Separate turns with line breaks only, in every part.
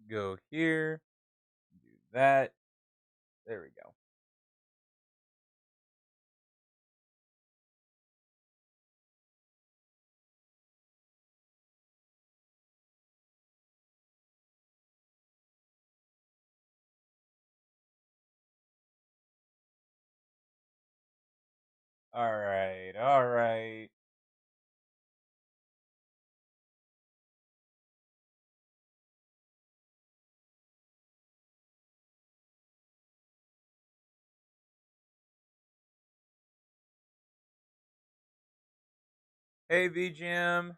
Go here. Do that. There we go. All right. All right. Hey, VGM.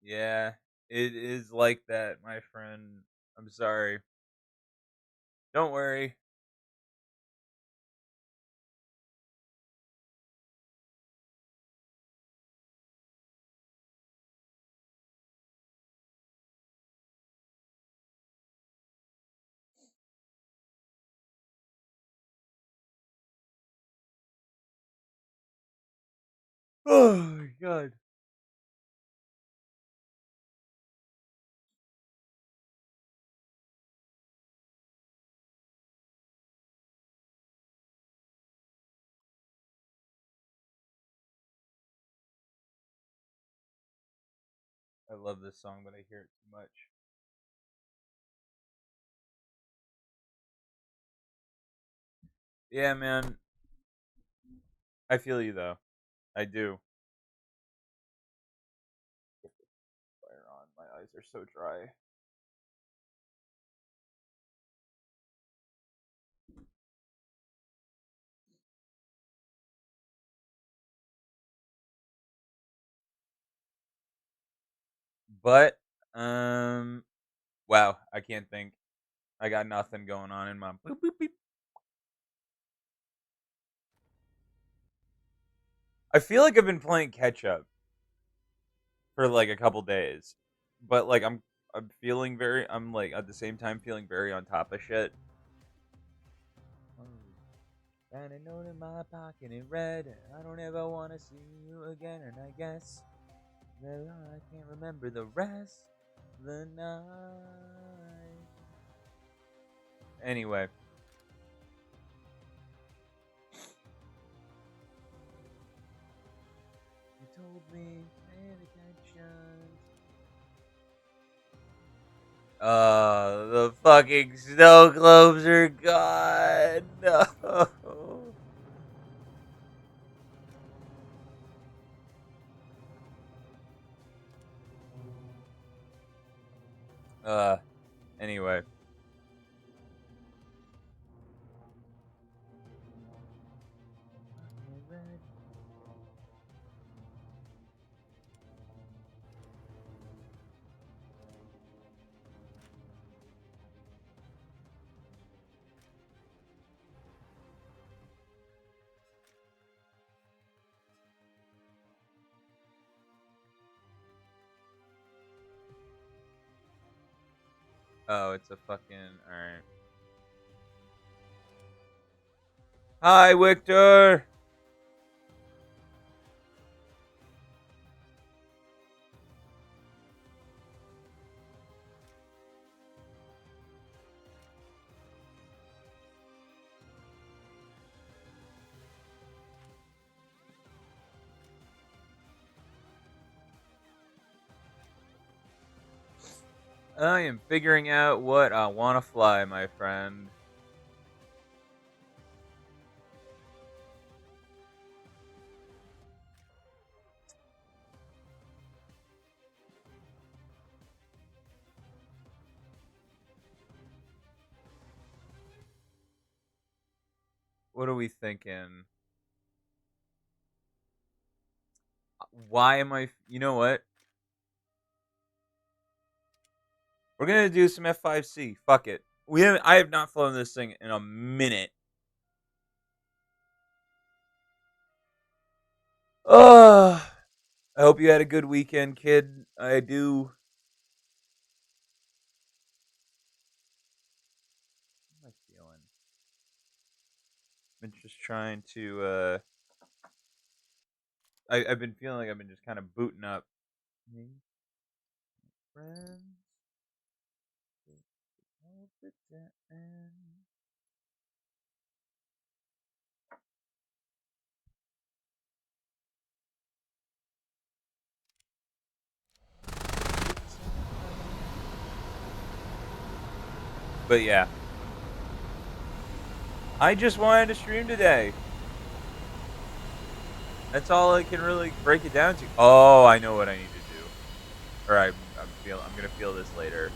Yeah, it is like that, my friend. I'm sorry. Don't worry. Oh my god. I love this song, but I hear it too much. Yeah, man. I feel you though. I do. Get the fire on. My eyes are so dry. But wow, I can't think. I got nothing going on in my boop boop beep. I feel like I've been playing catch up for like a couple days, but like I'm feeling very. I'm like at the same time feeling very on top of shit. And a note in my pocket in red. I don't ever want to see you again, and I guess that I can't remember the rest of the night. Anyway, you told me pay attention. The fucking snow globes are gone. No. Uh, anyway. Oh, it's a fucking. Alright. Hi, Victor! I am figuring out what I want to fly, my friend. What are we thinking? Why am I? You know what? We're gonna do some F5C. Fuck it. We have. I have not flown this thing in a minute. Oh, I hope you had a good weekend, kid. I do. How am I feeling? I've been just trying to. I've been feeling like I've been just kind of booting up, Me, friends, all the time. But yeah, I just wanted to stream today. That's all I can really break it down to. Oh, I know what I need to do. Or I'm gonna feel this later.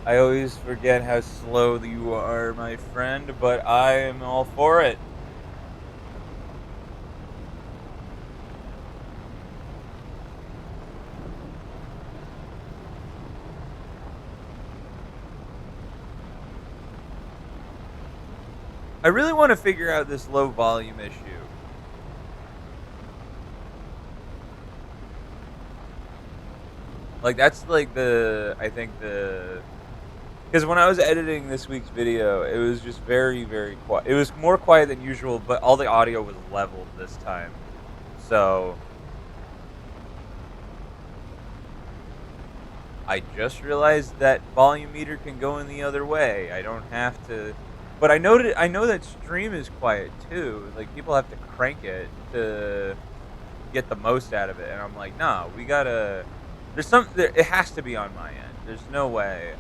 I always forget how slow you are, my friend, but I am all for it. I really want to figure out this low volume issue. Like that's like I think because when I was editing this week's video, it was just very very quiet. It was more quiet than usual, but all the audio was leveled this time. So I just realized that volume meter can go in the other way. I don't have to. But I know that stream is quiet too. Like people have to crank it to get the most out of it, and I'm like, nah, we gotta. It has to be on my end. There's no way.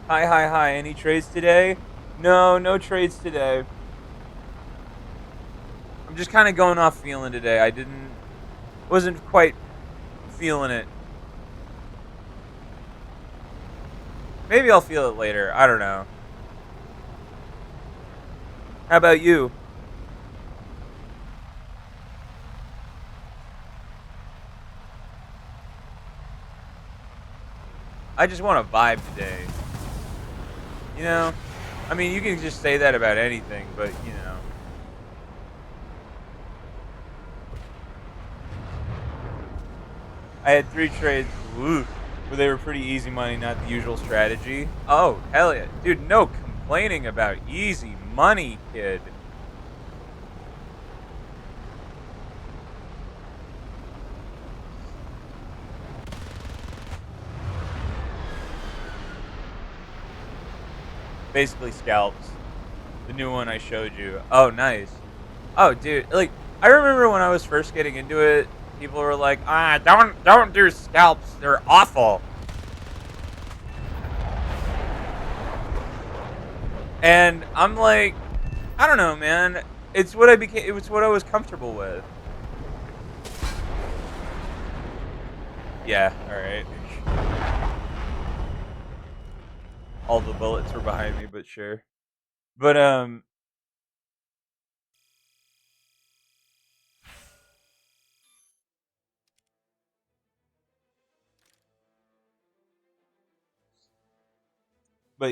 Hi, hi, hi. Any trades today? No, no trades today. I'm just kind of going off feeling today. Wasn't quite feeling it. Maybe I'll feel it later. I don't know. How about you? I just want to vibe today. You know? I mean, you can just say that about anything, but, you know. I had 3 trades, woo, where they were pretty easy money, not the usual strategy. Oh, hell yeah. Dude, no complaining about easy money, kid. Basically scalps. The new one I showed you. Oh, nice. Oh, dude, like I remember when I was first getting into it, people were like, don't do scalps. They're awful." And I'm like, I don't know, man. It's what I became. It was what I was comfortable with. Yeah. All right. All the bullets were behind me, but sure. But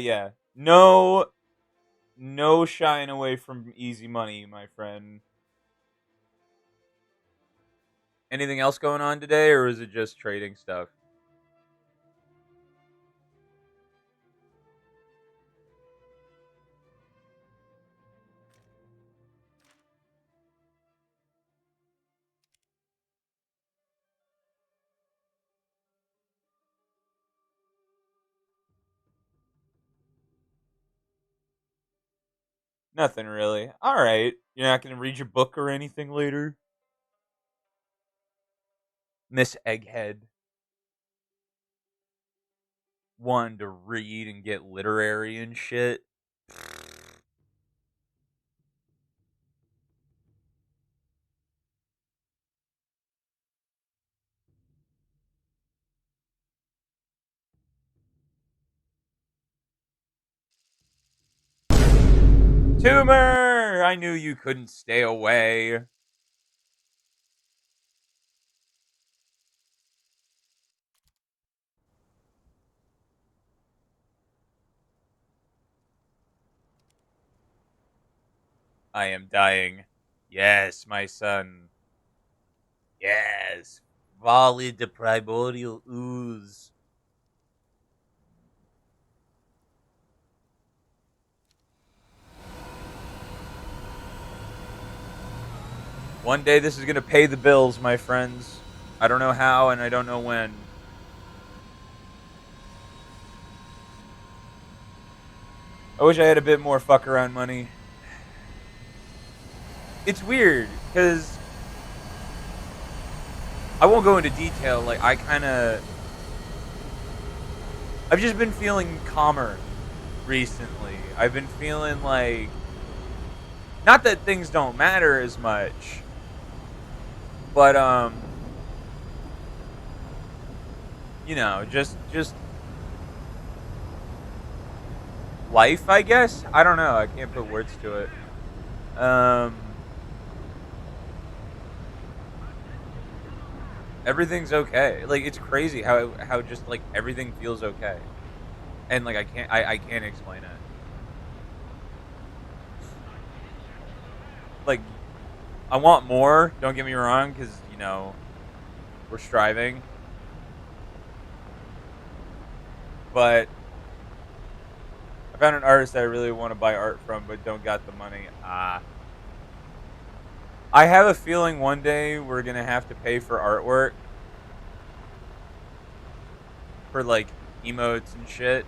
yeah. No, no shying away from easy money, my friend. Anything else going on today, or is it just trading stuff? Nothing really. All right. You're not gonna read your book or anything later, Miss Egghead. Wanting to read and get literary and shit. Tumor! I knew you couldn't stay away. I am dying. Yes, my son. Yes. Volley the primordial ooze. One day this is going to pay the bills, my friends. I don't know how and I don't know when. I wish I had a bit more fuck around money. It's weird because I won't go into detail. Like, I've just been feeling calmer recently. I've been feeling like, not that things don't matter as much, but just life, I guess. I don't know. I can't put words to it. Um, Everything's okay. Like, it's crazy how just like everything feels okay, and like I can't explain it. Like, I want more. Don't get me wrong, because we're striving, but I found an artist that I really want to buy art from, but don't got the money. I have a feeling one day we're gonna have to pay for artwork for like emotes and shit.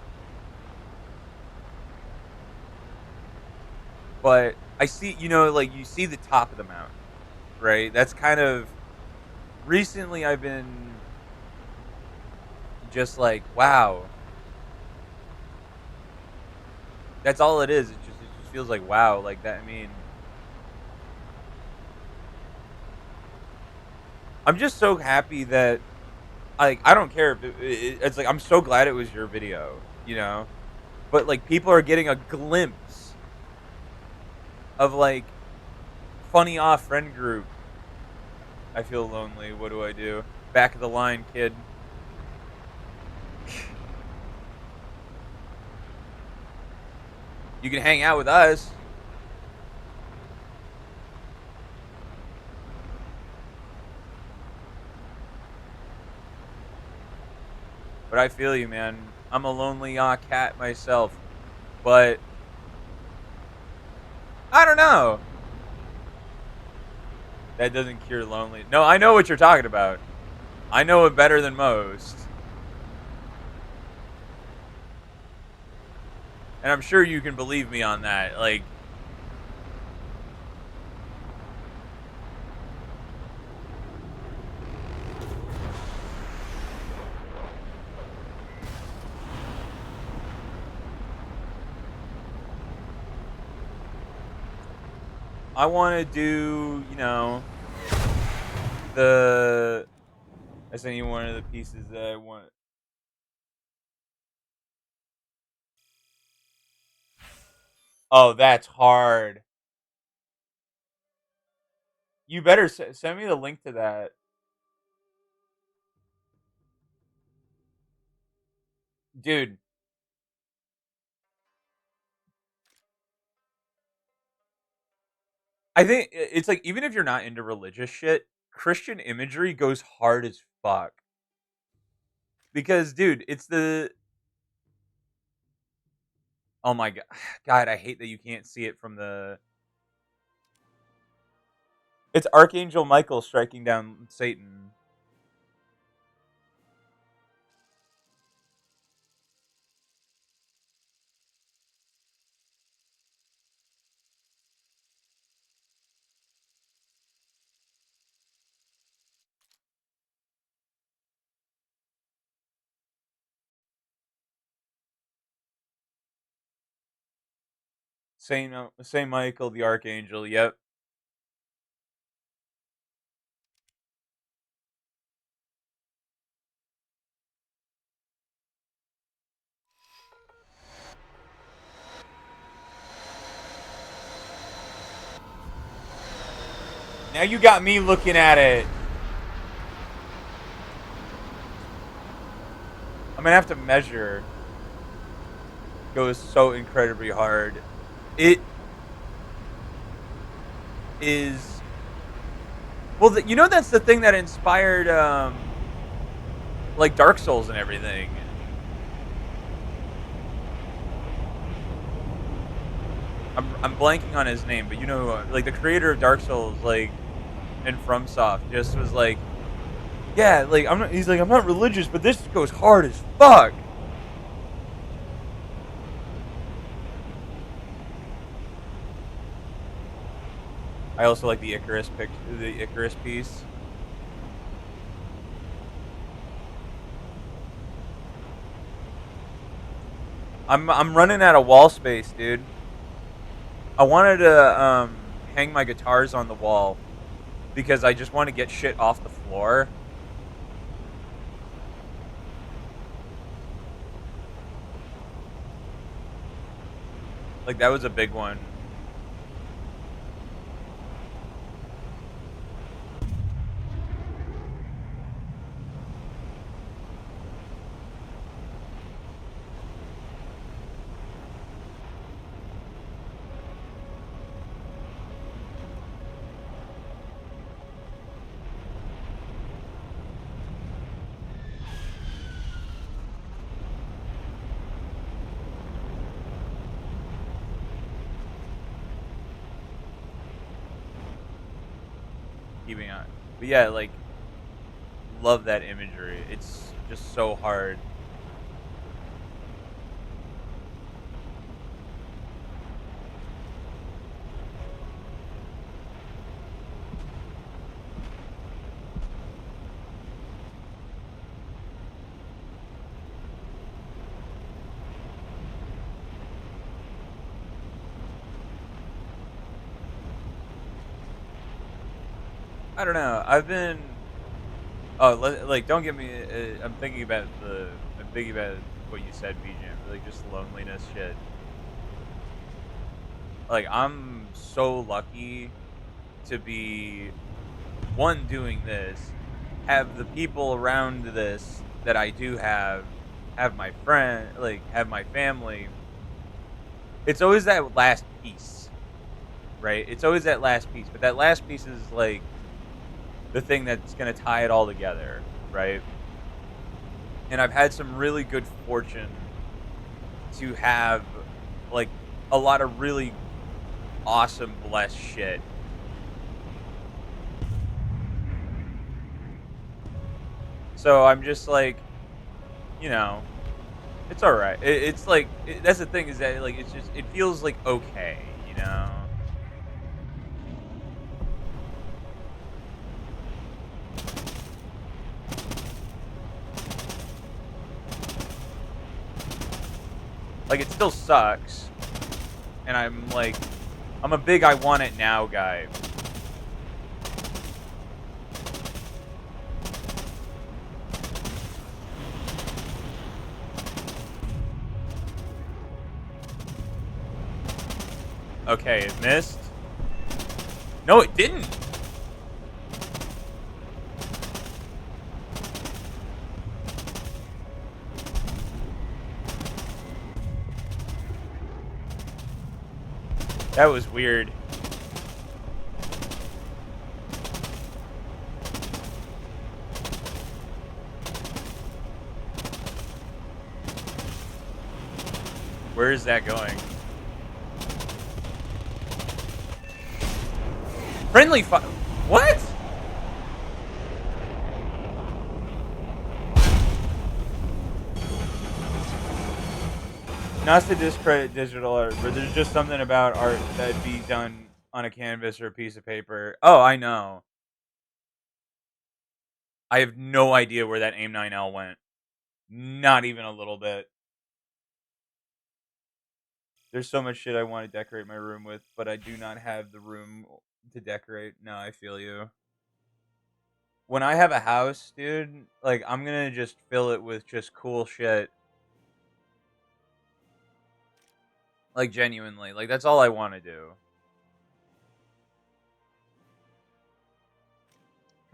But I see, like you see the top of the mountain, right? That's kind of recently I've been just like, wow, that's all it is. It just feels like wow, like that. I mean, I'm just so happy that like I don't care if it's like I'm so glad it was your video. But like people are getting a glimpse of like funny off friend group. I feel lonely. What do I do? Back of the line, kid. You can hang out with us. But I feel you, man. I'm a lonely cat myself. But I don't know. That doesn't cure loneliness. No, I know what you're talking about. I know it better than most. And I'm sure you can believe me on that. Like, I want to do, the. I sent you one of the pieces that I want. Oh, that's hard. You better send me the link to that. Dude, I think it's like, even if you're not into religious shit, Christian imagery goes hard as fuck. Because, dude, it's the. Oh my god. God, I hate that you can't see it from the. It's Archangel Michael striking down Satan. Saint Michael the Archangel, yep. Now you got me looking at it. I'm gonna have to measure. Goes so incredibly hard. It is well, you know that's the thing that inspired like Dark Souls and everything. I'm blanking on his name, but you know, like the creator of Dark Souls, like and FromSoft, just was like, yeah, like I'm not. He's like, I'm not religious, but this goes hard as fuck. I also like the Icarus piece. I'm running out of wall space, dude. I wanted to hang my guitars on the wall because I just want to get shit off the floor. Like that was a big one. Keeping on, but yeah, like love that imagery. It's just so hard. I don't know. I've been oh like don't get me. I'm thinking about what you said, BJ. Like just loneliness shit. Like I'm so lucky to be one doing this, have the people around this that I do have my friend, like have my family. It's always that last piece, right? It's always that last piece, but that last piece is like the thing that's going to tie it all together, right? And I've had some really good fortune to have like a lot of really awesome blessed shit. So I'm just like, you know, it's all right. It's like that's the thing is that like it's just it feels like okay, you know. Like it still sucks, and I'm like, I'm a big I want it now guy. Okay, it missed. No, it didn't. That was weird. Where is that going? Friendly fi- What? Not to discredit digital art, but there's just something about art that'd be done on a canvas or a piece of paper. Oh, I know. I have no idea where that AIM 9L went. Not even a little bit. There's so much shit I want to decorate my room with, but I do not have the room to decorate. No, I feel you. When I have a house, dude, like I'm gonna just fill it with just cool shit. Like genuinely. Like that's all I want to do.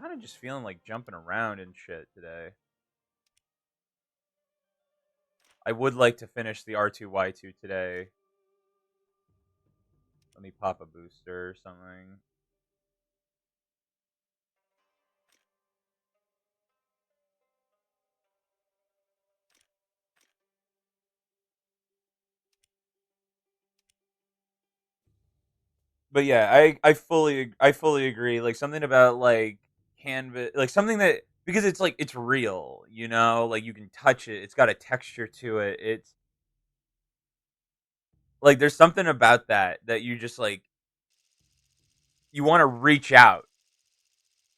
Kind of just feeling like jumping around and shit today. I would like to finish the R2Y2 today. Let me pop a booster or something. but yeah, I fully agree. Like something about like canvas, like something that because it's like it's real, you know, like you can touch it. It's got a texture to it. It's like there's something about that you just like you want to reach out,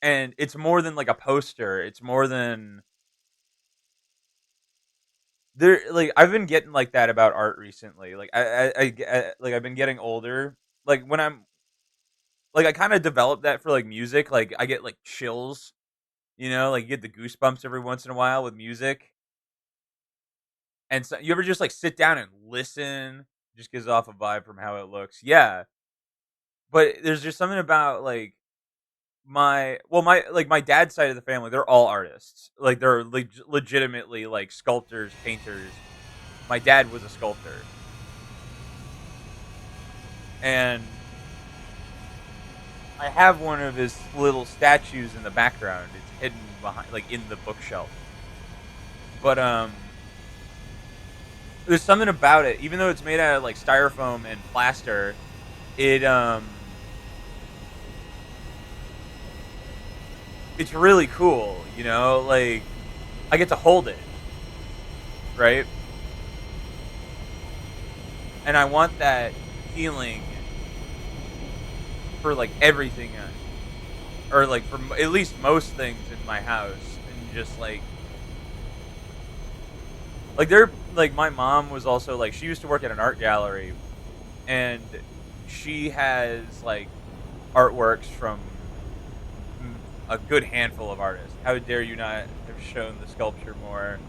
and it's more than like a poster. It's more than there. Like I've been getting like that about art recently. Like like I've been getting older. Like when I'm like I kind of developed that for like music. Like I get like chills. You know, like you get the goosebumps every once in a while with music. And so you ever just like sit down and listen? Just gives off a vibe from how it looks. Yeah, but there's just something about like my dad's side of the family. They're all artists. Like they're legitimately like sculptors, painters. My dad was a sculptor, and I have one of his little statues in the background. It's hidden behind, like in the bookshelf. But there's something about it, even though it's made out of like styrofoam and plaster. It it's really cool, you know. Like I get to hold it, right? And I want that feeling for like everything, or like for at least most things in my house, and just like they're like my mom was also like she used to work at an art gallery, and she has like artworks from a good handful of artists. How dare you not have shown the sculpture more?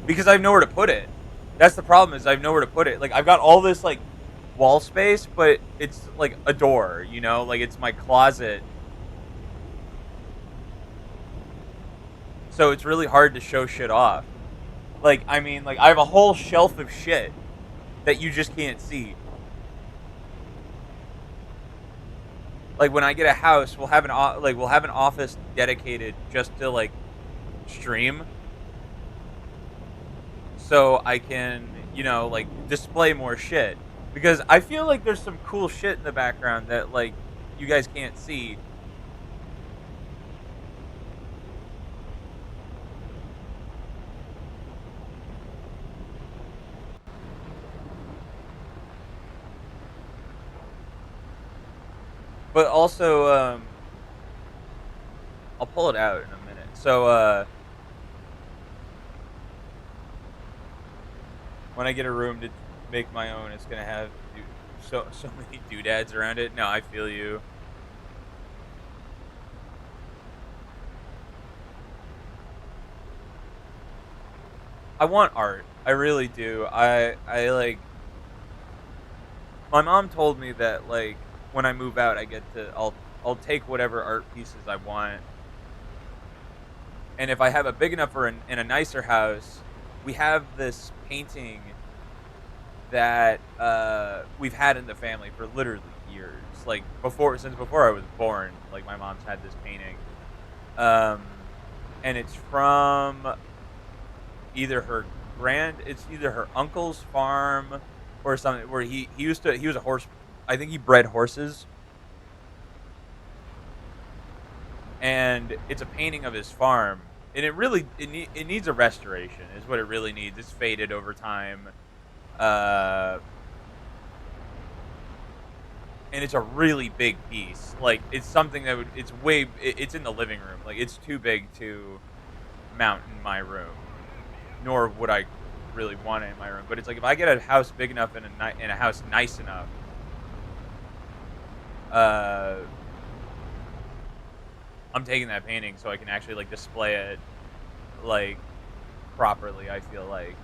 Because I have nowhere to put it. That's the problem, is I have nowhere to put it. Like I've got all this like wall space, but it's like a door, you know, like it's my closet. So it's really hard to show shit off. Like I mean, like I have a whole shelf of shit that you just can't see. Like when I get a house, we'll have an office dedicated just to like stream, so I can, you know, like display more shit, because I feel like there's some cool shit in the background that like you guys can't see. But also I'll pull it out in a minute. So when I get a room to make my own, it's going to have so many doodads around it. No, I feel you. I want art. I really do. I like my mom told me that like when I move out, I'll take whatever art pieces I want, and if I have a big enough or in a nicer house, we have this painting that we've had in the family for literally years, like since before I was born. Like my mom's had this painting, um, and it's from it's either her uncle's farm or something, where he was a horse. I think he bred horses, and it's a painting of his farm, and it needs a restoration. Is what it really needs. It's faded over time, uh, and it's a really big piece. Like it's something that would it's in the living room. Like it's too big to mount in my room, nor would I really want it in my room. But it's like if I get a house big enough and a house nice enough, uh, I'm taking that painting so I can actually like display it like properly. I feel like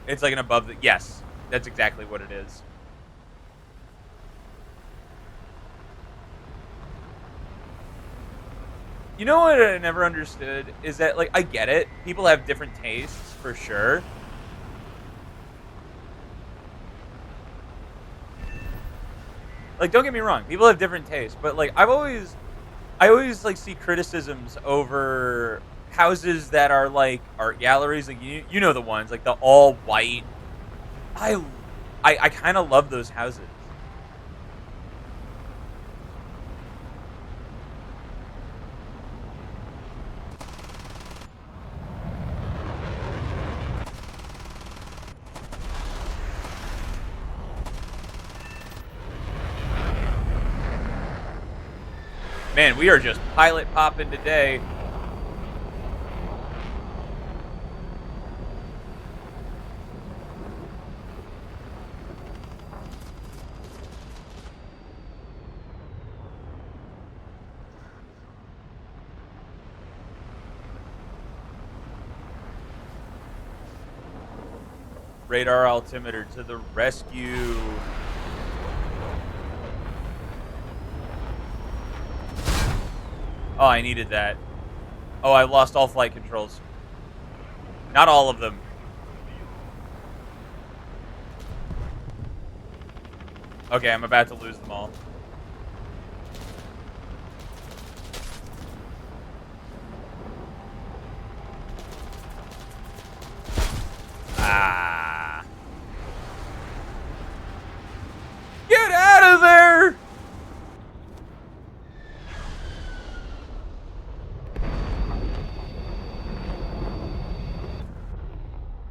it's like an above the yes, that's exactly what it is. You know what I never understood is that like I get it. People have different tastes for sure. Like, don't get me wrong, people have different tastes, but like I always like see criticisms over houses that are like art galleries, like you know the ones like the all white. I I kind of love those houses. Man, we are just pilot popping today. Radar altimeter to the rescue. Oh, I needed that. Oh, I lost all flight controls. Not all of them. Okay, I'm about to lose them all. Ah. Get out of there!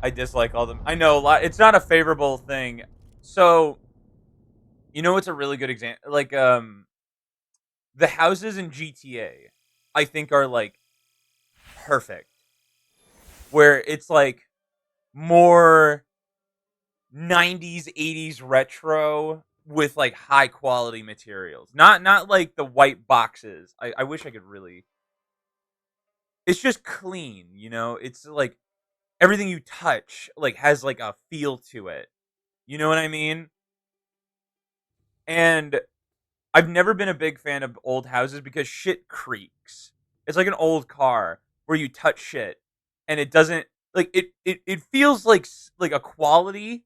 I dislike all them. I know a lot. It's not a favorable thing. So, you know what's a really good example? Like, the houses in GTA, I think are like perfect. Where it's like more 90s, 80s retro with like high quality materials. Not like the white boxes. I wish I could really. It's just clean, you know? It's like everything you touch like has like a feel to it. You know what I mean? And I've never been a big fan of old houses because shit creaks. It's like an old car where you touch shit and it doesn't like it feels like a quality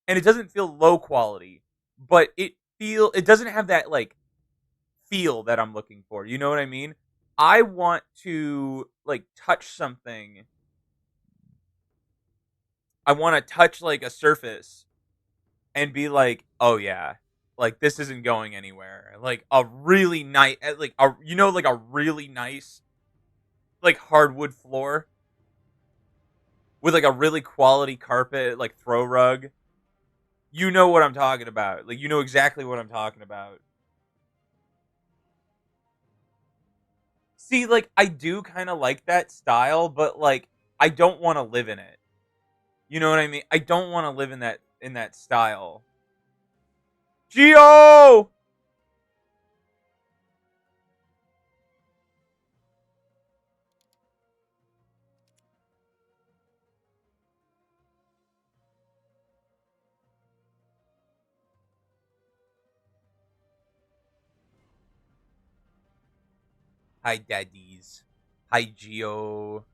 and it doesn't feel low quality, but it doesn't have that like feel that I'm looking for. You know what I mean? I want to like touch something. I want to touch like a surface and be like, "Oh yeah, like this isn't going anywhere." Like a really nice, like a like a really nice like hardwood floor with like a really quality carpet, like throw rug. You know what I'm talking about. Like you know exactly what I'm talking about. See, like I do kind of like that style, but like I don't want to live in it. You know what I mean? I don't want to live in that style. Geo! Hi, daddies. Hi, Geo.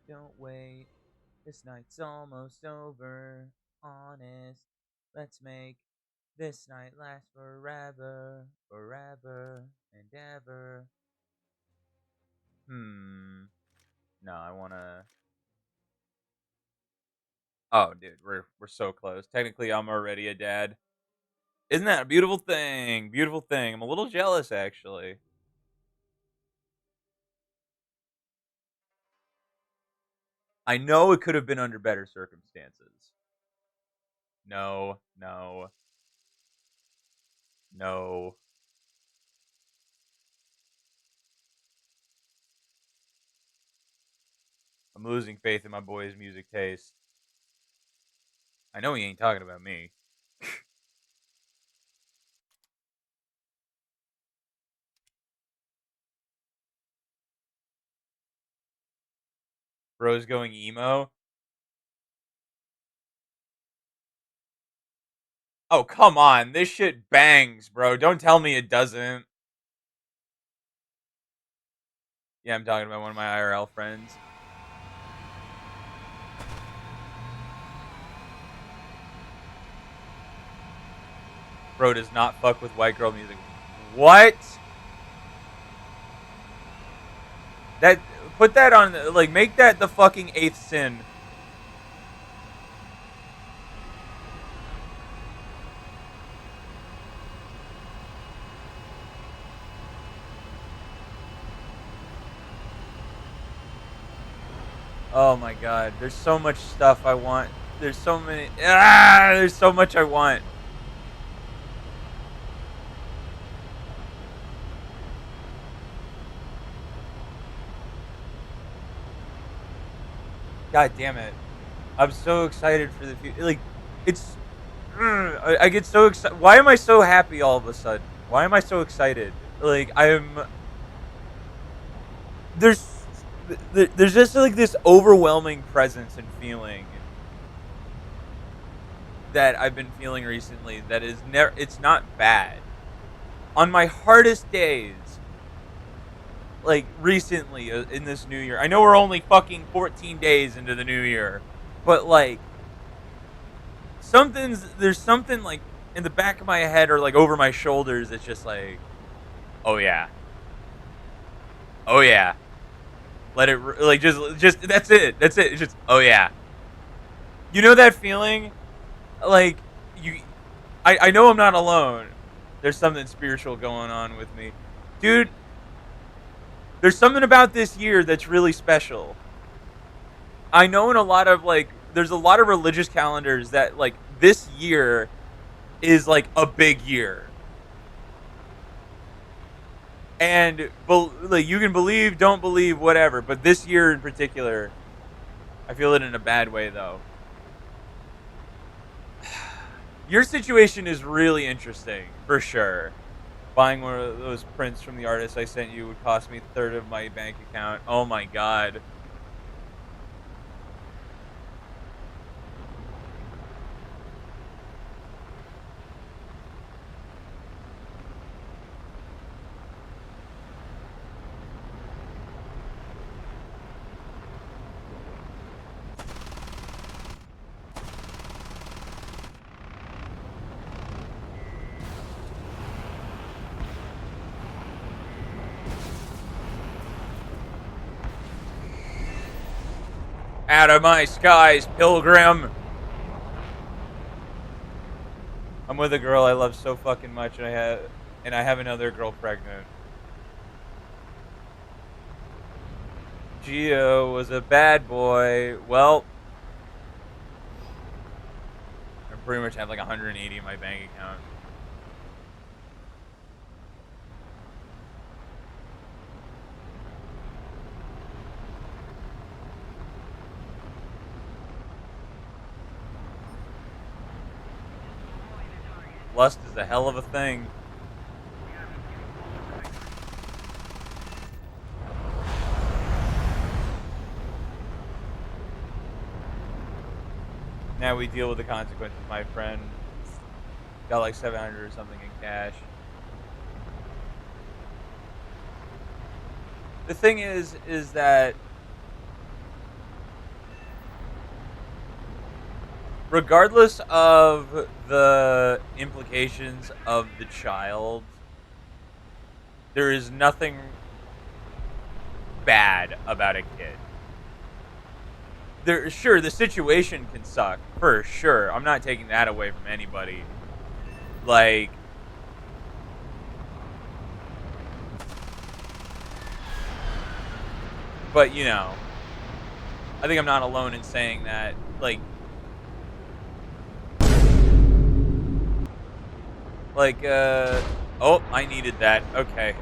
Don't wait. This night's almost over. Honest. Let's make this night last forever. Forever and ever. No, I wanna. Oh, dude, we're so close. Technically, I'm already a dad. Isn't that a beautiful thing? Beautiful thing. I'm a little jealous, actually. I know it could have been under better circumstances. No, no, no. I'm losing faith in my boy's music taste. I know he ain't talking about me. Bro's going emo. Oh, come on. This shit bangs, bro. Don't tell me it doesn't. Yeah, I'm talking about one of my IRL friends. Bro does not fuck with white girl music. What? That put that on like make that the fucking eighth sin. Oh my god, there's so much stuff I want. There's so many. There's so much I want. God damn it. I'm so excited for the future. Like, it's. I get so excited. Why am I so happy all of a sudden? Why am I so excited? Like, There's. There's just like this overwhelming presence and feeling that I've been feeling recently that is never. It's not bad. On my hardest days, like recently in this new year, I know we're only fucking 14 days into the new year, but like there's something like in the back of my head or like over my shoulders. It's just like, oh yeah, oh yeah. Let it like just that's it. That's it. It's just oh yeah. You know that feeling, like you. I know I'm not alone. There's something spiritual going on with me, dude. There's something about this year that's really special. I know in a lot of like there's a lot of religious calendars that like this year is like a big year. And like you can believe, don't believe, whatever, but this year in particular, I feel it in a bad way though. Your situation is really interesting, for sure. Buying one of those prints from the artist I sent you would cost me a third of my bank account. Oh my god. Out of my skies, pilgrim. I'm with a girl I love so fucking much, and I have another girl pregnant. Gio was a bad boy. Well, I pretty much have like 180 in my bank account. Lust is a hell of a thing. Now we deal with the consequences, my friend. Got like 700 or something in cash. The thing is that regardless of the implications of the child, there is nothing bad about a kid. Sure, the situation can suck, for sure. I'm not taking that away from anybody. Like, but you know, I think I'm not alone in saying that. Like, oh, I needed that. Okay.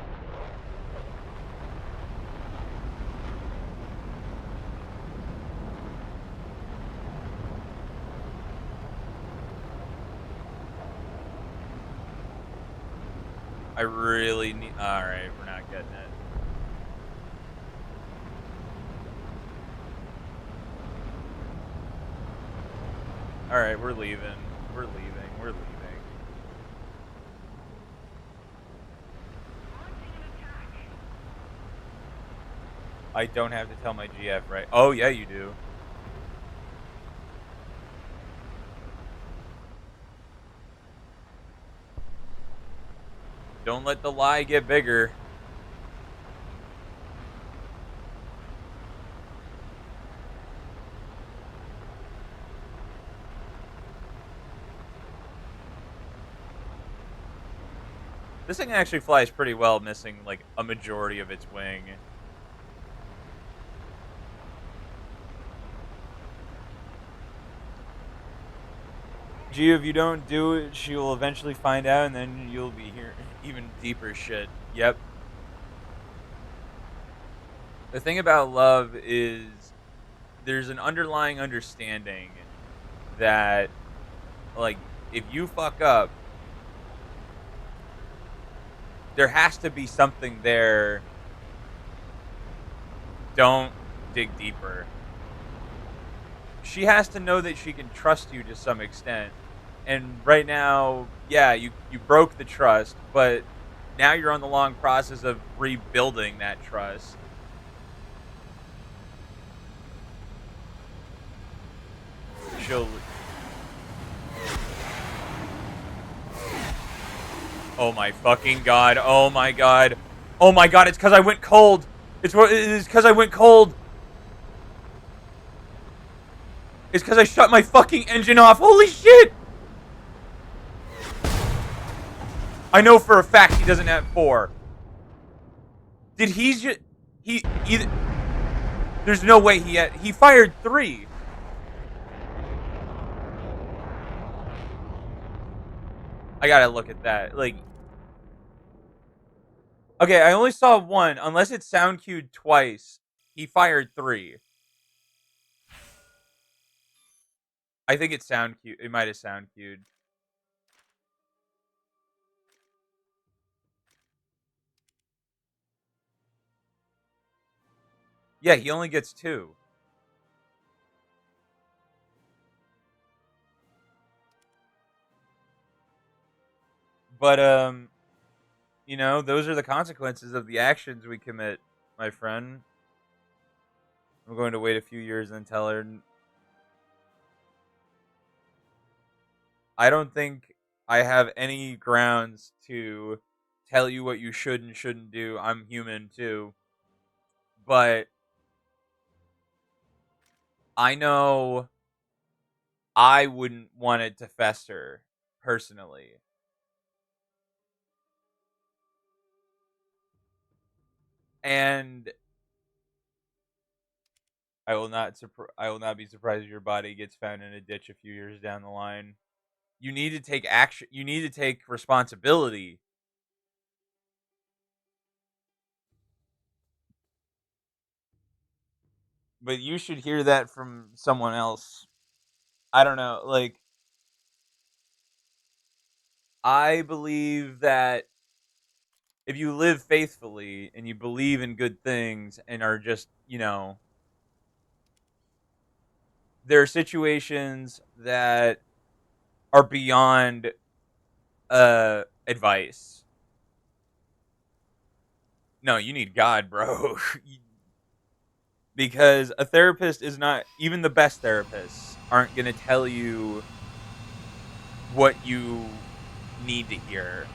I really need. All right, we're not getting it. All right, we're leaving. We're leaving. We're leaving. I don't have to tell my GF, right? Oh yeah, you do. Don't let the lie get bigger. This thing actually flies pretty well, missing like a majority of its wing. Gee, if you don't do it, she will eventually find out, and then you'll be here even deeper shit. Yep. The thing about love is there's an underlying understanding that, like, if you fuck up, there has to be something there. Don't dig deeper. She has to know that she can trust you to some extent. And right now, yeah, you broke the trust, but now you're on the long process of rebuilding that trust. She'll... Oh my fucking god. Oh my god. Oh my god, it's because I went cold. It's because I went cold. It's because I shut my fucking engine off. Holy shit! I know for a fact he doesn't have 4. Did he just... He either... There's no way he fired 3. I gotta look at that. Like... Okay, I only saw 1. Unless it's sound cued twice, he fired 3. I think it's sound cued. It might have sound cued. Yeah, he only gets 2. But, you know, those are the consequences of the actions we commit, my friend. I'm going to wait a few years and tell her. I don't think I have any grounds to tell you what you should and shouldn't do. I'm human too. But I know I wouldn't want it to fester personally. And I will not be surprised if your body gets found in a ditch a few years down the line. You need to take action. You need to take responsibility. But you should hear that from someone else. I don't know, like, I believe that if you live faithfully and you believe in good things and are just, you know, there are situations that are beyond advice. No, you need God, bro. Because a therapist is not, even the best therapists aren't going to tell you what you need to hear.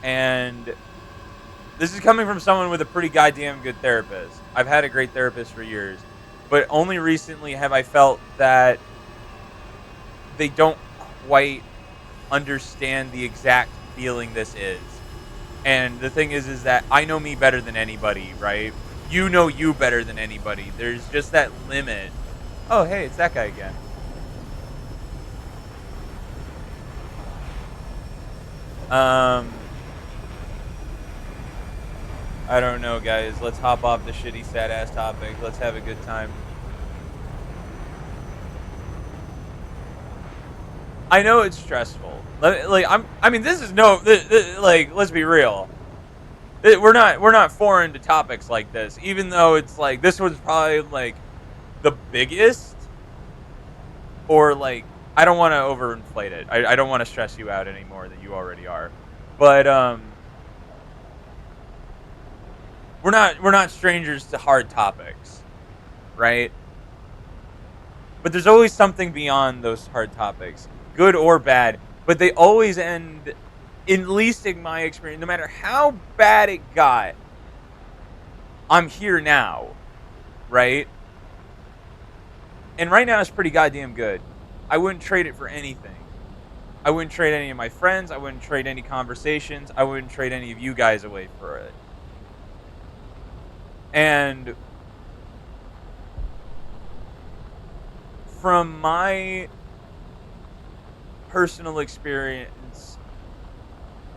And this is coming from someone with a pretty goddamn good therapist. I've had a great therapist for years. But only recently have I felt that they don't quite understand the exact feeling this is. And the thing is that I know me better than anybody, right? You know you better than anybody. There's just that limit. Oh, hey, it's that guy again. I don't know, guys. Let's hop off the shitty, sad-ass topic. Let's have a good time. I know it's stressful. Like, I mean, this is no... like, let's be real. We're not foreign to topics like this. Even though it's like... This was probably, like, the biggest... Or, like... I don't want to overinflate it. I don't want to stress you out any more than you already are. But, we're not strangers to hard topics, right? But there's always something beyond those hard topics, good or bad. but they always end, at least in my experience, no matter how bad it got, I'm here now, right? And right now it's pretty goddamn good. I wouldn't trade it for anything. I wouldn't trade any of my friends. I wouldn't trade any conversations. I wouldn't trade any of you guys away for it. And from my personal experience,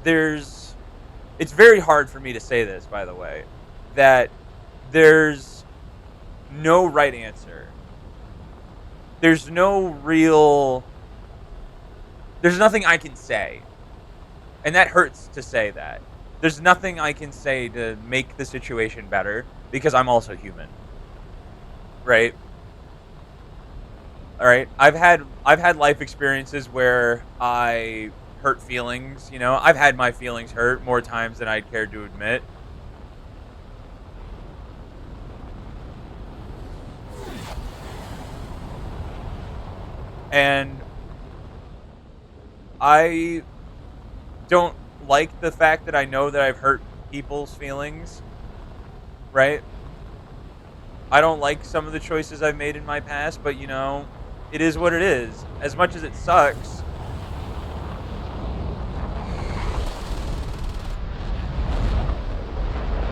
it's very hard for me to say this, by the way, that there's no right answer. There's nothing I can say. And that hurts to say that. There's nothing I can say to make the situation better because I'm also human. Right? All right. I've had life experiences where I hurt feelings, you know. I've had my feelings hurt more times than I'd care to admit. And I don't like the fact that I know that I've hurt people's feelings, right? I don't like some of the choices I've made in my past, but you know, it is what it is. As much as it sucks,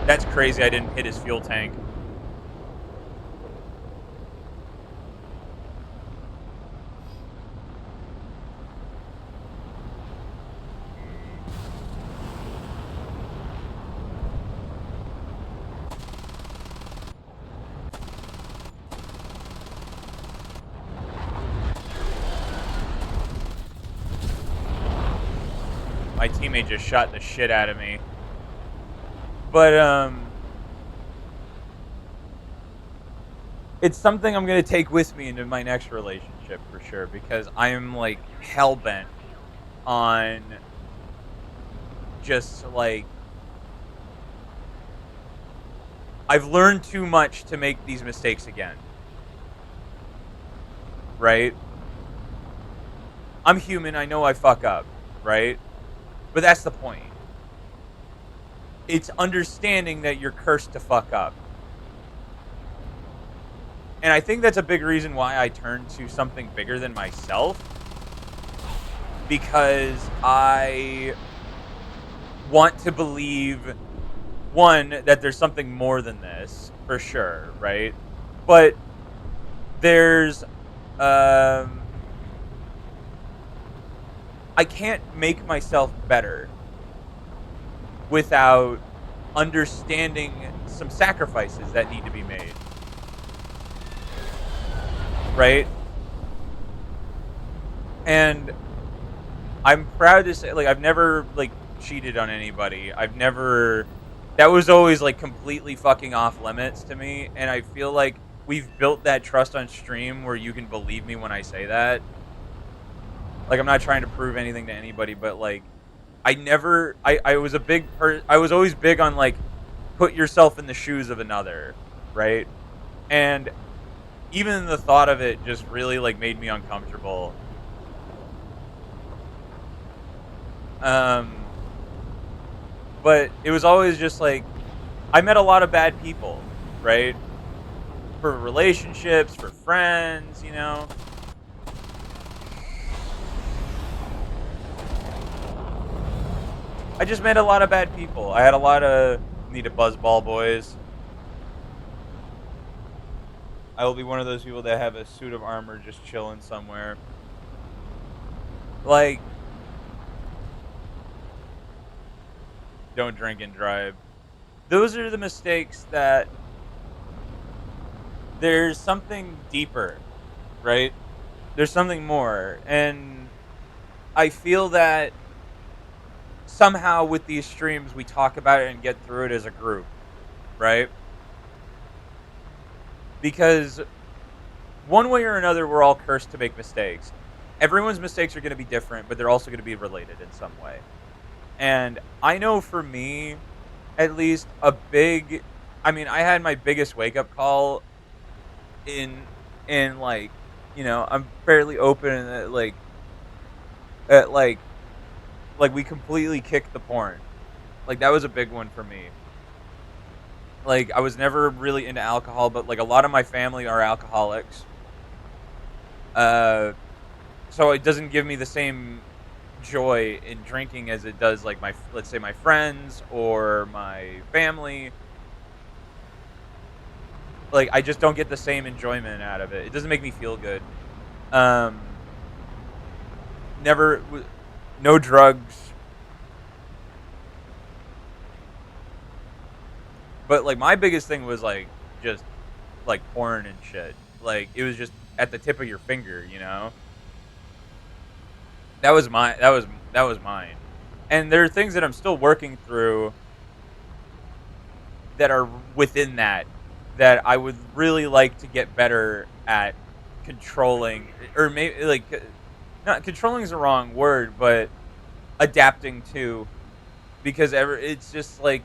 that's crazy I didn't hit his fuel tank. My teammate just shot the shit out of me. But, it's something I'm going to take with me into my next relationship for sure, because I'm, like, hell-bent on just, like, I've learned too much to make these mistakes again. Right? I'm human, I know I fuck up, right? But that's the point. It's understanding that you're cursed to fuck up. And I think that's a big reason why I turned to something bigger than myself. Because I want to believe, one, that there's something more than this, for sure, right? But there's, I can't make myself better without understanding some sacrifices that need to be made. Right? And I'm proud to say, like, I've never, like, cheated on anybody. That was always, like, completely fucking off limits to me. And I feel like we've built that trust on stream where you can believe me when I say that. Like, I'm not trying to prove anything to anybody, but, like, I was always big on, like, put yourself in the shoes of another, right? And even the thought of it just really, like, made me uncomfortable. But it was always just, like, I met a lot of bad people, right? For relationships, for friends, you know? I just met a lot of bad people. I had a lot of need a buzzball, boys. I will be one of those people that have a suit of armor just chilling somewhere. Like, don't drink and drive. Those are the mistakes that there's something deeper, right? There's something more. And I feel that somehow with these streams we talk about it and get through it as a group, right? Because one way or another, we're all cursed to make mistakes. Everyone's mistakes are going to be different, but they're also going to be related in some way. And I know for me, at least, I had my biggest wake-up call in like, you know, I'm fairly open and, like, like we completely kicked the porn. Like that was a big one for me. Like I was never really into alcohol, but like a lot of my family are alcoholics. Uh, so it doesn't give me the same joy in drinking as it does like my, let's say, my friends or my family. Like I just don't get the same enjoyment out of it. It doesn't make me feel good. Um, never, no drugs. But like my biggest thing was like just like porn and shit. Like it was just at the tip of your finger, you know. That was my that was mine. And there are things that I'm still working through that are within that I would really like to get better at controlling, or maybe like not controlling is the wrong word, but adapting to, because it's just like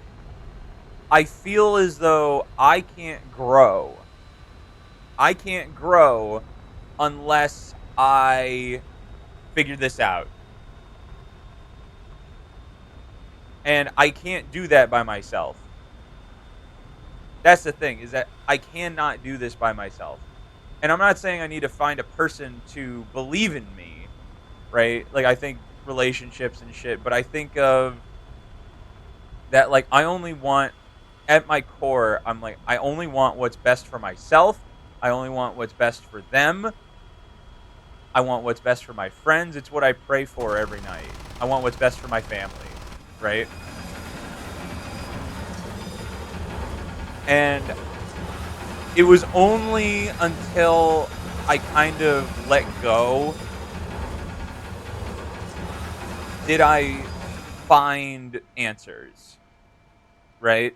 I feel as though I can't grow. I can't grow unless I figure this out. And I can't do that by myself. That's the thing, is that I cannot do this by myself. And I'm not saying I need to find a person to believe in me, right? Like I think relationships and shit, but I think of that like I only want, at my core, I'm like I only want what's best for myself. I only want what's best for them. I want what's best for my friends. It's what I pray for every night. I want what's best for my family, right? And it was only until I kind of let go did I find answers, right?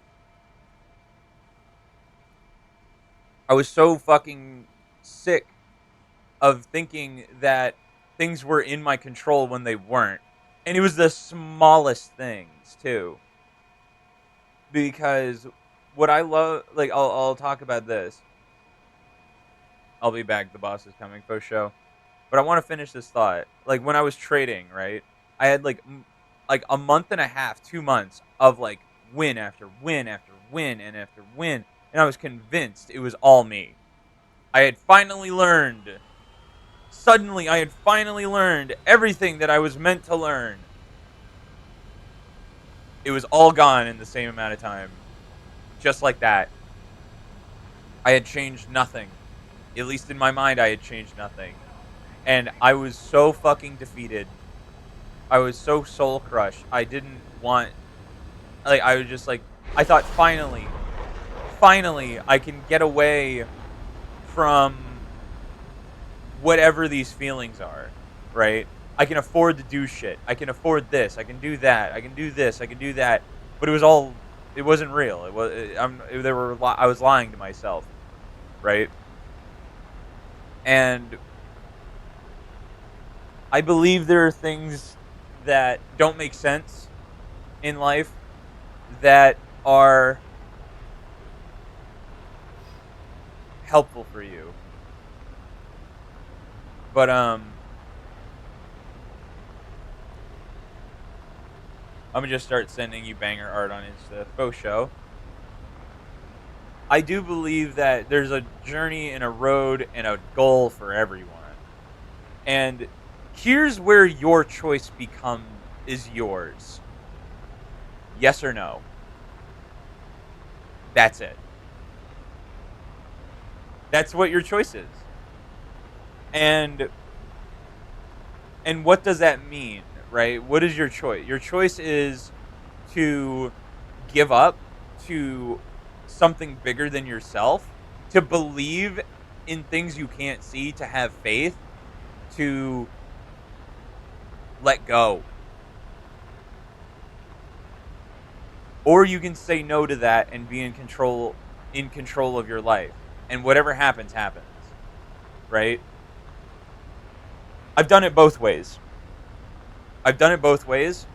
I was so fucking sick of thinking that things were in my control when they weren't. And it was the smallest things, too. Because what I love, like, I'll talk about this. I'll be back. The boss is coming. Faux show. But I want to finish this thought. Like when I was trading, right? I had like a month and a half, 2 months of like win after win after win and after win, and I was convinced it was all me. I had finally learned. Suddenly, I had finally learned everything that I was meant to learn. It was all gone in the same amount of time, just like that. I had changed nothing. At least in my mind, I had changed nothing, and I was so fucking defeated. I was so soul crushed. I didn't want, like, I was just like, I thought finally I can get away from whatever these feelings are, right? I can afford to do shit. I can afford this. I can do that. I can do this. I can do that. But it wasn't real. It was, I was lying to myself, right? And I believe there are things that don't make sense in life that are helpful for you. But I'm gonna just start sending you banger art on Insta. Faux show. I do believe that there's a journey and a road and a goal for everyone. And here's where your choice is yours. Yes or no. That's it. That's what your choice is. And what does that mean, right? What is your choice? Your choice is to give up to something bigger than yourself, to believe in things you can't see, to have faith, to let go. Or you can say no to that and be in control of your life. And whatever happens happens, right? I've done it both ways. I've done it both ways.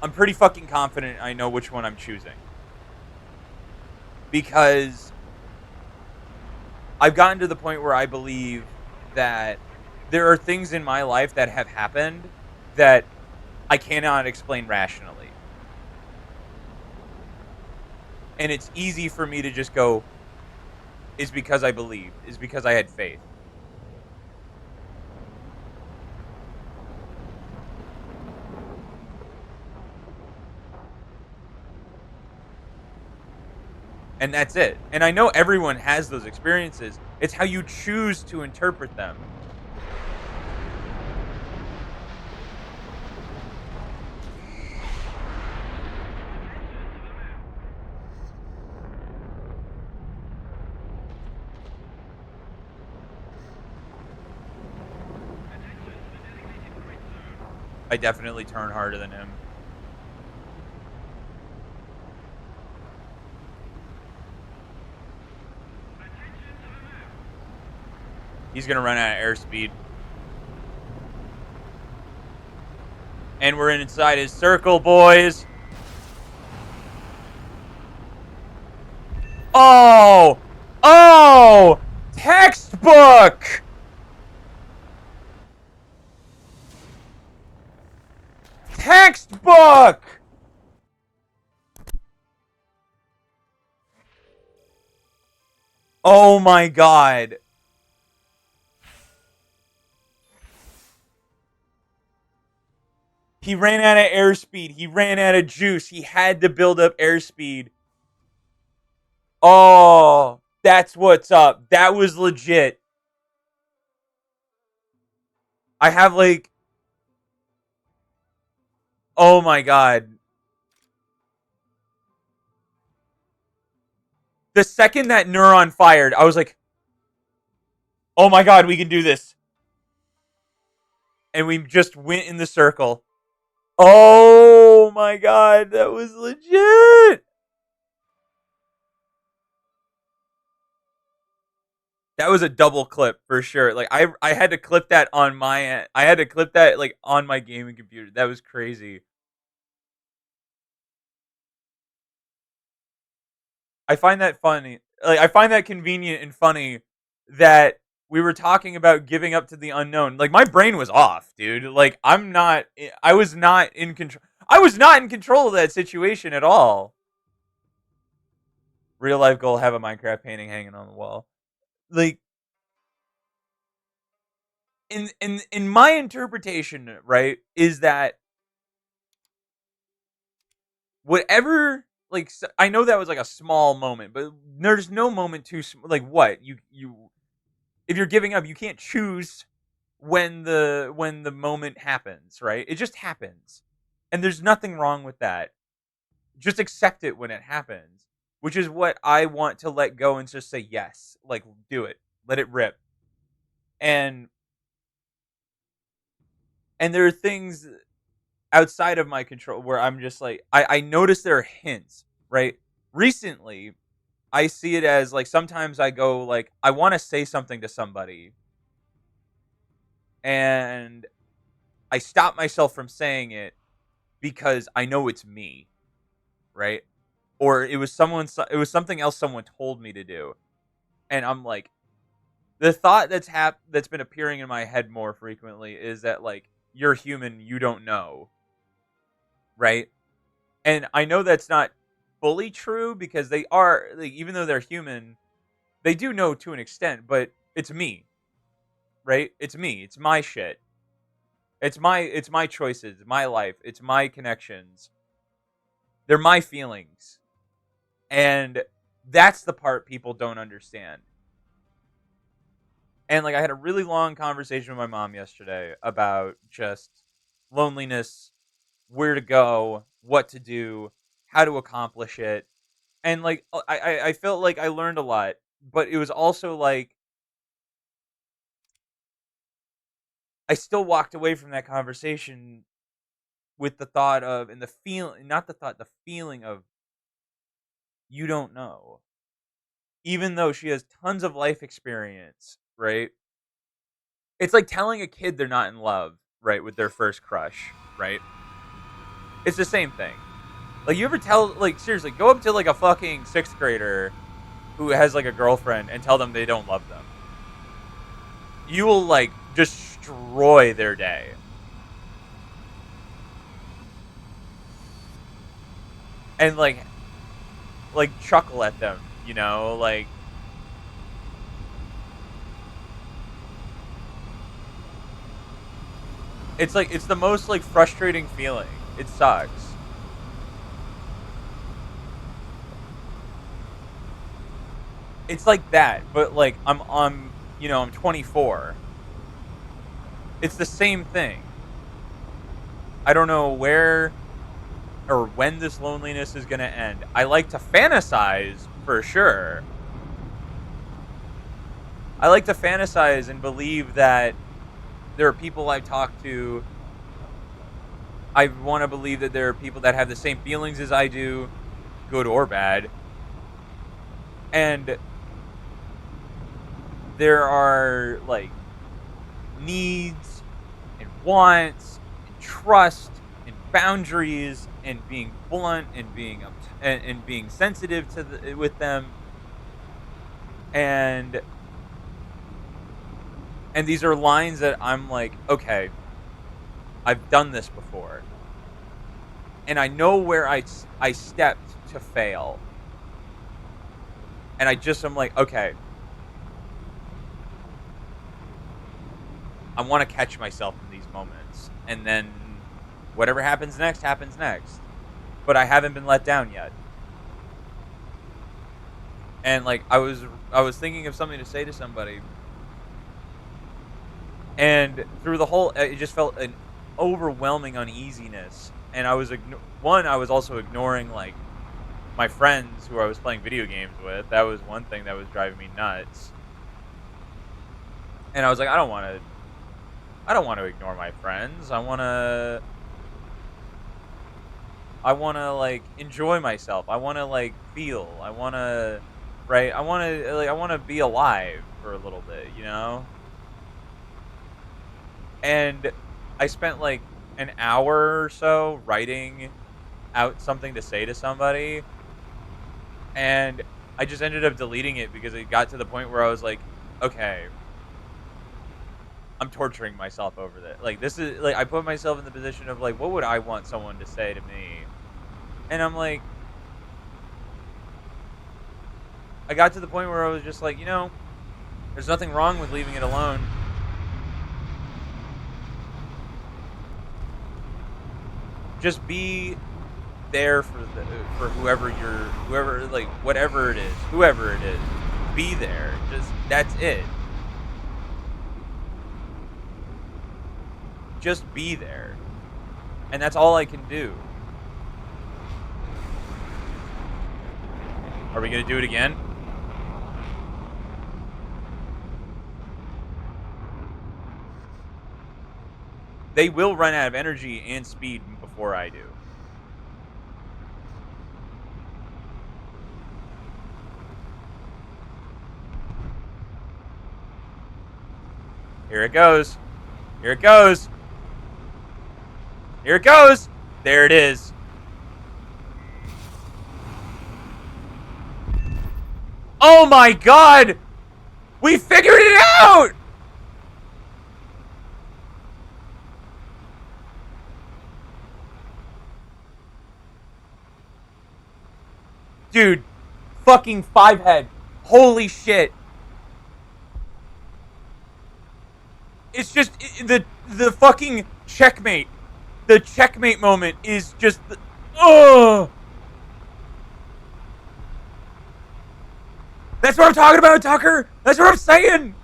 I'm pretty fucking confident I know which one I'm choosing. Because I've gotten to the point where I believe that there are things in my life that have happened that I cannot explain rationally. And it's easy for me to just go, is because I believed, is because I had faith. And that's it. And I know everyone has those experiences. It's how you choose to interpret them. I definitely turn harder than him. He's going to run out of airspeed. And we're inside his circle, boys. Oh! Oh! Textbook! Textbook! Oh my god. He ran out of airspeed. He ran out of juice. He had to build up airspeed. Oh, that's what's up. That was legit. I have like... Oh my god. The second that neuron fired, I was like, oh my god, we can do this. And we just went in the circle. Oh my god, that was legit. That was a double clip for sure. Like I had to clip that on my end. I had to clip that like on my gaming computer. That was crazy. I find that funny. Like I find that convenient and funny that we were talking about giving up to the unknown. Like my brain was off, dude. Like I was not in control. I was not in control of that situation at all. Real life goal: have a Minecraft painting hanging on the wall. Like in my interpretation, right, is that whatever, like, I know that was like a small moment, but there's no moment too like what you if you're giving up, you can't choose when the moment happens, right? It just happens, and there's nothing wrong with that. Just accept it when it happens, which is what I want to let go and just say yes, like do it, let it rip, and there are things outside of my control where I'm just like I notice there are hints, right? Recently, I see it as like sometimes I go like I want to say something to somebody and I stop myself from saying it because I know it's me, right? Or it was something else someone told me to do. And I'm like the thought that's been appearing in my head more frequently is that like you're human, you don't know, right? And I know that's not fully true because they are like, even though they're human, they do know to an extent, but it's me, right? It's me. It's my shit. It's my choices, my life, it's my connections. They're my feelings. And that's the part people don't understand. And like I had a really long conversation with my mom yesterday about just loneliness, where to go, what to do, how to accomplish it. And like I felt like I learned a lot, but it was also like I still walked away from that conversation with the thought of and the feeling, not the thought, the feeling of you don't know. Even though she has tons of life experience, right? It's like telling a kid they're not in love, right, with their first crush, right? It's the same thing. Like you ever tell, like seriously, go up to like a fucking sixth grader who has like a girlfriend and tell them they don't love them. you will like destroy their day. And like chuckle at them, you know, like it's the most like frustrating feeling. It sucks. It's like that, but like I'm 24. It's the same thing. I don't know where or when this loneliness is going to end. I like to fantasize for sure. I like to fantasize and believe that there are people I talk to. I want to believe that there are people that have the same feelings as I do, good or bad. And there are like needs and wants and trust and boundaries and being blunt and and being sensitive with them, and these are lines that I'm like, okay, I've done this before, and I know where I stepped to fail, and I'm like, okay, I want to catch myself in these moments, and then whatever happens next happens next. But I haven't been let down yet. And like I was thinking of something to say to somebody, and through the whole, it just felt an overwhelming uneasiness. And I was also ignoring like my friends who I was playing video games with. That was one thing that was driving me nuts. And I was like, I don't want to ignore my friends. I want to like enjoy myself. I want to like feel. I want to right? I want to be alive for a little bit, you know? And I spent like an hour or so writing out something to say to somebody, and I just ended up deleting it because it got to the point where I was like, okay, I'm torturing myself over this. Like this is like I put myself in the position of like what would I want someone to say to me? And I'm like I got to the point where I was just like, there's nothing wrong with leaving it alone. Just be there for whoever like whatever it is, whoever it is. Be there. Just that's it. Just be there. And that's all I can do. Are we going to do it again? They will run out of energy and speed before I do. Here it goes. Here it goes. Here it goes. There it is. Oh my god! We figured it out! Dude, fucking 5-head. Holy shit. It's just the fucking checkmate. The checkmate moment is just oh. That's what I'm talking about, Tucker. That's what I'm saying.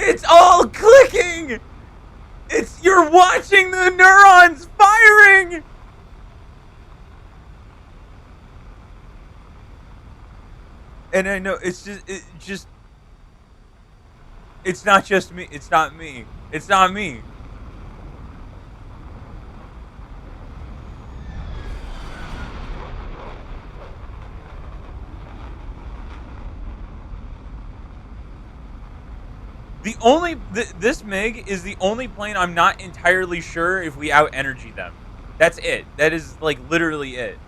It's all clicking! You're watching the neurons firing! And I know it's not just me. It's not me. It's not me. This MiG is the only plane I'm not entirely sure if we out energy them. That's it. That is like literally it.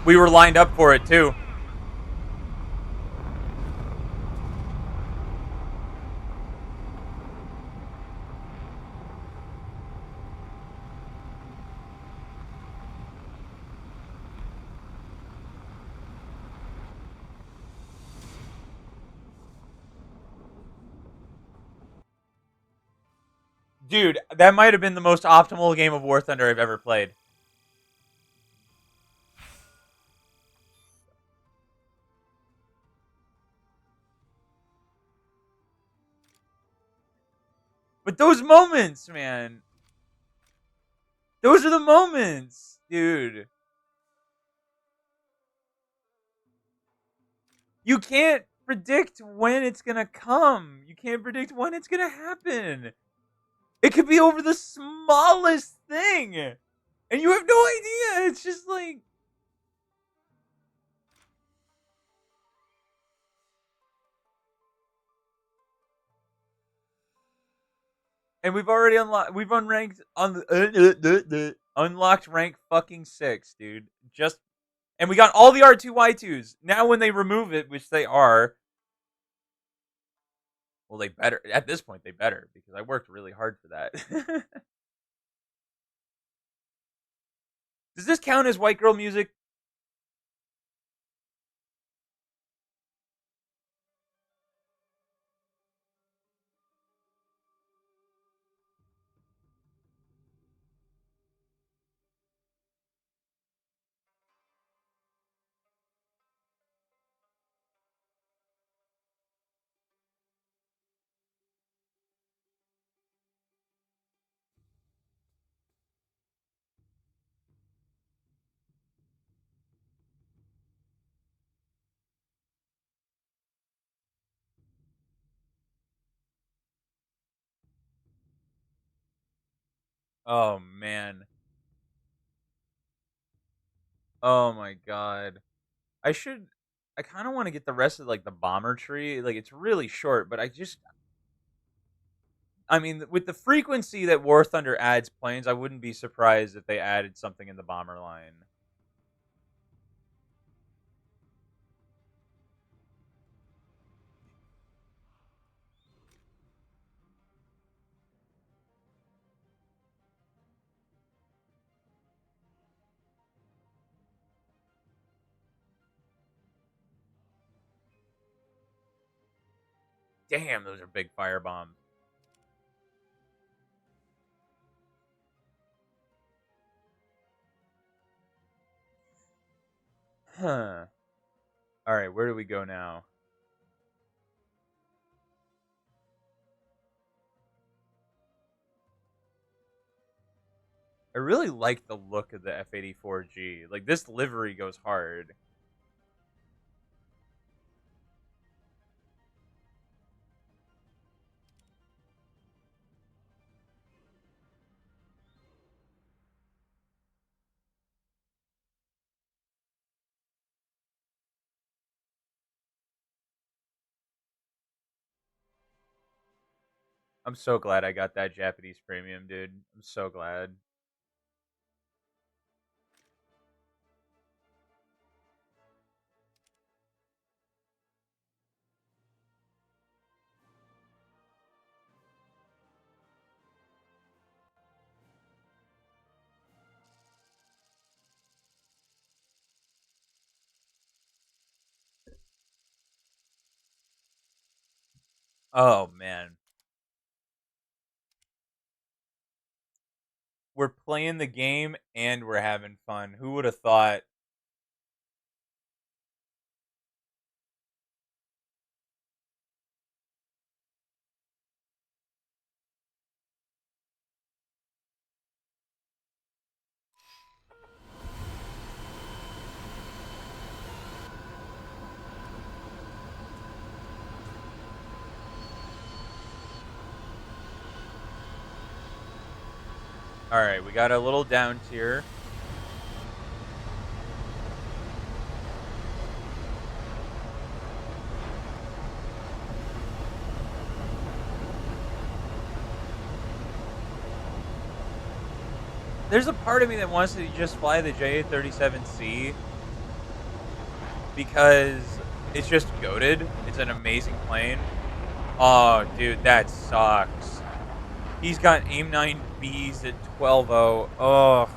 We were lined up for it too. Dude, that might have been the most optimal game of War Thunder I've ever played. But those moments, man. Those are the moments, dude. You can't predict when it's gonna come. You can't predict when it's gonna happen. It could be over the smallest thing. And you have no idea. It's just like and we've already unlocked rank fucking 6, dude. Just and we got all the R2Y2s. Now when they remove it, which they are, well they better at this point they better because I worked really hard for that. Does this count as white girl music? Oh man. Oh my god. I should I kind of want to get the rest of like the bomber tree. Like it's really short, but I mean, with the frequency that War Thunder adds planes, I wouldn't be surprised if they added something in the bomber line. Damn, those are big fire bombs. Huh. All right, where do we go now? I really like the look of the F-84G. Like this livery goes hard. I'm so glad I got that Japanese premium, dude. I'm so glad. Oh man, we're playing the game and we're having fun. Who would have thought? All right, we got a little down tier. There's a part of me that wants to just fly the JA-37C because it's just goated. It's an amazing plane. Oh, dude, that sucks. He's got AIM 9Bs at 12.0. Oh,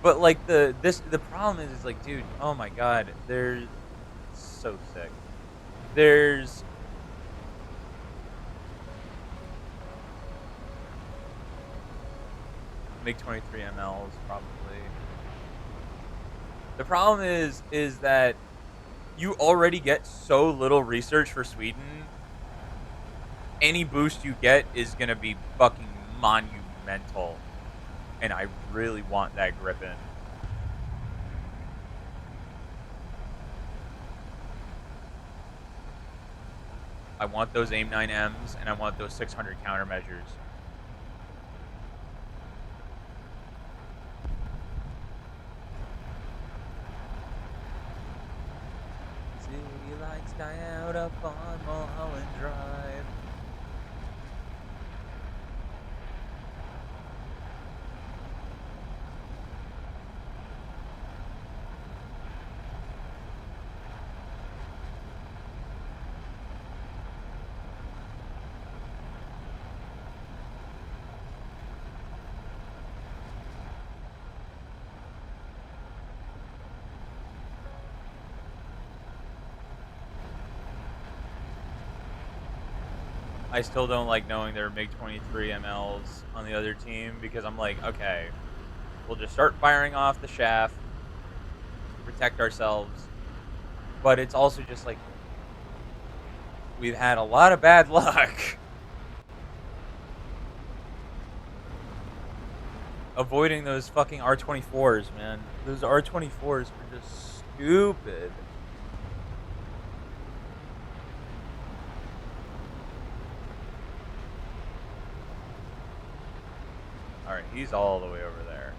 but like the problem is like, dude, oh my god, they're so sick. There's MiG 23 MLs probably. The problem is that you already get so little research for Sweden. Any boost you get is gonna be fucking monumental, and I really want that Griffin. I want those AIM 9Ms, and I want those 600 countermeasures. City lights die out up on Mulholland Drive. I still don't like knowing there are MiG 23 MLs on the other team because I'm like, okay, we'll just start firing off the shaft, protect ourselves. But it's also just like we've had a lot of bad luck avoiding those fucking R-24s, man. Those R-24s were just stupid. All right, he's all the way over there.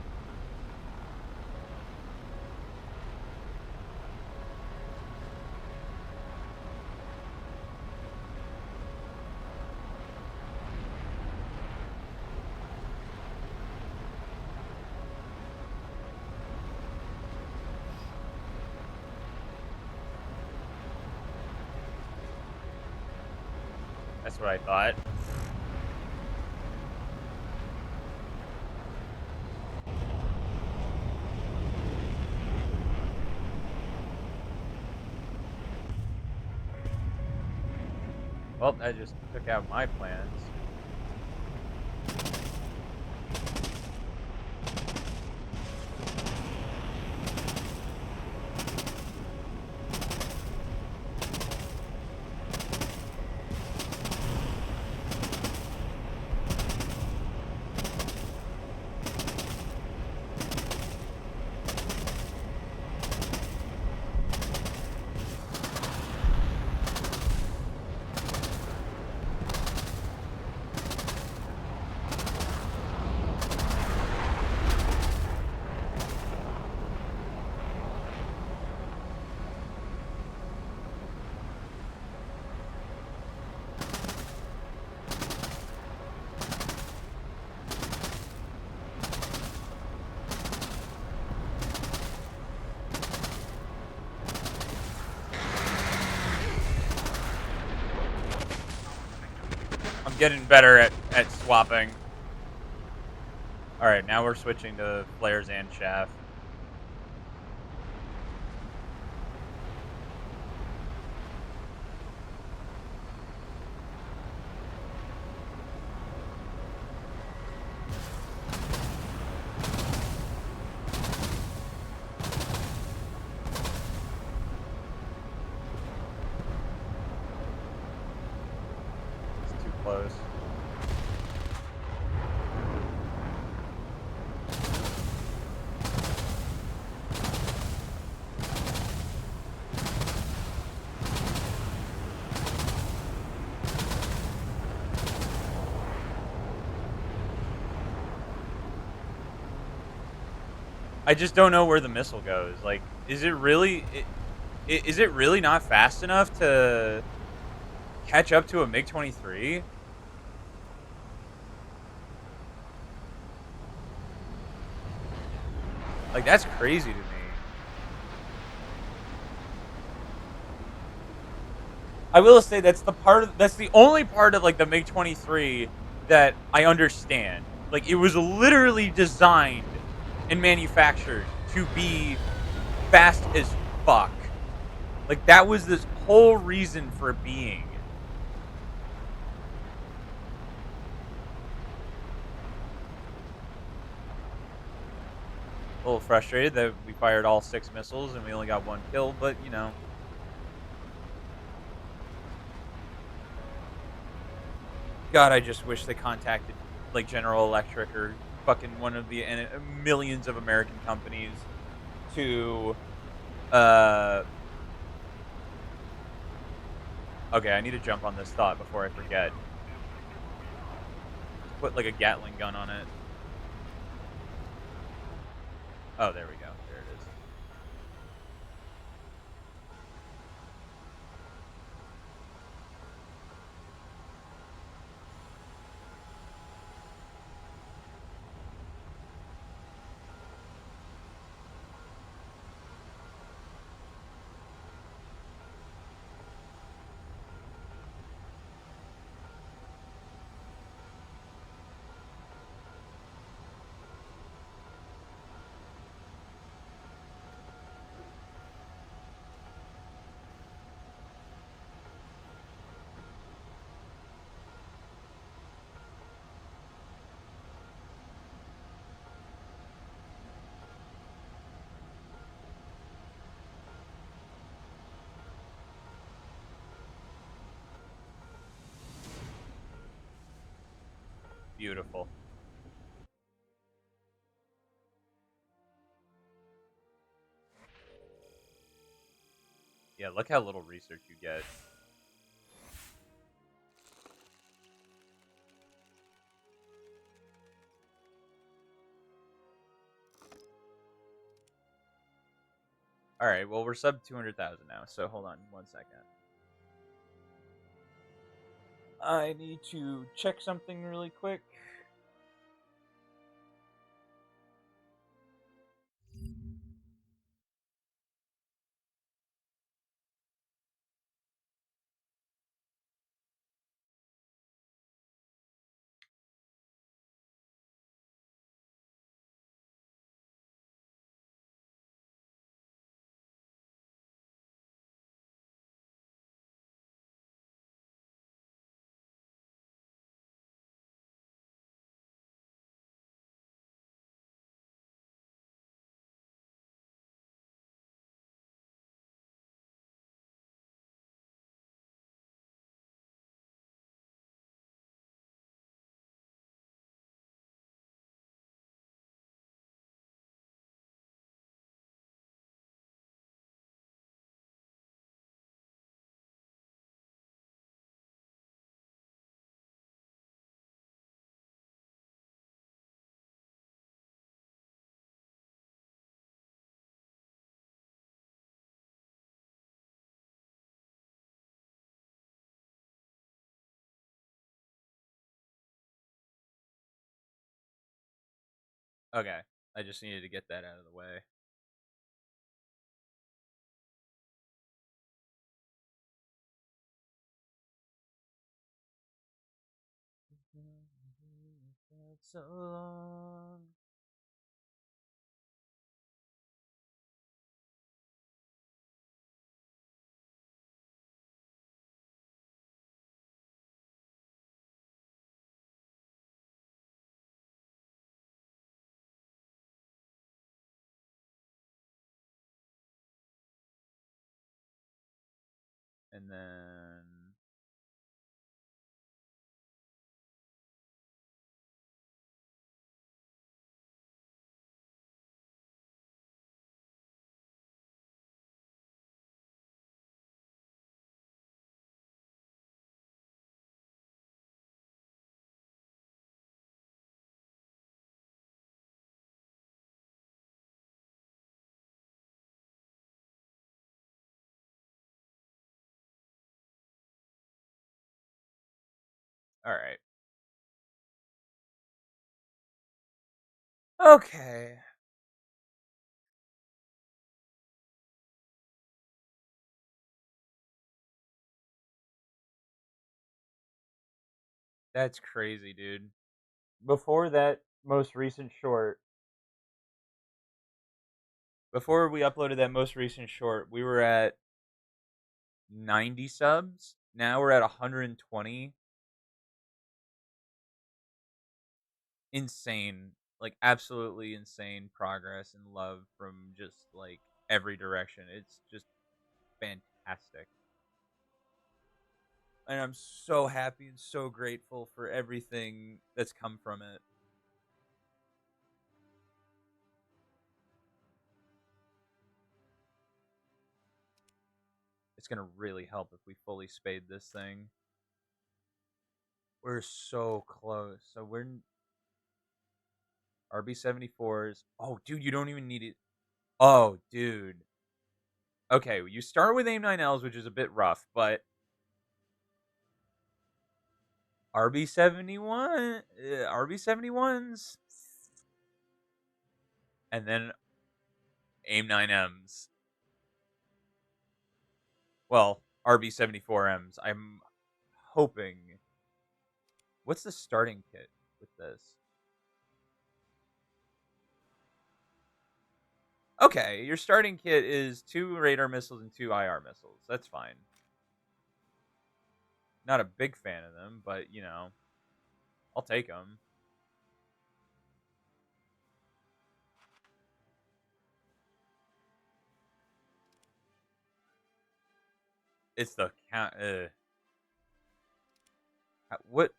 That's what I thought. Well, that just took out my plans. I'm getting better at swapping. All right, now we're switching to flares and shaft. I just don't know where the missile goes. Like, is it really? Is it really not fast enough to catch up to a MiG 23? Like, that's crazy to me. I will say that's the only part of like the MiG 23 that I understand. Like, it was literally designed and manufactured to be fast as fuck. Like, that was this whole reason for being. A little frustrated that we fired all 6 missiles and we only got 1 kill, but you know. God, I just wish they contacted like General Electric or fucking one of the millions of American companies to uh okay, I need to jump on this thought before I forget. Put like a Gatling gun on it. Oh, there we go. There it is. Beautiful. Yeah, look how little research you get. All right, well we're sub 200,000 now, so hold on 1 second. I need to check something really quick. Okay, I just needed to get that out of the way. So long. And then All right. Okay. That's crazy, dude. Before that most recent short, before we uploaded that most recent short, we were at 90 subs. Now we're at 120. Insane. Like absolutely insane progress and love from just like every direction. It's just fantastic. And I'm so happy and so grateful for everything that's come from it. It's going to really help if we fully spade this thing. We're so close. So we're RB74s. Oh, dude, you don't even need it. Oh, dude. Okay, you start with AIM-9Ls, which is a bit rough, but RB71s, and then AIM-9Ms. Well, RB74Ms. I'm hoping. What's the starting kit with this? Okay, your starting kit is 2 radar missiles and 2 IR missiles. That's fine. Not a big fan of them, but you know, I'll take them. It's the count. What?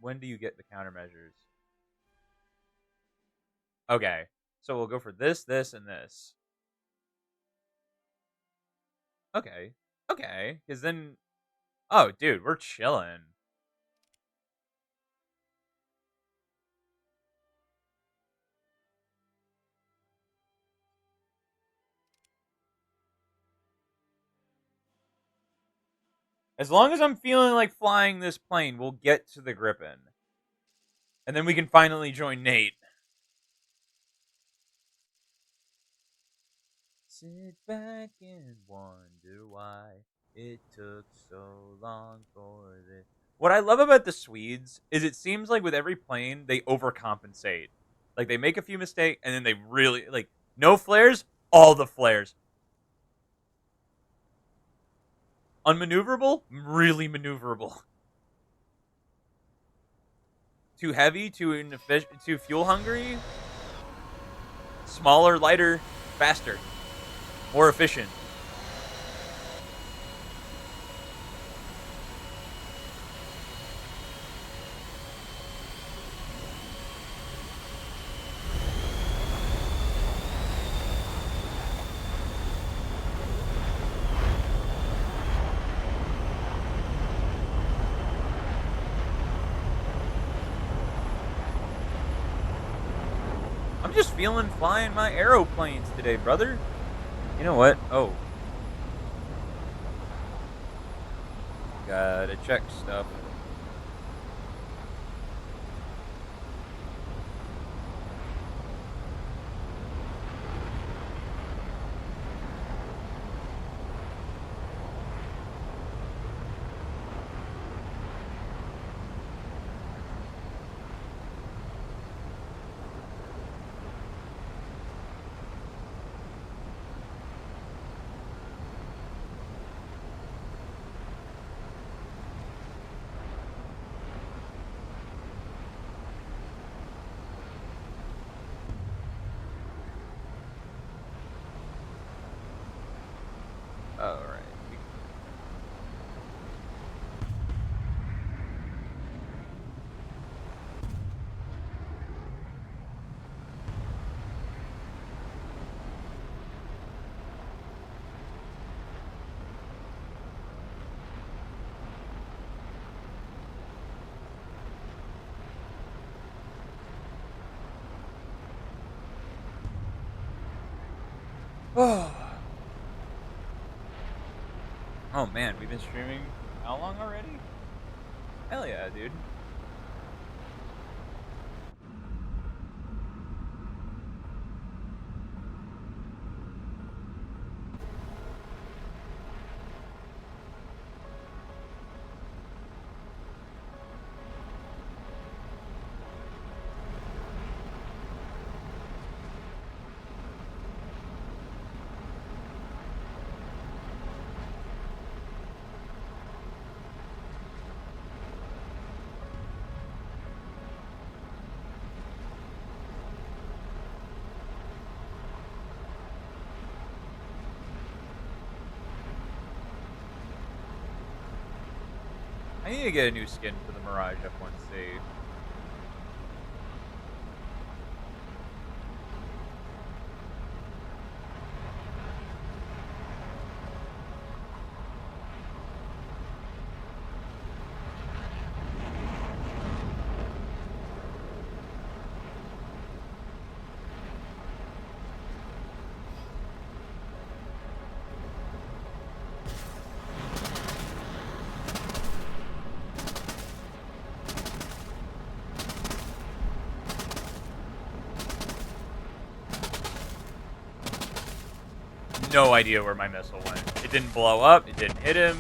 When do you get the countermeasures? Okay, so we'll go for this, this, and this. Okay, okay, because then, oh, dude, we're chilling. As long as I'm feeling like flying this plane, we'll get to the Griffin, and then we can finally join Nate. Sit back and wonder why it took so long for this. What I love about the Swedes is it seems like with every plane they overcompensate. Like they make a few mistakes and then they really like no flares, all the flares. Unmaneuverable, really maneuverable. Too heavy, too inefficient, too fuel hungry. Smaller, lighter, faster, more efficient. I'm just feeling flying my aeroplanes today, brother. You know what? Oh, gotta check stuff. All right. Oh. Oh man, we've been streaming how long already? Hell yeah, dude. I need to get a new skin for the Mirage F1C. No idea where my missile went. It didn't blow up. It didn't hit him.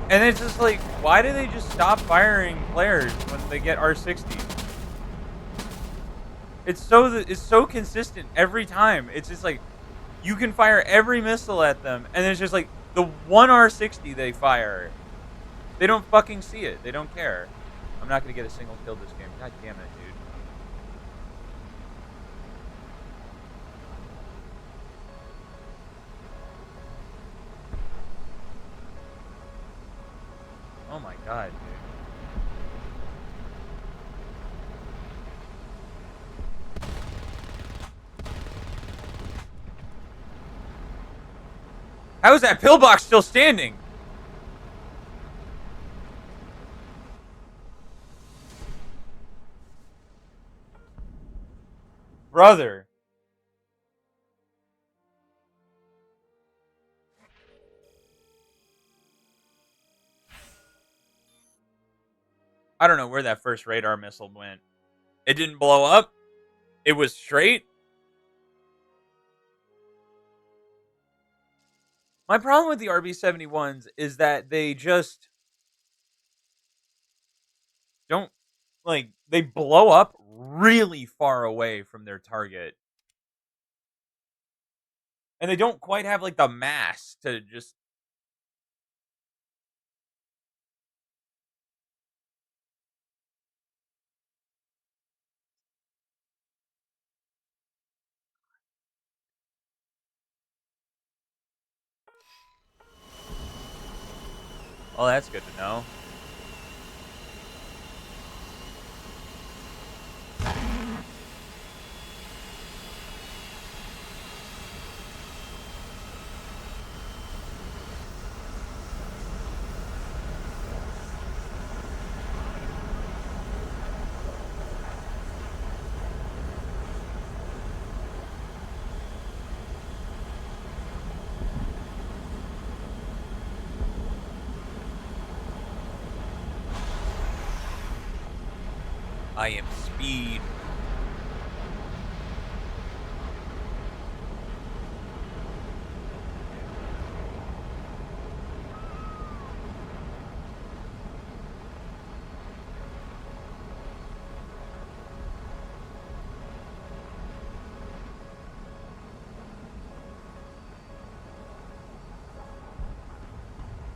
And it's just like, why do they just stop firing players when they get R60? It's so consistent every time. It's just like, you can fire every missile at them, and it's just like, the one R60 they fire, they don't fucking see it. They don't care. I'm not going to get a single kill this game. God damn it, dude. Oh my god, dude. How is that pillbox still standing? Brother. I don't know where that first radar missile went. It didn't blow up. It was straight. My problem with the RB-71s is that they just don't, like, they blow up really far away from their target. And they don't quite have, like, the mass to just... Oh, that's good to know. I am speed.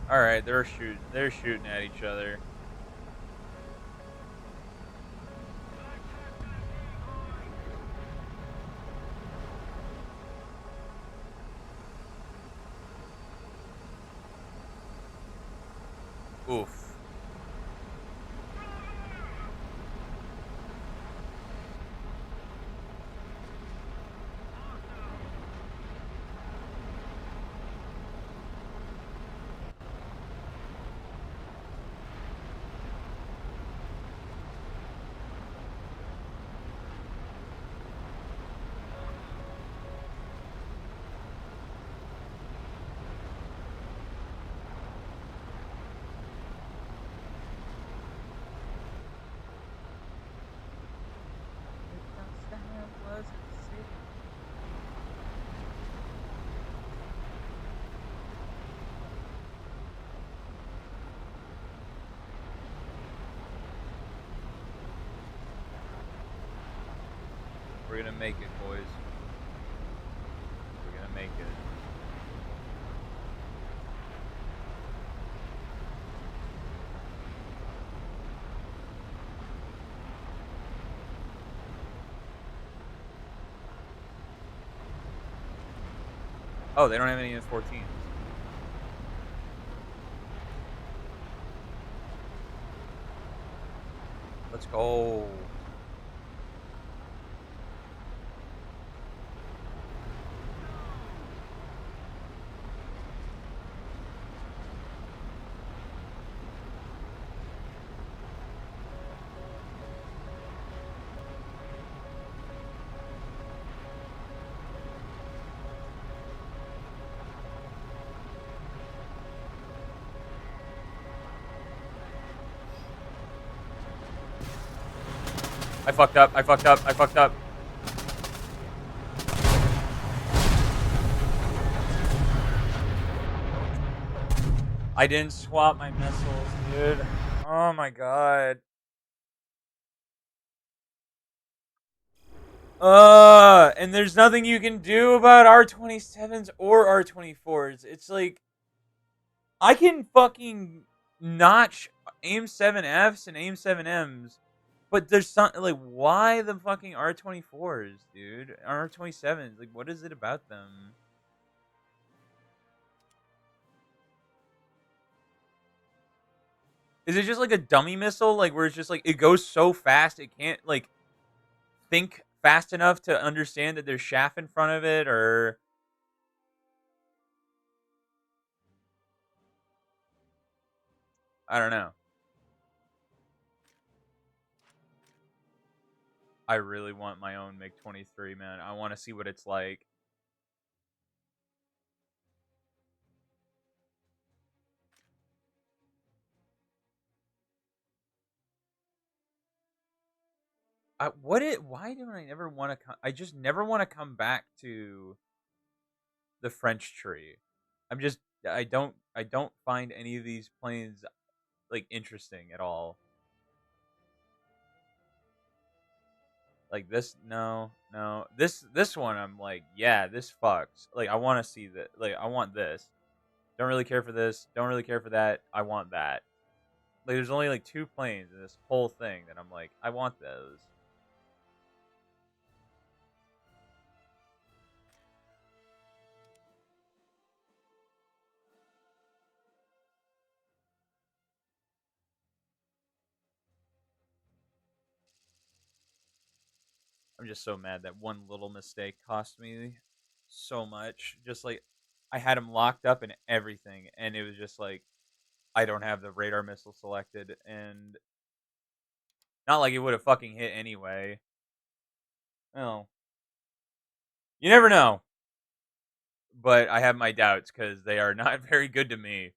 All right, they're shooting at each other. Oof. We're gonna make it, boys. We're gonna make it. Oh, they don't have any F-14s. Let's go. I fucked up. I fucked up. I fucked up. I didn't swap my missiles, dude. Oh my god. And there's nothing you can do about R-27s or R-24s. It's like, I can fucking notch AIM-7Fs and AIM-7Ms, but there's something, like, why the fucking R-24s, dude? R-27s, like, what is it about them? Is it just like a dummy missile, like, where it's just like, it goes so fast it can't, like, think fast enough to understand that there's chaff in front of it, or... I don't know. I really want my own MiG-23, man. I want to see what it's like. Why do I never want to come? I just never want to come back to the French tree. I don't find any of these planes like interesting at all. Like this, no. This one, I'm like, yeah, this fucks. Like, I want to see that. Like, I want this. Don't really care for this. Don't really care for that. I want that. Like, there's only like 2 planes in this whole thing that I'm like, I want those. I'm just so mad that one little mistake cost me so much. Just like, I had him locked up and everything, and it was just like, I don't have the radar missile selected, and not like it would have fucking hit anyway. Well, you never know. But I have my doubts because they are not very good to me.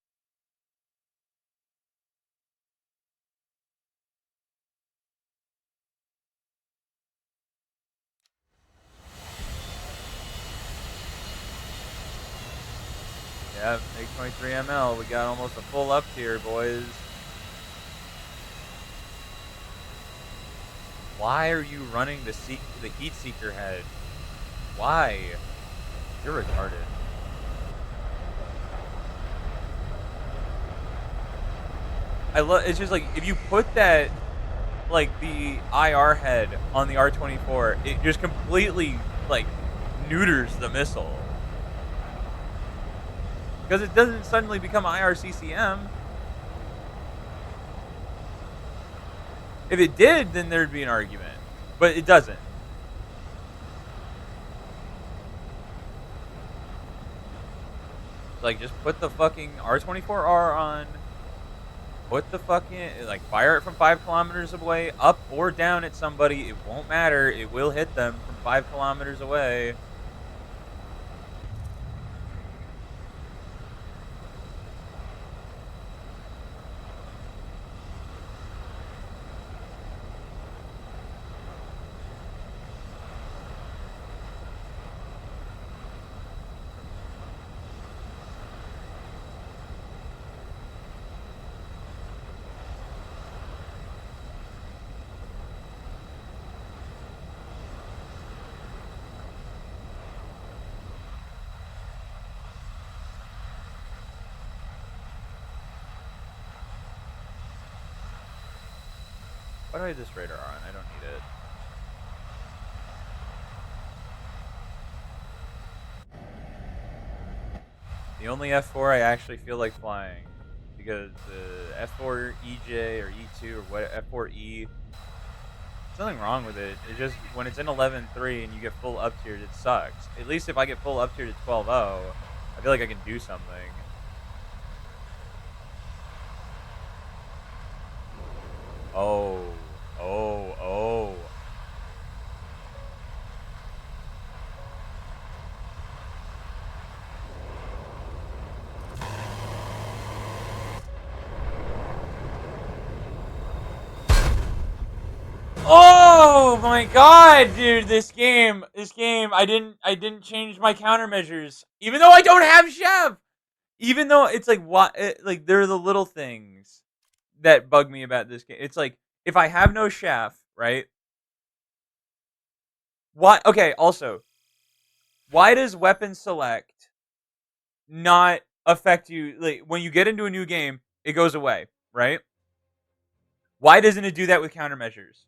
Yeah, MiG-23ML, we got almost a full up tier, boys. Why are you running the heat seeker head? Why? You're retarded. It's just like, if you put that, like, the IR head on the R-24, it just completely, like, neuters the missile. Because it doesn't suddenly become IRCCM. If it did, then there'd be an argument. But it doesn't. Like, just put the fucking R-24R on. Put the fucking, like, fire it from 5 kilometers away, up or down at somebody. It won't matter. It will hit them from 5 kilometers away. Why do I have this radar on? I don't need it. The only F4 I actually feel like flying, because the F4 EJ or E2 or what F4E, there's nothing wrong with it. It's just when it's in 11.3 and you get full up tiered, it sucks. At least if I get full up tiered to 12.0, I feel like I can do something. Oh, oh, oh. Oh my god, dude, this game, I didn't change my countermeasures. Even though I don't have Chef! Even though it's like, what, like, there are the little things that bug me about this game. It's like, if I have no Chef, right? Why, okay, also, why does weapon select not affect you? Like, when you get into a new game, it goes away, right? Why doesn't it do that with countermeasures?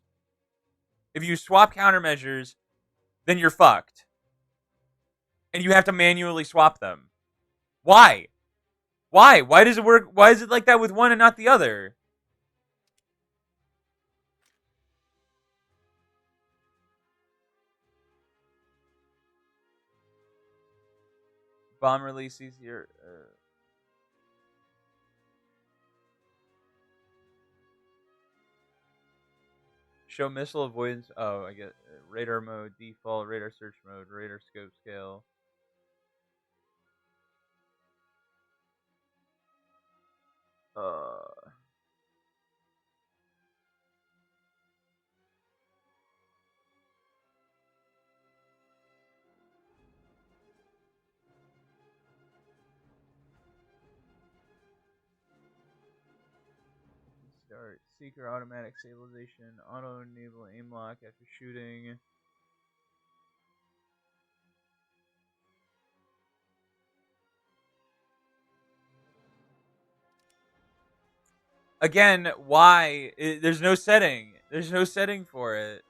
If you swap countermeasures, then you're fucked. And you have to manually swap them. Why? Why? Why does it work? Why is it like that with one and not the other? Bomb release easier. Show missile avoidance. Oh, I get radar mode, default, radar search mode, radar scope scale. Start seeker automatic stabilization, auto enable aim lock after shooting. Again, why? There's no setting. There's no setting for it.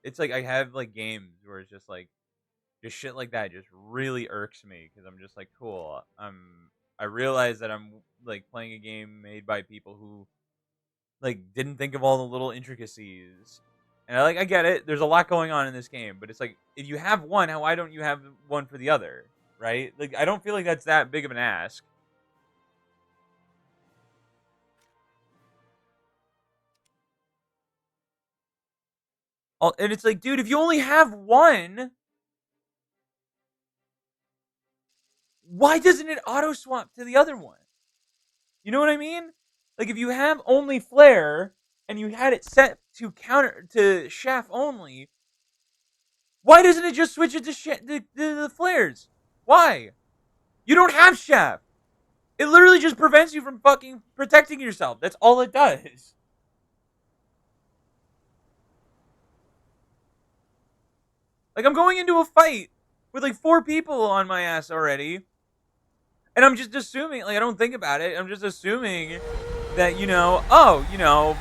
It's like I have like games where it's just like, just shit like that just really irks me because I'm just like, cool. I realize that I'm like playing a game made by people who like didn't think of all the little intricacies. And I get it. There's a lot going on in this game, but it's like, if you have one, why don't you have one for the other? Right? Like, I don't feel like that's that big of an ask. And it's like, dude, if you only have one, why doesn't it auto swap to the other one? You know what I mean? Like, if you have only flare and you had it set to counter to chaff only, why doesn't it just switch it to the flares? Why? You don't have chaff. It literally just prevents you from fucking protecting yourself. That's all it does. Like, I'm going into a fight with like 4 people on my ass already. And I'm just assuming, like, I don't think about it. I'm just assuming that,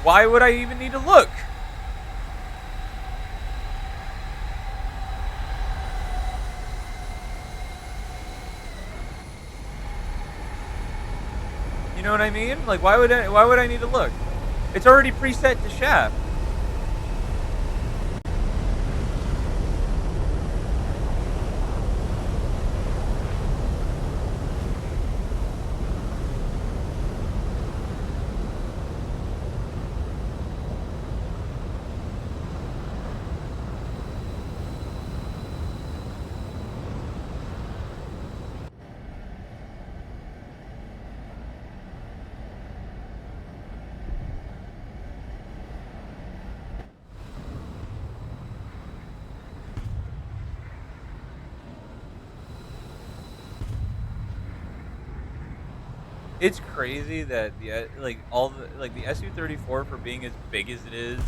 why would I even need to look? You know what I mean? Like, why would I need to look? It's already preset to shaft. It's crazy that the the SU-34 for being as big as it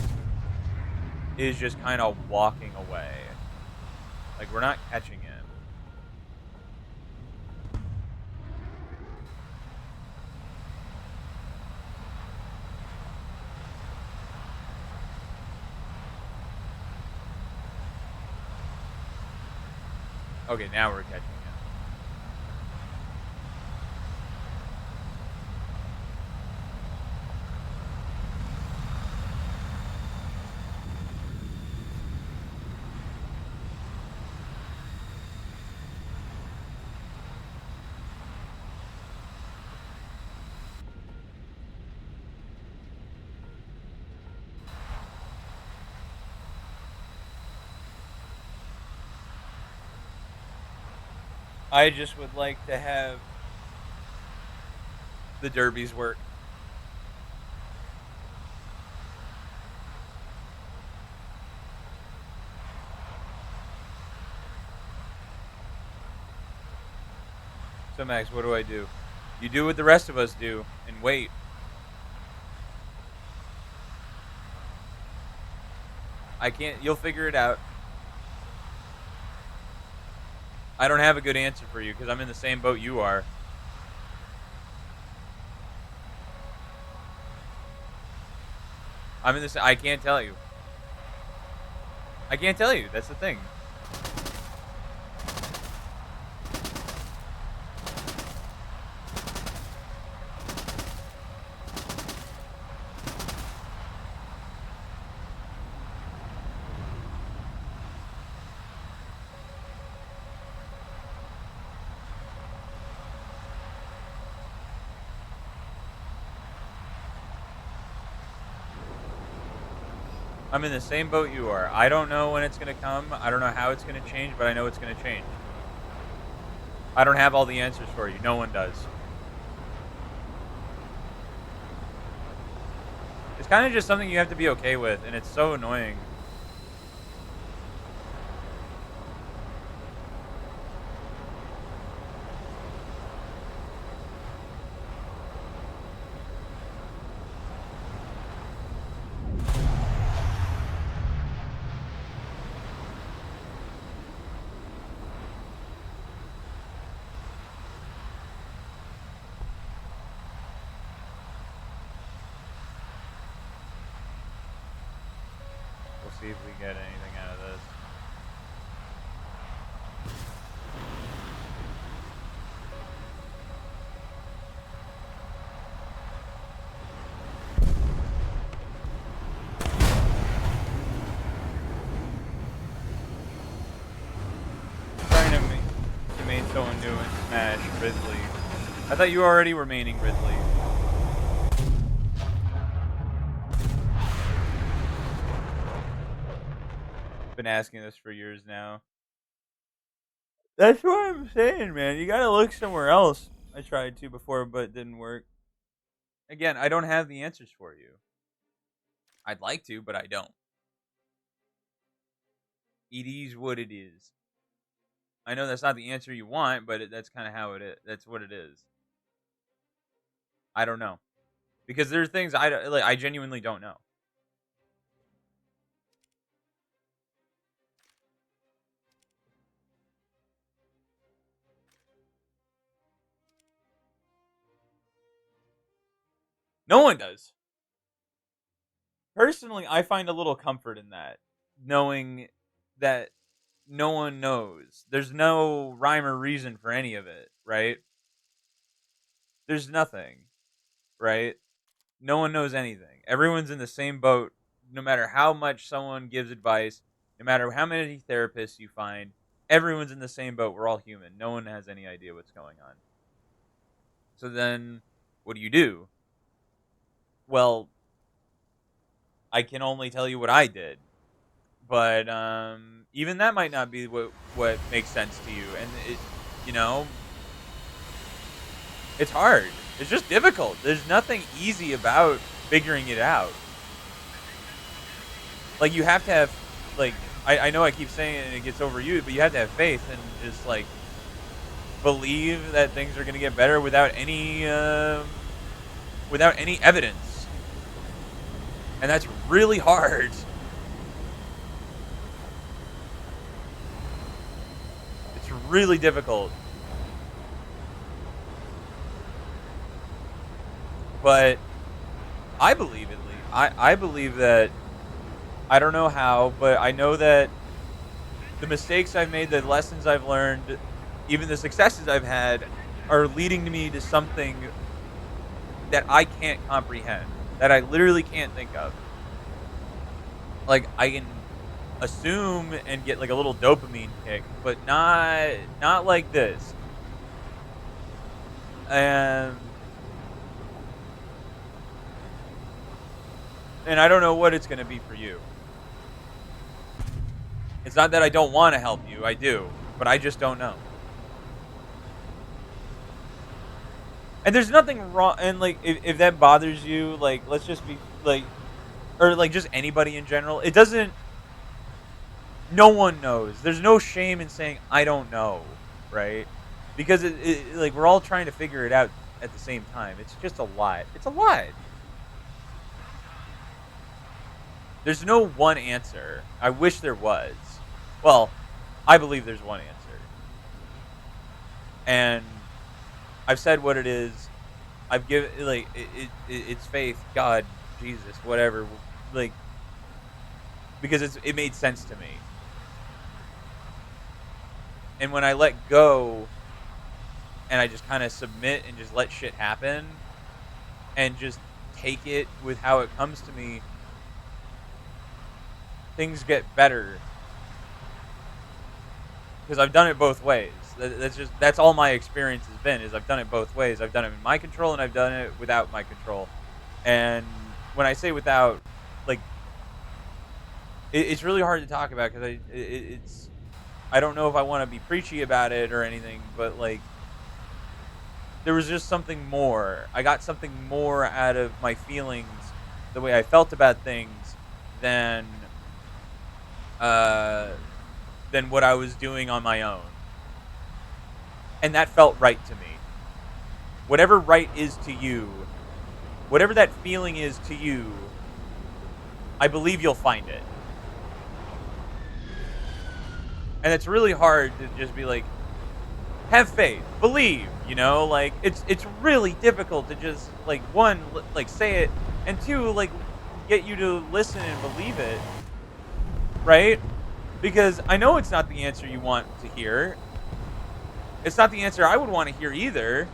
is just kind of walking away. Like, we're not catching it. Okay, now we're catching up. I just would like to have the derbies work. So Max, what do I do? You do what the rest of us do and wait. I can't. You'll figure it out. I don't have a good answer for you because I'm in the same boat you are. I'm in this. I can't tell you. I can't tell you. That's the thing. I'm in the same boat you are. I don't know when it's going to come. I don't know how it's going to change, but I know it's going to change. I don't have all the answers for you. No one does. It's kind of just something you have to be okay with, and it's so annoying. We'll see if we get anything out of this. Trying to main someone new and smash Ridley. I thought you already were maining Ridley. Been asking this for years now. That's what I'm saying, man. You gotta look somewhere else. I tried to before, but it didn't work. Again, I don't have the answers for you. I'd like to, but I don't. It is what it is. I know that's not the answer you want, but that's kind of how it is. That's what it is. I don't know. Because there are things I genuinely don't know. No one does. Personally, I find a little comfort in that, knowing that no one knows. There's no rhyme or reason for any of it, right? There's nothing, right? No one knows anything. Everyone's in the same boat, no matter how much someone gives advice, no matter how many therapists you find, everyone's in the same boat. We're all human. No one has any idea what's going on. So then, what do you do? Well, I can only tell you what I did, but even that might not be what makes sense to you, and you know, it's hard. It's just difficult. There's nothing easy about figuring it out. Like you have to have, like I know I keep saying it and it gets overused, but you have to have faith and just like believe that things are going to get better without any evidence, and that's really hard. It's really difficult. But I believe it. I believe that. I don't know how, but I know that the mistakes I've made, the lessons I've learned, even the successes I've had are leading me to something that I can't comprehend, that I literally can't think of. Like, I can assume and get like a little dopamine kick, but not like this. And and I don't know what it's going to be for you. It's not that I don't want to help you, I do, but I just don't know. And there's nothing wrong, and like if that bothers you, like let's just be like, or like just anybody in general, it doesn't, no one knows. There's no shame in saying I don't know, right? Because like we're all trying to figure it out at the same time. It's just a lot. It's a lot. There's no one answer. I wish there was. Well, I believe there's one answer. And I've said what it is. I've given like it's faith, God, Jesus, whatever. Like because it made sense to me. And when I let go and I just kind of submit and just let shit happen and just take it with how it comes to me, things get better. Because I've done it both ways. That's all my experience has been. Is I've done it both ways. I've done it in my control and I've done it without my control. And when I say without, like, it's really hard to talk about because it's I don't know if I want to be preachy about it or anything, but like there was just something more. I got something more out of my feelings, the way I felt about things, than uh, than what I was doing on my own, and that felt right to me. Whatever right is to you, whatever that feeling is to you, I believe you'll find it. And it's really hard to just be like, have faith, believe, like it's really difficult to just like one, like say it, and two, like get you to listen and believe it, right? Because I know it's not the answer you want to hear. It's not the answer I would want to hear either.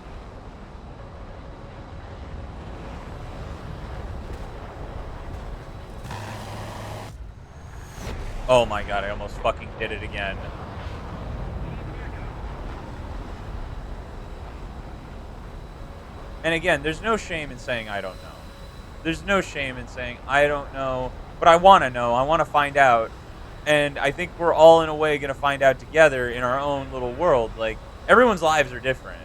Oh my god, I almost fucking did it again. And again, there's no shame in saying I don't know. There's no shame in saying I don't know, but I want to know. I want to find out. And I think we're all in a way going to find out together in our own little world. Like everyone's lives are different.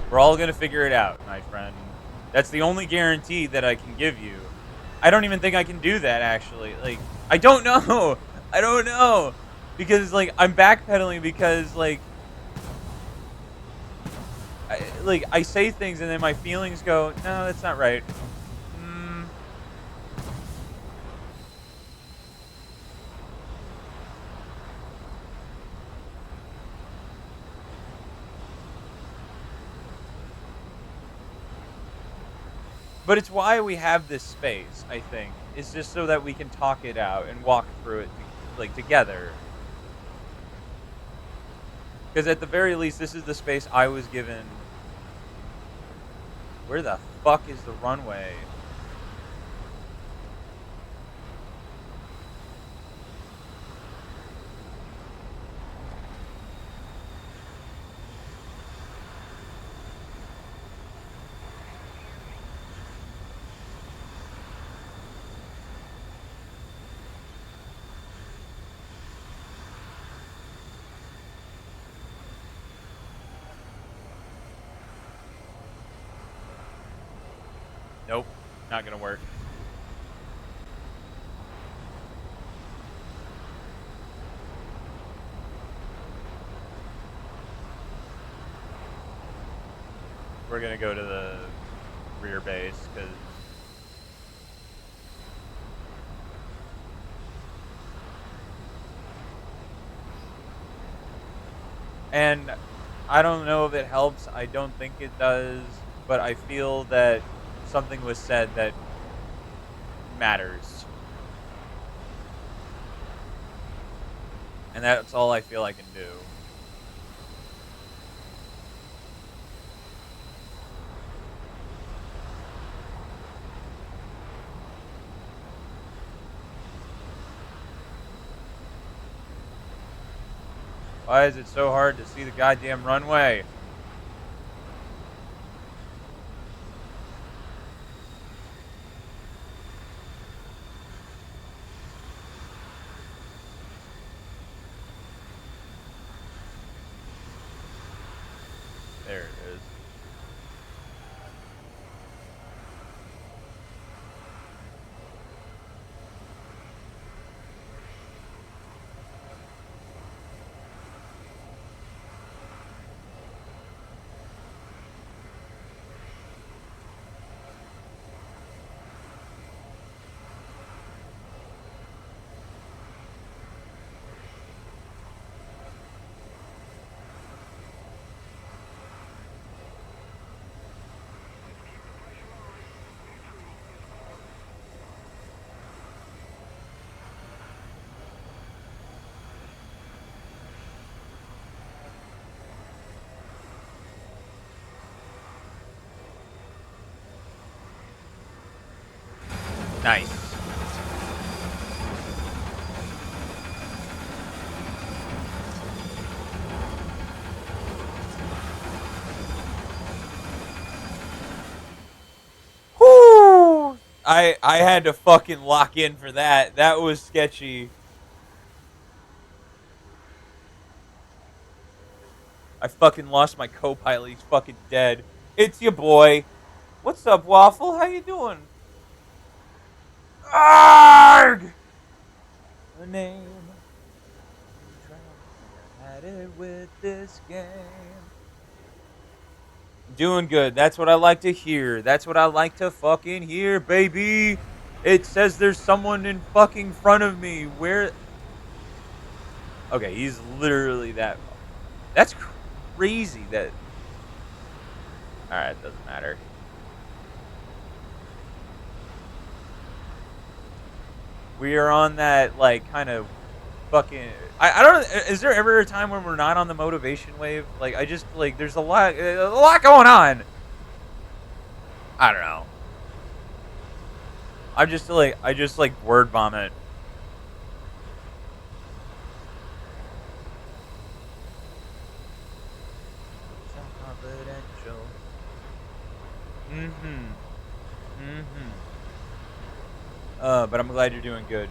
We're all going to figure it out, my friend. That's the only guarantee that I can give you. I don't even think I can do that, actually. Like, I don't know. I don't know. Because, like, I'm backpedaling because, like, I say things and then my feelings go, no, that's not right. But it's why we have this space, I think. It's just so that we can talk it out and walk through it, like, together. Because at the very least, this is the space I was given. Where the fuck is the runway? Nope, not gonna work. We're gonna go to the for your base, because... And I don't know if it helps. I don't think it does. But I feel that something was said that matters. And that's all I feel I can do. Why is it so hard to see the goddamn runway? There it is. Nice. Whoo! I had to fucking lock in for that. That was sketchy. I fucking lost my co-pilot. He's fucking dead. It's your boy. What's up, Waffle? How you doing? Arg! A name. Had it with this game. Doing good. That's what I like to hear. That's what I like to fucking hear, baby. It says there's someone in fucking front of me. Where? Okay, he's literally that. That's crazy. That. All right, doesn't matter. We are on that like kind of fucking. I don't. Is there ever a time when we're not on the motivation wave? Like I just like there's a lot going on. I don't know. I just like word vomit. So confidential. Mm-hmm. Mm-hmm. But I'm glad you're doing good.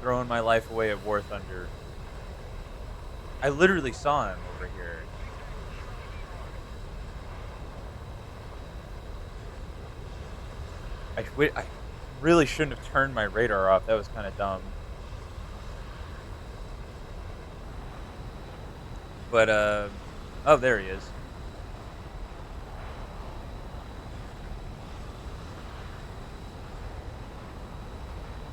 Throwing my life away at War Thunder. I literally saw him over here. I really shouldn't have turned my radar off. That was kind of dumb. But, oh, there he is.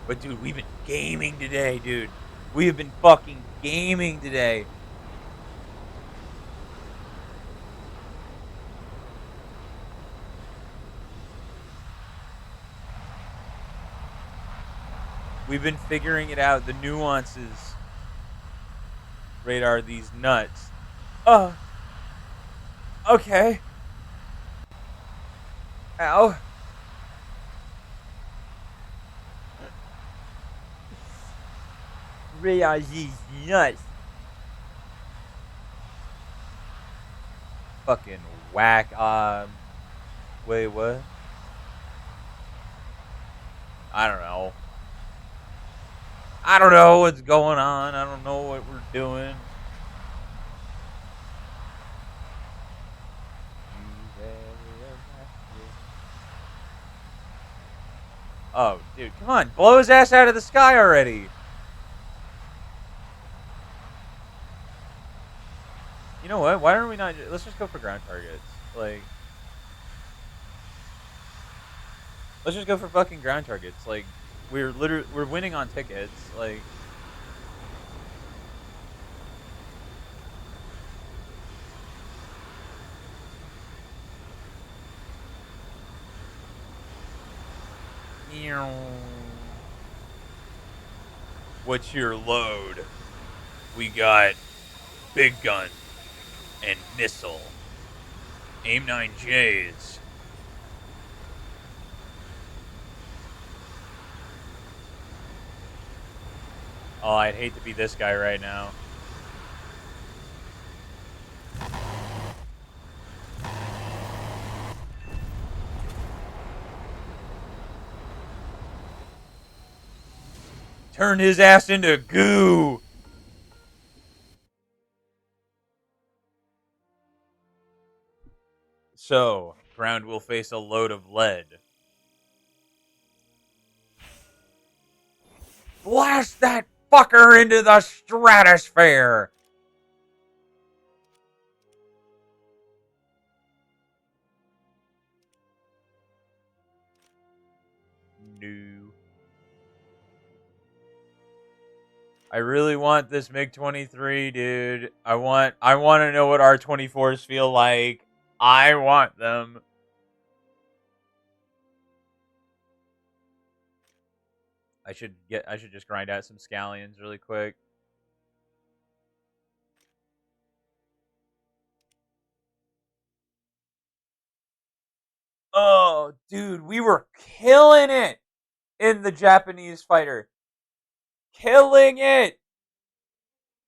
But, dude, we've been gaming today, dude. We have been fucking gaming today. We've been figuring it out, the nuances. Radar, these nuts. Okay. Ow. Radar, these nuts. Fucking whack. Wait, what? I don't know. I don't know what's going on. I don't know what we're doing. Oh, dude, come on. Blow his ass out of the sky already. You know what? Why don't we not? Let's just go for ground targets. Like, let's just go for fucking ground targets. Like, we're winning on tickets. Like, what's your load? We got big gun and missile. Aim 9Js. Oh, I'd hate to be this guy right now. Turn his ass into goo. So, ground will face a load of lead. Blast that fucker into the stratosphere! No. I really want this MiG-23, dude. I want to know what R-24s feel like. I want them. I should just grind out some scallions really quick. Oh, dude, we were killing it in the Japanese fighter. Killing it.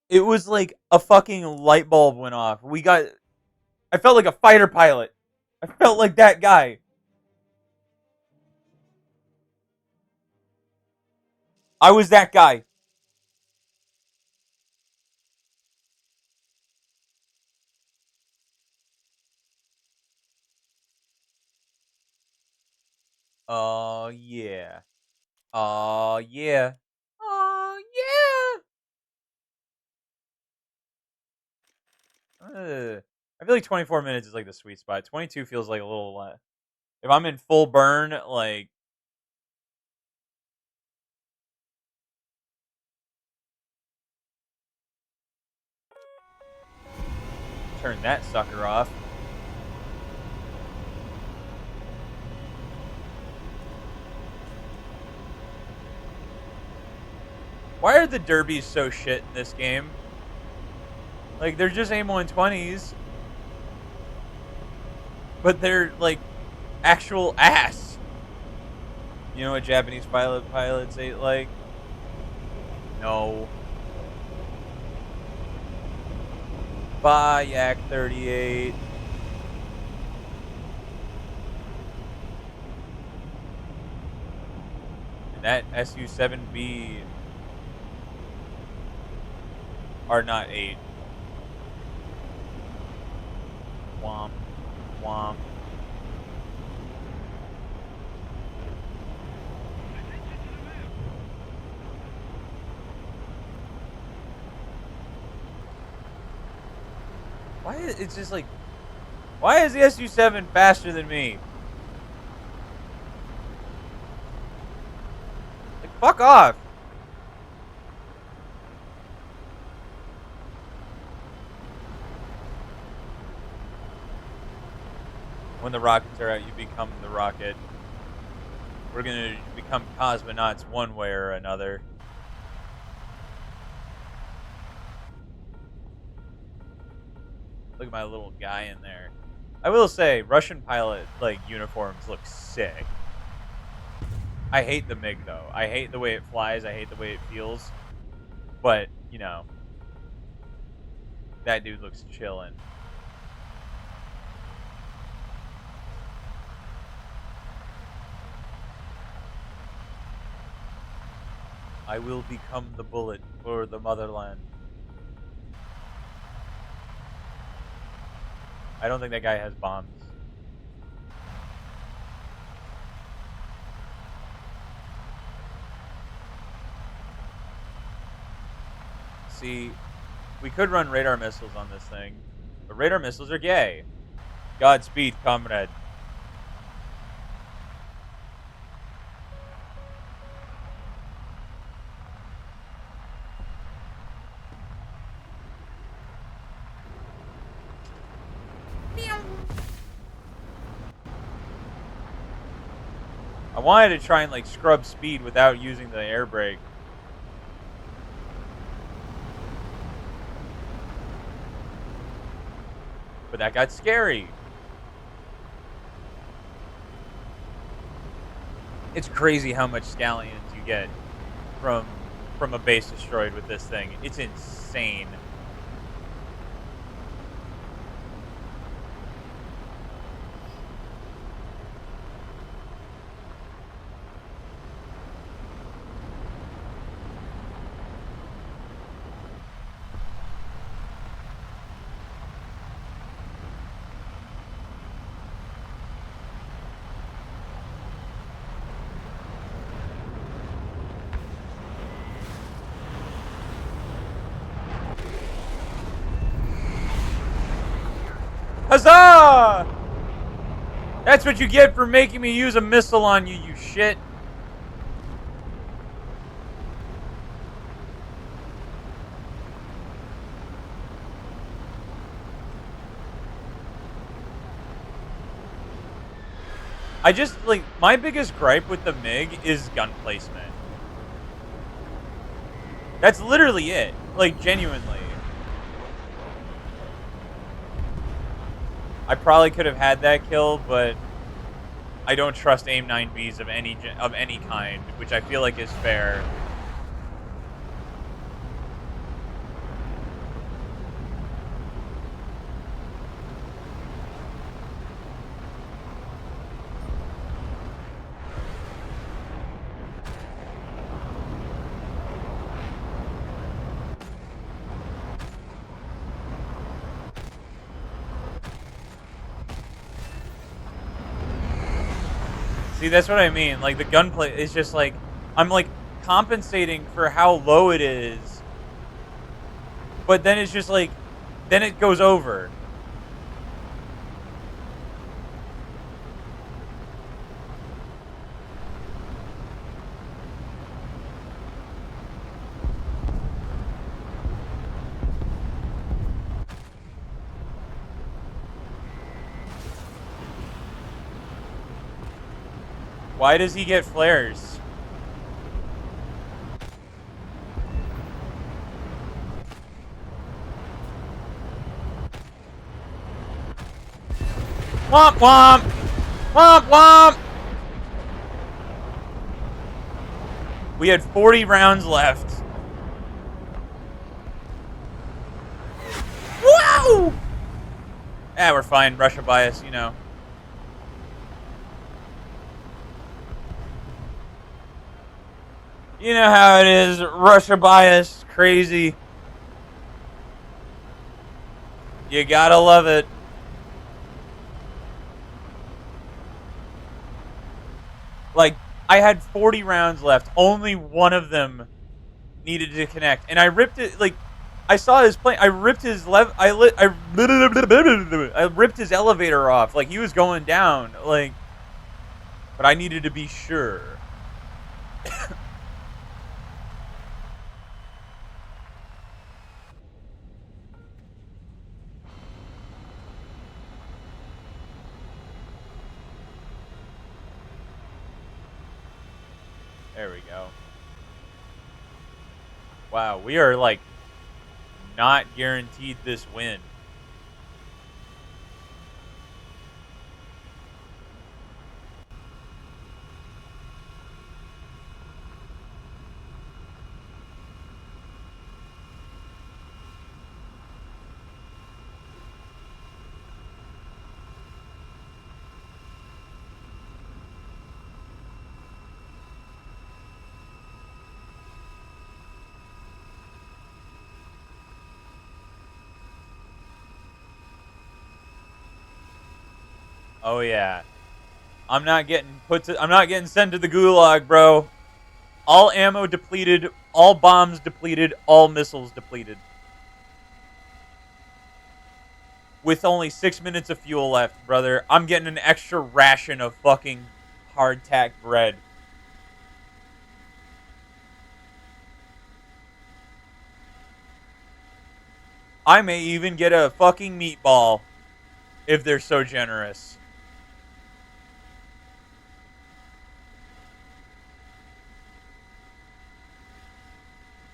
It was like a fucking light bulb went off. I felt like a fighter pilot. I felt like that guy. I was that guy. Oh, yeah. Oh, yeah. Oh, yeah. I feel like 24 minutes is like the sweet spot. 22 feels like a little if I'm in full burn, like, turn that sucker off. Why are the derbies so shit in this game? Like, they're just AIM 120s, but they're like actual ass. You know what Japanese pilots ate like? No. Yak 38. And that Su-7B are not 8. Womp. Womp. Why is it's just like, why is the Su-7 faster than me? Like, fuck off. When the rockets are out, you become the rocket. We're gonna become cosmonauts one way or another. Look at my little guy in there. I will say, Russian pilot like uniforms look sick. I hate the MiG though. I hate the way it flies. I hate the way it feels. But you know, that dude looks chillin'. I will become the bullet for the motherland. I don't think that guy has bombs. See, we could run radar missiles on this thing. But radar missiles are gay. Godspeed, comrade. I wanted to try and like scrub speed without using the air brake. But that got scary. It's crazy how much scallions you get from a base destroyed with this thing. It's insane. Huzzah! That's what you get for making me use a missile on you, you shit. I just, like, my biggest gripe with the MiG is gun placement. That's literally it. Like, genuinely. I probably could have had that kill, but I don't trust AIM 9Bs of any kind, which I feel like is fair. See, that's what I mean. Like, the gunplay is just like, I'm like compensating for how low it is, but then it's just like, then it goes over. Why does he get flares? Womp womp! Womp womp! We had 40 rounds left. Whoa! Ah, we're fine. Russia bias, you know. You know how it is. Russia bias. Crazy. You gotta love it. Like, I had 40 rounds left. Only one of them needed to connect. And I ripped it, like, I saw his plane. I ripped his I ripped his elevator off. Like, he was going down. Like, but I needed to be sure. There we go. Wow, we are, like, not guaranteed this win. Oh yeah. I'm not getting sent to the gulag, bro. All ammo depleted, all bombs depleted, all missiles depleted. with only 6 minutes of fuel left, brother. I'm getting an extra ration of fucking hardtack bread. I may even get a fucking meatball if they're so generous.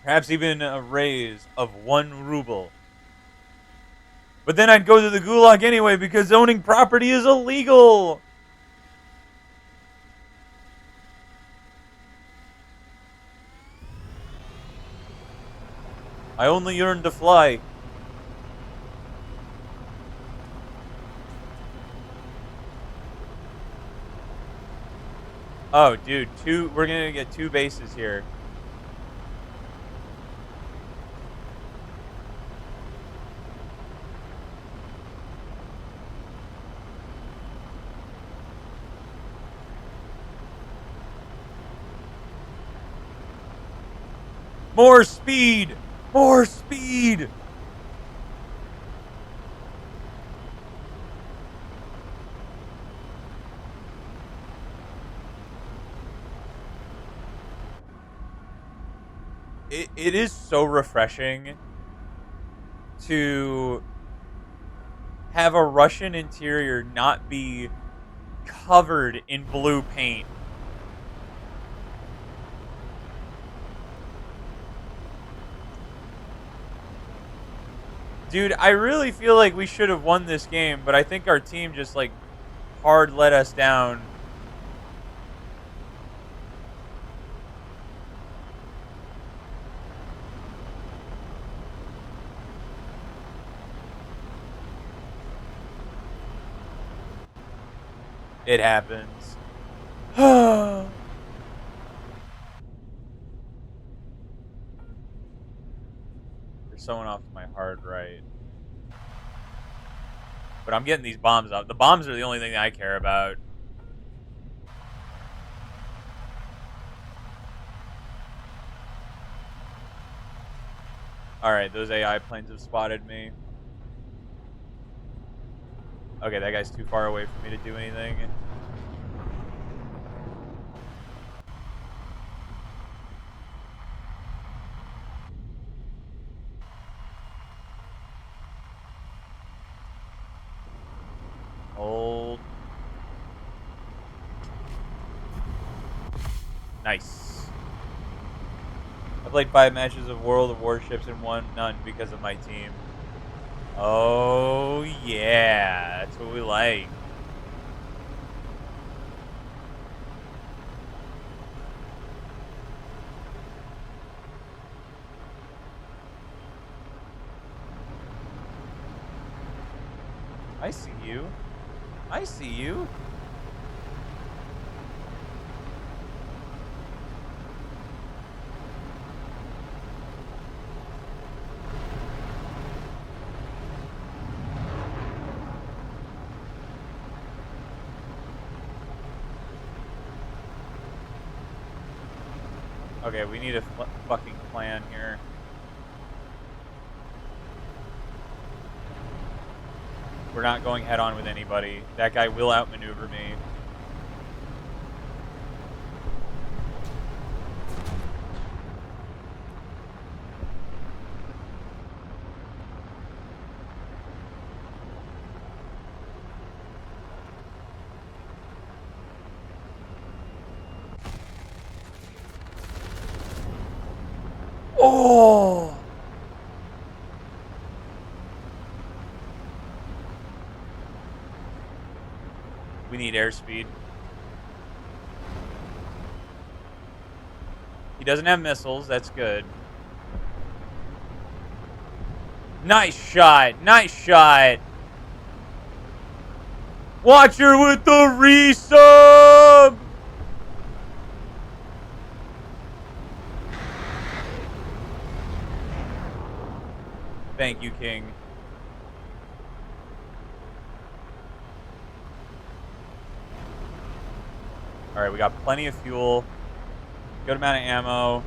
Perhaps even a raise of 1 ruble. But then I'd go to the gulag anyway because owning property is illegal. I only yearn to fly. Oh, dude, we're gonna get 2 bases here. More speed! More speed! It is so refreshing to have a Russian interior not be covered in blue paint. Dude, I really feel like we should have won this game, but I think our team just, like, hard let us down. It happens. There's someone off to my hard right. But I'm getting these bombs up. The bombs are the only thing that I care about. Alright, those AI planes have spotted me. Okay, that guy's too far away for me to do anything. Hold. Nice. I played 5 matches of World of Warships and won none because of my team. Oh, yeah. That's what we like. I see you. I see you. Okay, we need a fucking plan here. We're not going head on with anybody. That guy will outmaneuver me. Oh! We need airspeed. He doesn't have missiles. That's good. Nice shot. Nice shot. Watcher with the resub. Thank you, King. Alright, we got plenty of fuel. Good amount of ammo.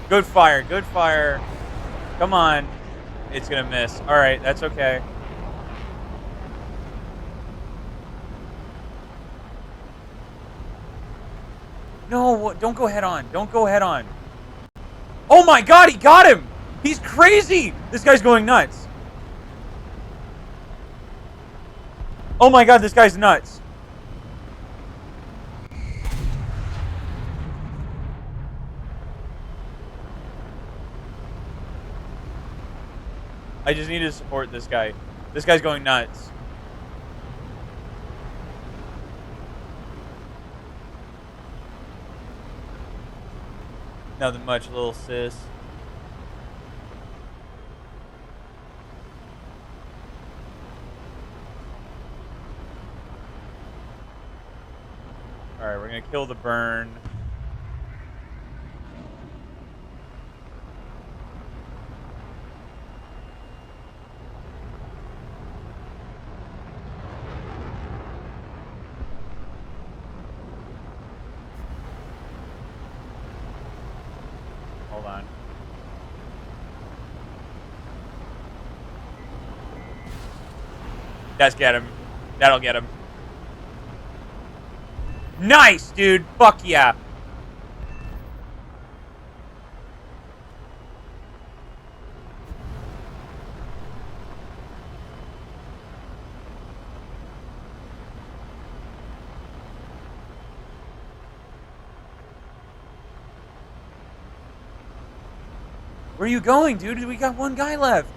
Good fire. Good fire. Come on. It's going to miss. All right. That's okay. No, don't go head on. Don't go head on. Oh my god, he got him! He's crazy! This guy's going nuts. Oh my god, this guy's nuts. I just need to support this guy. This guy's going nuts. Nothing much, little sis. Alright, we're gonna kill the burn. Hold on. That's get him. That'll get him. Nice, dude. Fuck yeah. Where are you going, dude? We got one guy left.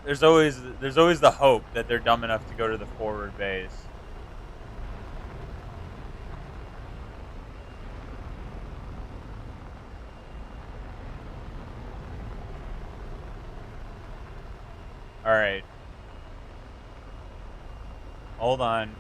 There's always the hope that they're dumb enough to go to the forward base. All right. Hold on.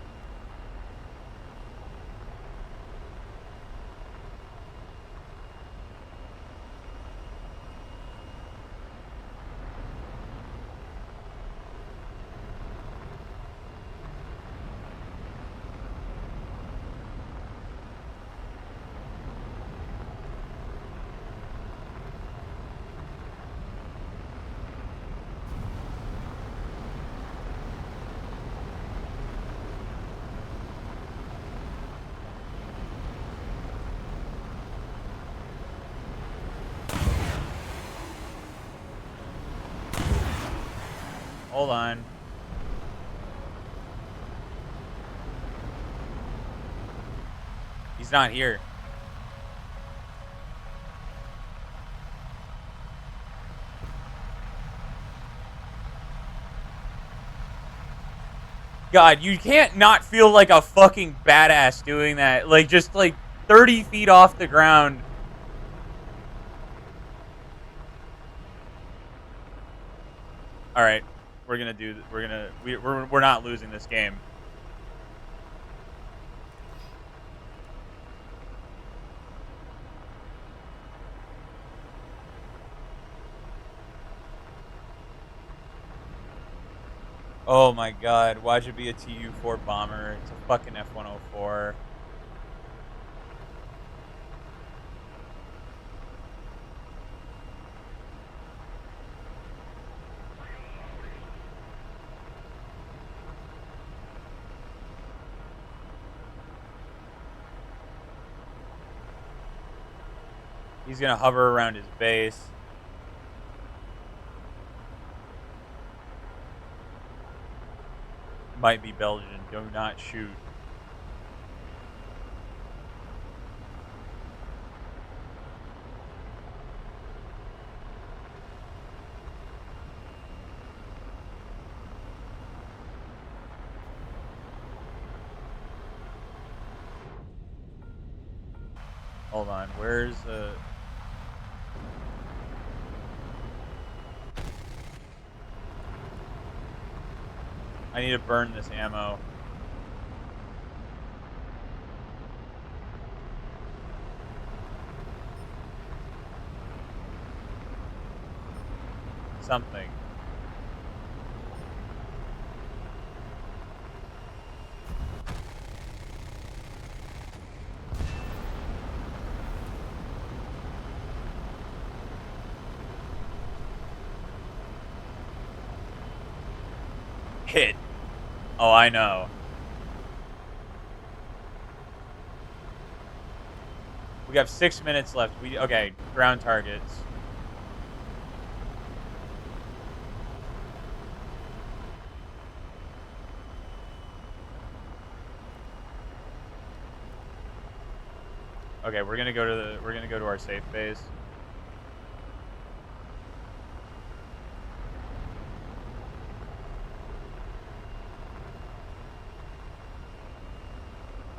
Hold on. He's not here. God, you can't not feel like a fucking badass doing that. Like, just like 30 feet off the ground. All right, we're not losing this game. Oh my god, why'd you be a Tu-4 bomber? It's a fucking F-104. He's gonna hover around his base. Might be Belgian. Do not shoot. Hold on. Where's I need to burn this ammo. Something. Hit. Oh, I know. We have 6 minutes left. Okay, ground targets. Okay, we're gonna go to our safe base.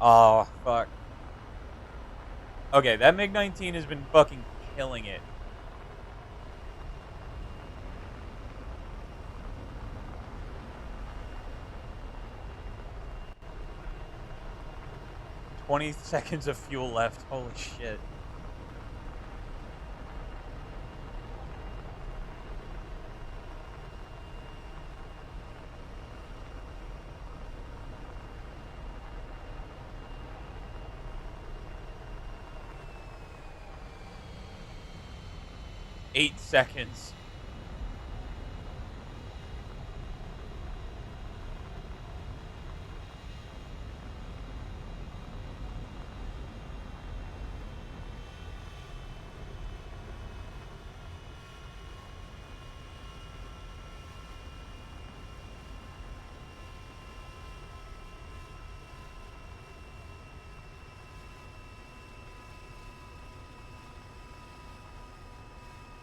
Oh, fuck. Okay, that MiG-19 has been fucking killing it. "20 seconds of fuel left. Holy shit. "8 seconds.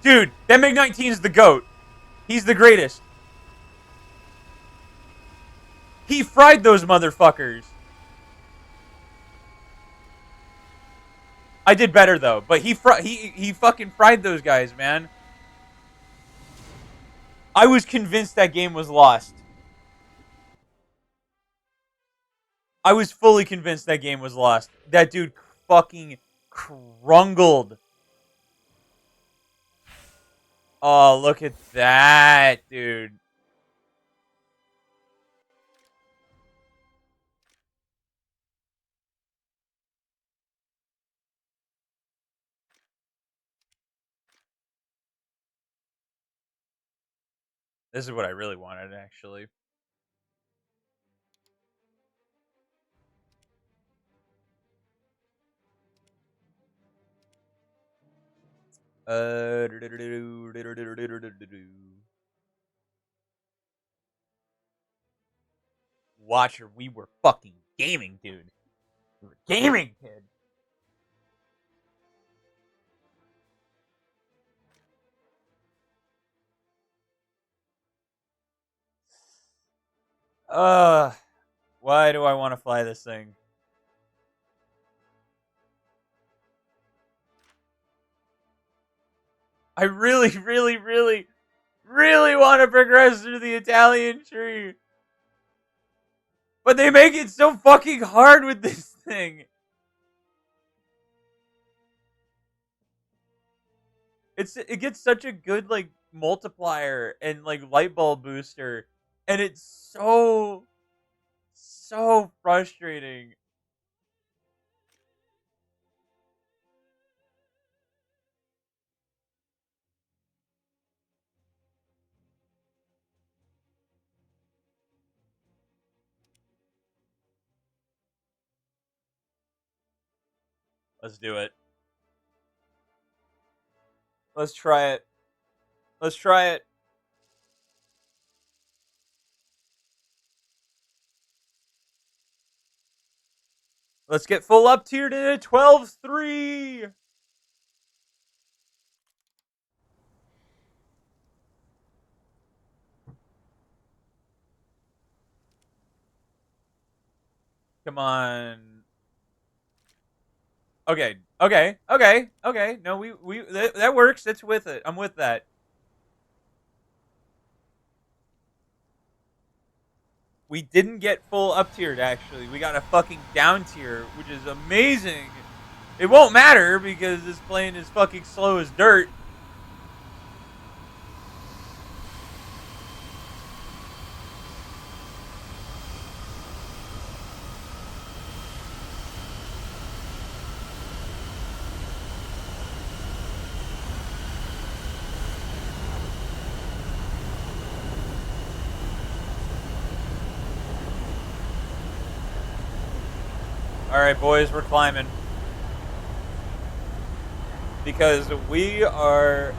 Dude, that MiG-19 is the GOAT. He's the greatest. He fried those motherfuckers. I did better though, but he fucking fried those guys, man. I was convinced that game was lost. I was fully convinced that game was lost. That dude fucking crungled. Oh, look at that, dude. This is what I really wanted, actually. Uh, Watcher, we were fucking gaming, dude. We were gaming, kid. Uh, why do I want to fly this thing? I really, really, really, really want to progress through the Italian tree. But they make it so fucking hard with this thing. It gets such a good like multiplier and like light bulb booster, and it's so frustrating. Let's do it. Let's try it. Let's try it. Let's get full up tier to 12-3. Come on. Okay, Okay, okay, okay. No, we that works. That's with it. I'm with that. We didn't get full up tiered. Actually, we got a fucking down tier, which is amazing. It won't matter because this plane is fucking slow as dirt. All right, boys, we're climbing because we are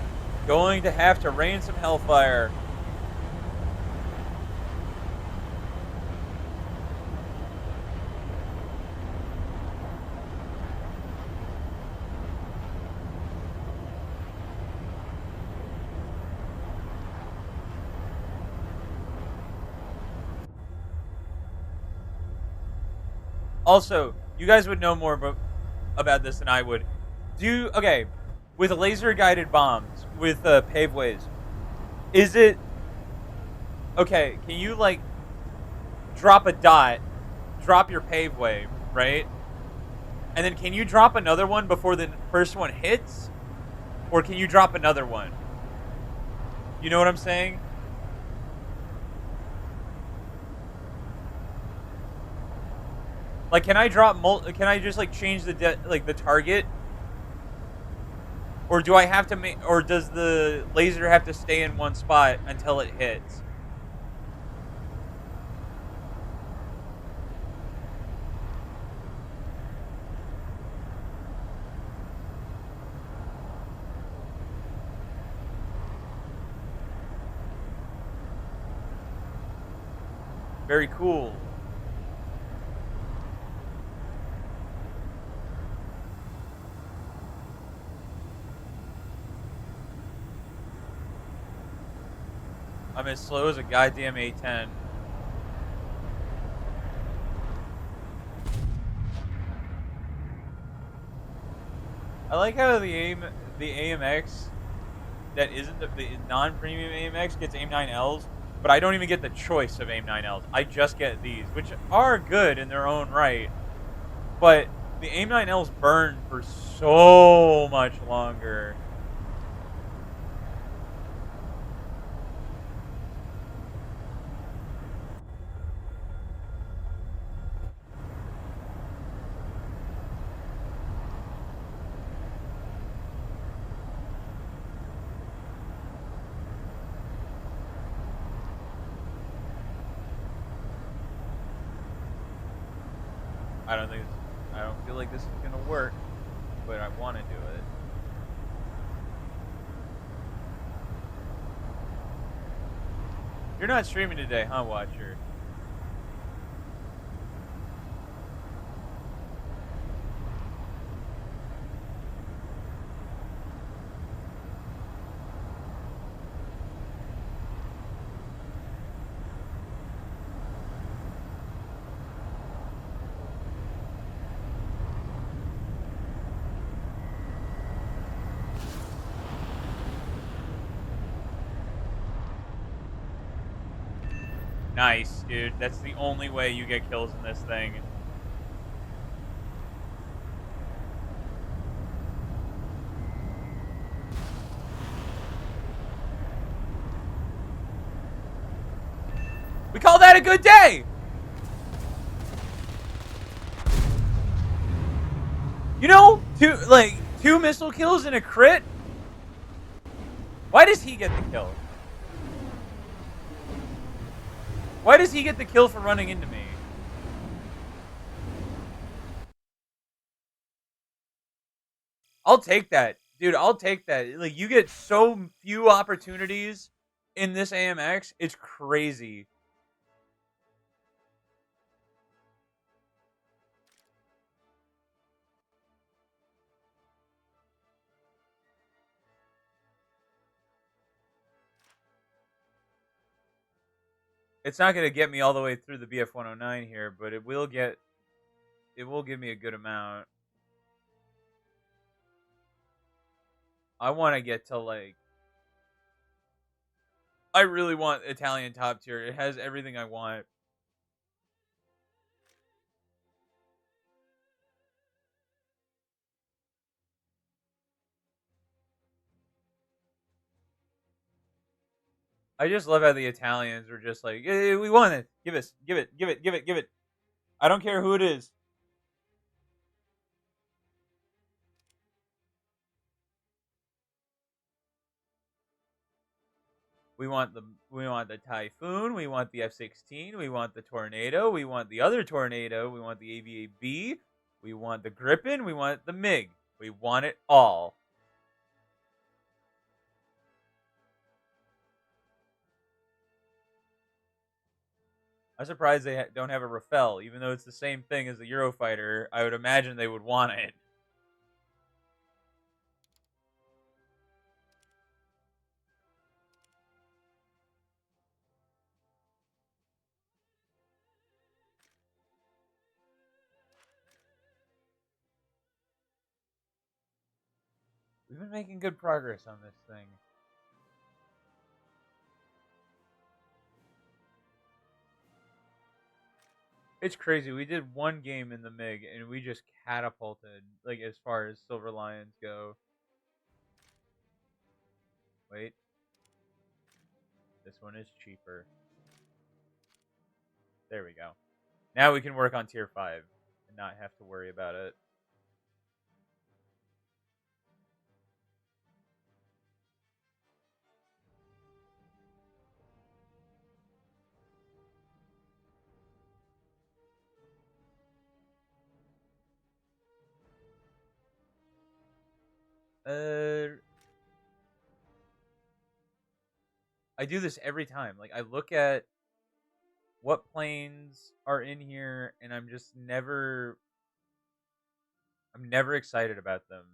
going to have to rain some hellfire. Also, you guys would know more about this than I would. Okay, with laser guided bombs with paveways, is it okay? Can you like drop a dot, drop your paveway, right? And then can you drop another one before the first one hits, or can you drop another one? You know what I'm saying? Like, can I drop? Can I just like change like the target, or do I have to make? Or does the laser have to stay in one spot until it hits? Very cool. I'm as slow as a goddamn A10. I like how the AMX that isn't the non-premium AMX gets AIM 9Ls, but I don't even get the choice of AIM 9Ls. I just get these, which are good in their own right, but the AIM 9Ls burn for so much longer. I don't think I don't feel like this is gonna work, but I want to do it. You're not streaming today, huh, Watcher? Nice, dude. That's the only way you get kills in this thing. We call that a good day! You know, two missile kills and a crit? Why does he get the kill? Why does he get the kill for running into me? I'll take that. Dude, I'll take that. Like, you get so few opportunities in this AMX. It's crazy. It's not going to get me all the way through the BF 109 here, but it will give me a good amount. I want to get to like. I really want Italian top tier. It has everything I want. I just love how the Italians are just like, "Hey, we want it. Give us, give it, give it, give it, give it. I don't care who it is. We want the Typhoon. We want the F-16. We want the Tornado. We want the other Tornado. We want the AVAB. We want the Gripen. We want the MiG. We want it all." I'm surprised they don't have a Rafale, even though it's the same thing as the Eurofighter. I would imagine they would want it. We've been making good progress on this thing. It's crazy. We did one game in the MiG and we just catapulted, like, as far as Silver Lions go. Wait. This one is cheaper. There we go. Now we can work on tier 5 and not have to worry about it. I do this every time. Like, I look at what planes are in here and I'm never excited about them.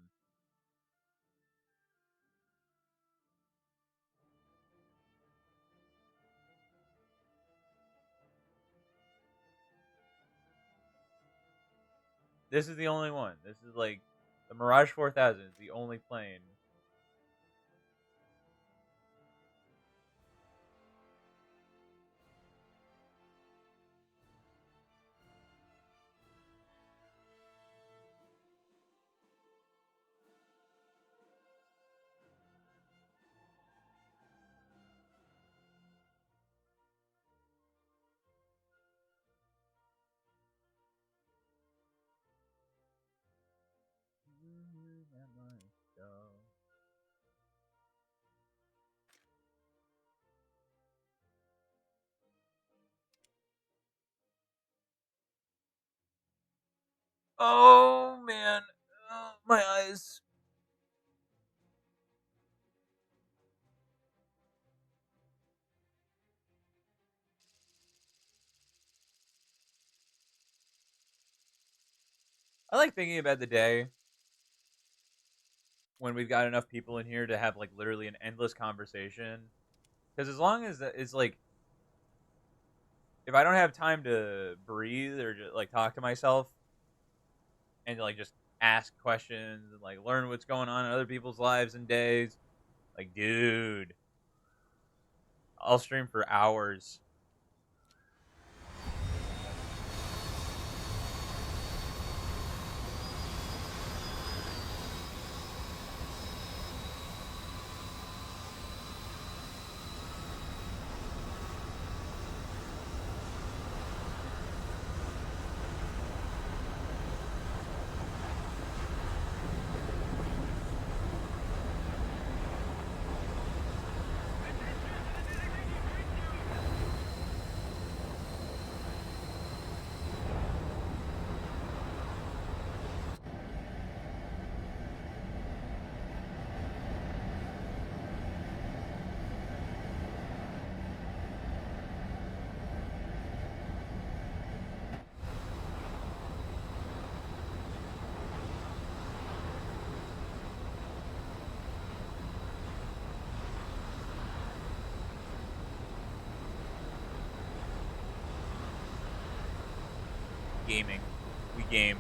This is the only one. This is like the Mirage 4000 is the only plane. Oh man, oh, my eyes. I like thinking about the day when we've got enough people in here to have like literally an endless conversation. Because as long as it's like, if I don't have time to breathe or just like talk to myself and like just ask questions and like learn what's going on in other people's lives and days, like dude, I'll stream for hours. Gaming. We game.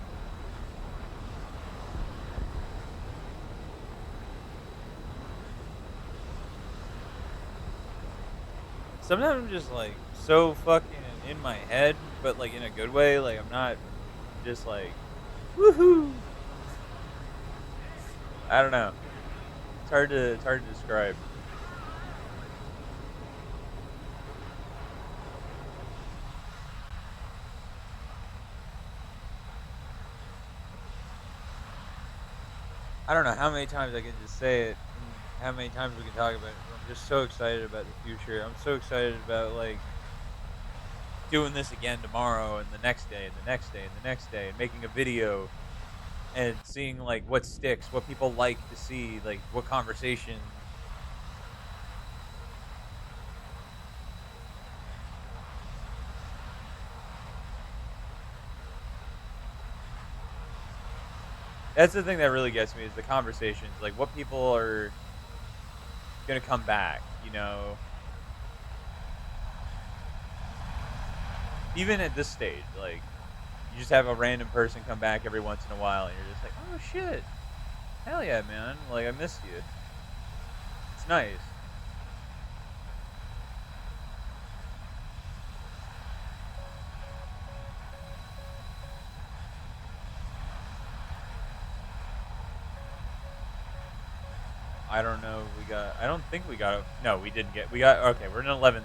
sometimes I'm just like so fucking in my head, but like in a good way. Like I'm not just like woohoo. I don't know. It's hard to describe. I don't know how many times I can just say it and how many times we can talk about it. I'm just so excited about the future. I'm so excited about like doing this again tomorrow and the next day and the next day and the next day and making a video and seeing like what sticks, what people like to see, like what conversations. That's the thing that really gets me is the conversations, like what people are gonna come back. Even at this stage, like you just have a random person come back every once in a while, and you're just like, oh shit, hell yeah, man! Like I missed you. It's nice. I don't know. If we got. I don't think we got. No, we didn't get. We got. Okay, we're in 11-3,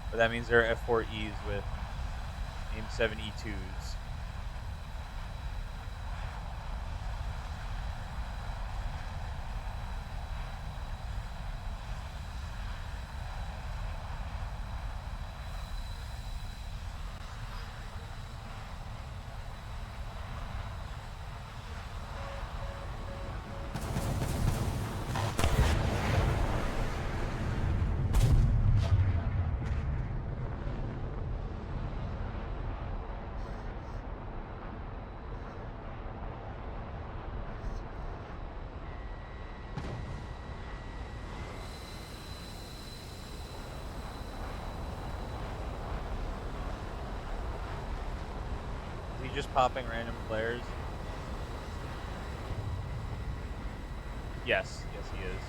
but that means they're F4Es with AIM 7E2s. Is he just popping random players? Yes, yes, he is.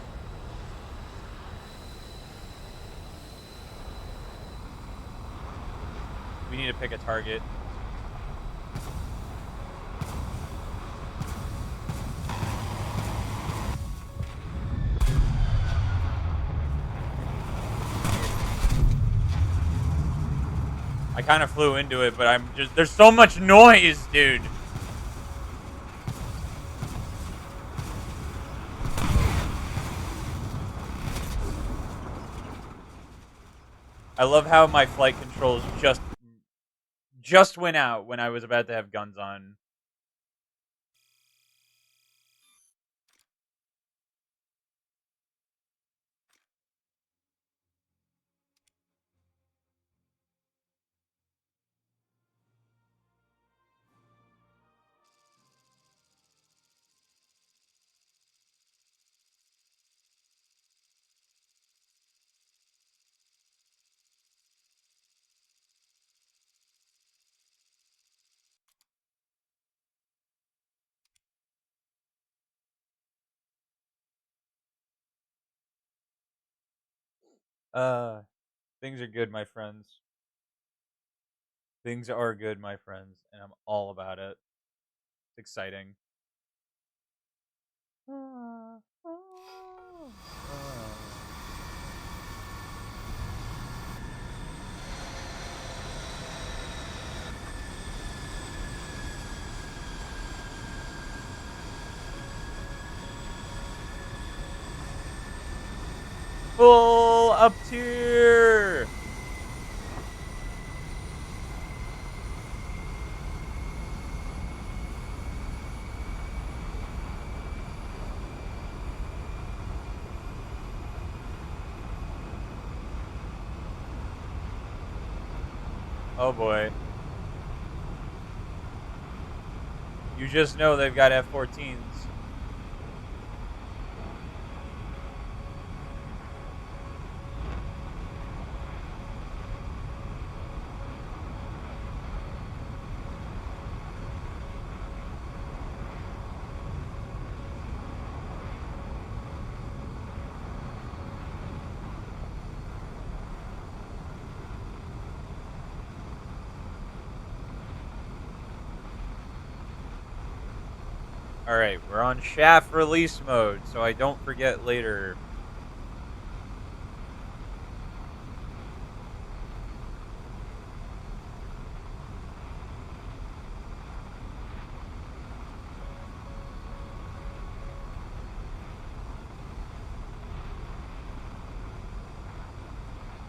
We need to pick a target. I kind of flew into it, but I'm just. There's so much noise, dude. I love how my flight controls just went out when I was about to have guns on. Uh, things are good, my friends. Things are good, my friends, and I'm all about it. It's exciting. Full up tier. Oh boy. You just know they've got F-14s. Alright, we're on shaft release mode, so I don't forget later.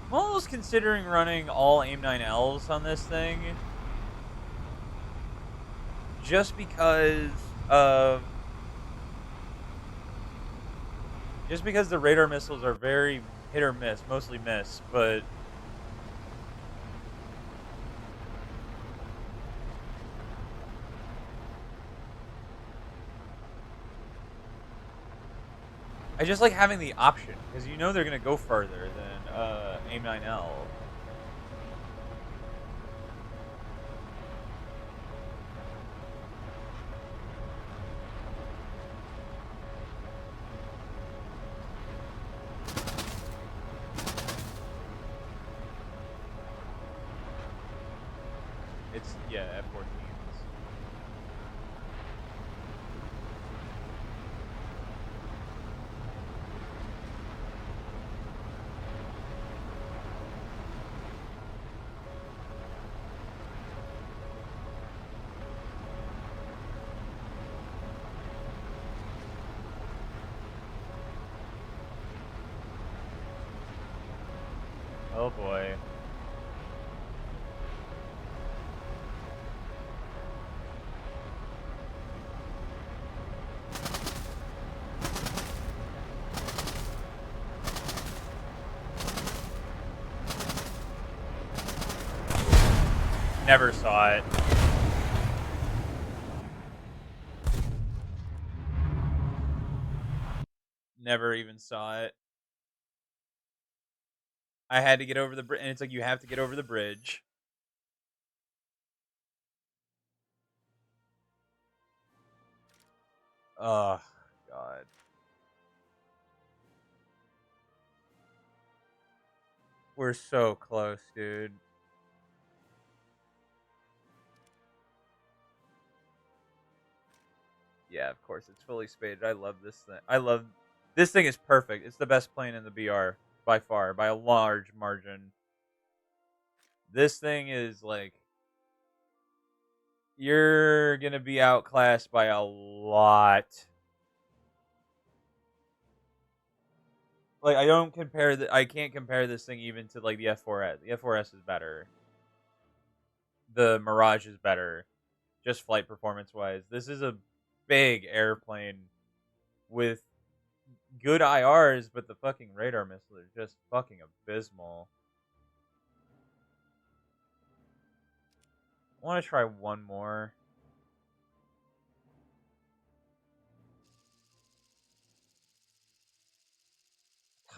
I'm almost considering running all AIM-9Ls on this thing. Just because of... Just because the radar missiles are very hit or miss, mostly miss, but... I just like having the option, because you know they're going to go further than AIM-9L. It's, yeah, F-14s. Oh boy. Never saw it. Never even saw it. I had to get over the bridge, and it's like you have to get over the bridge. Oh, God. We're so close, dude. Yeah, of course, it's fully spaded. I love this thing. This thing is perfect. It's the best plane in the BR, by far, by a large margin. This thing is, like... You're gonna be outclassed by a lot. Like, I can't compare this thing even to, like, the F4S. The F4S is better. The Mirage is better. Just flight performance-wise. This is a big airplane with good IRs, but the fucking radar missiles are just fucking abysmal. I want to try one more.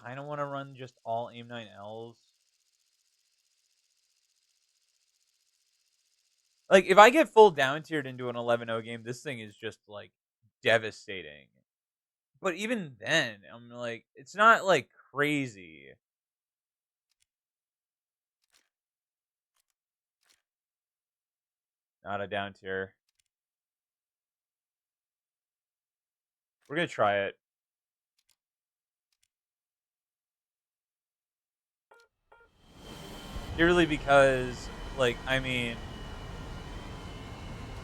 Kind of want to run just all AIM-9Ls. Like, if I get full down tiered into an 11-0 game, this thing is just, like, devastating. But even then, I'm like, it's not, like, crazy. Not a down tier. We're going to try it. Purely because, like, I mean,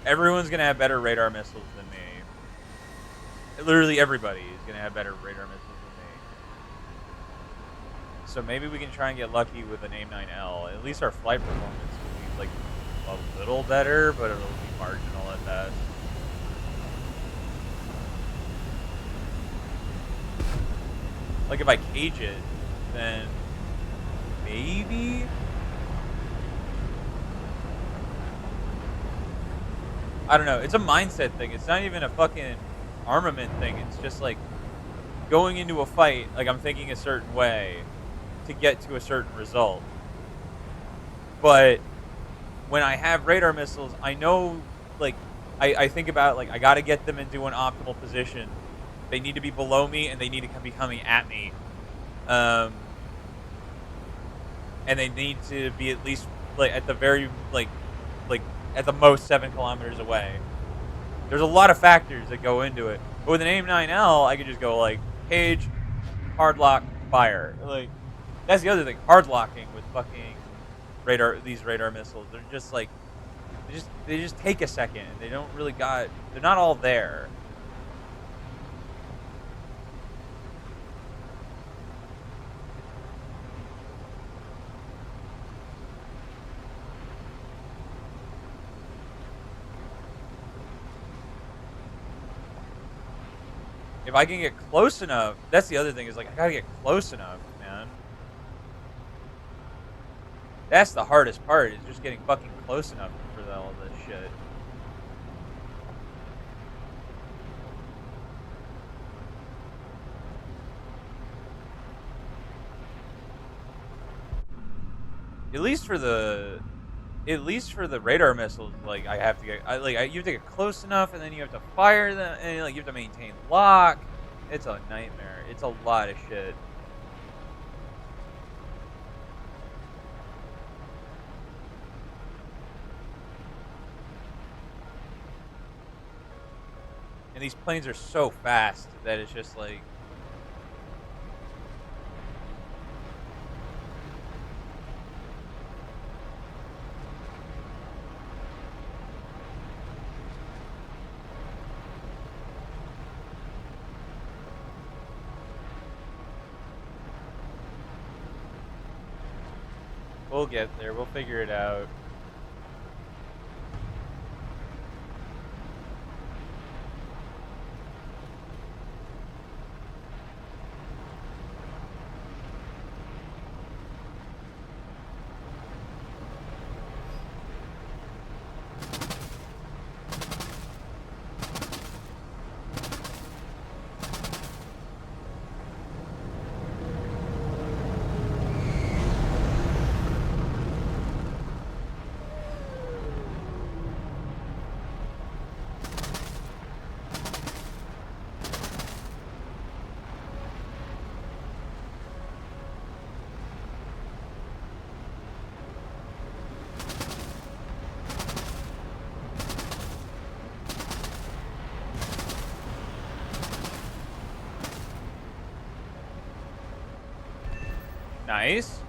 everyone's going to have better radar missiles than me. Literally everybody is going to have better radar missiles than me. So maybe we can try and get lucky with an AIM-9L. At least our flight performance will be, like, a little better, but it'll be marginal at best. Like, if I cage it, then maybe? I don't know. It's a mindset thing. It's not even a fucking armament thing. It's just, like, going into a fight, like, I'm thinking a certain way to get to a certain result. But when I have radar missiles, I know, like, I think about, like, I got to get them into an optimal position. They need to be below me, and they need to be coming at me. And they need to be at least, like, at the very, like at the most 7 kilometers away. There's a lot of factors that go into it. But with an AIM-9L, I could just go like cage, hard lock, fire. Like that's the other thing. Hard locking with fucking these radar missiles. They're just like they just take a second. They don't really got. They're not all there. If I can get close enough, that's the other thing is like I gotta get close enough, man. That's the hardest part is just getting fucking close enough for all this shit. At least for the radar missiles, like I have to get, you have to get close enough, and then you have to fire them, and like you have to maintain lock. It's a nightmare. It's a lot of shit. And these planes are so fast that it's just like. We'll get there. We'll figure it out. Nice.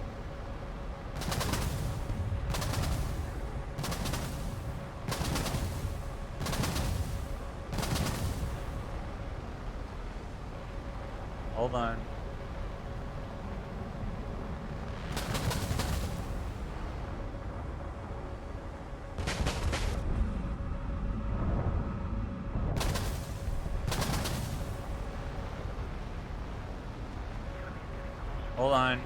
Hold on. Hold on.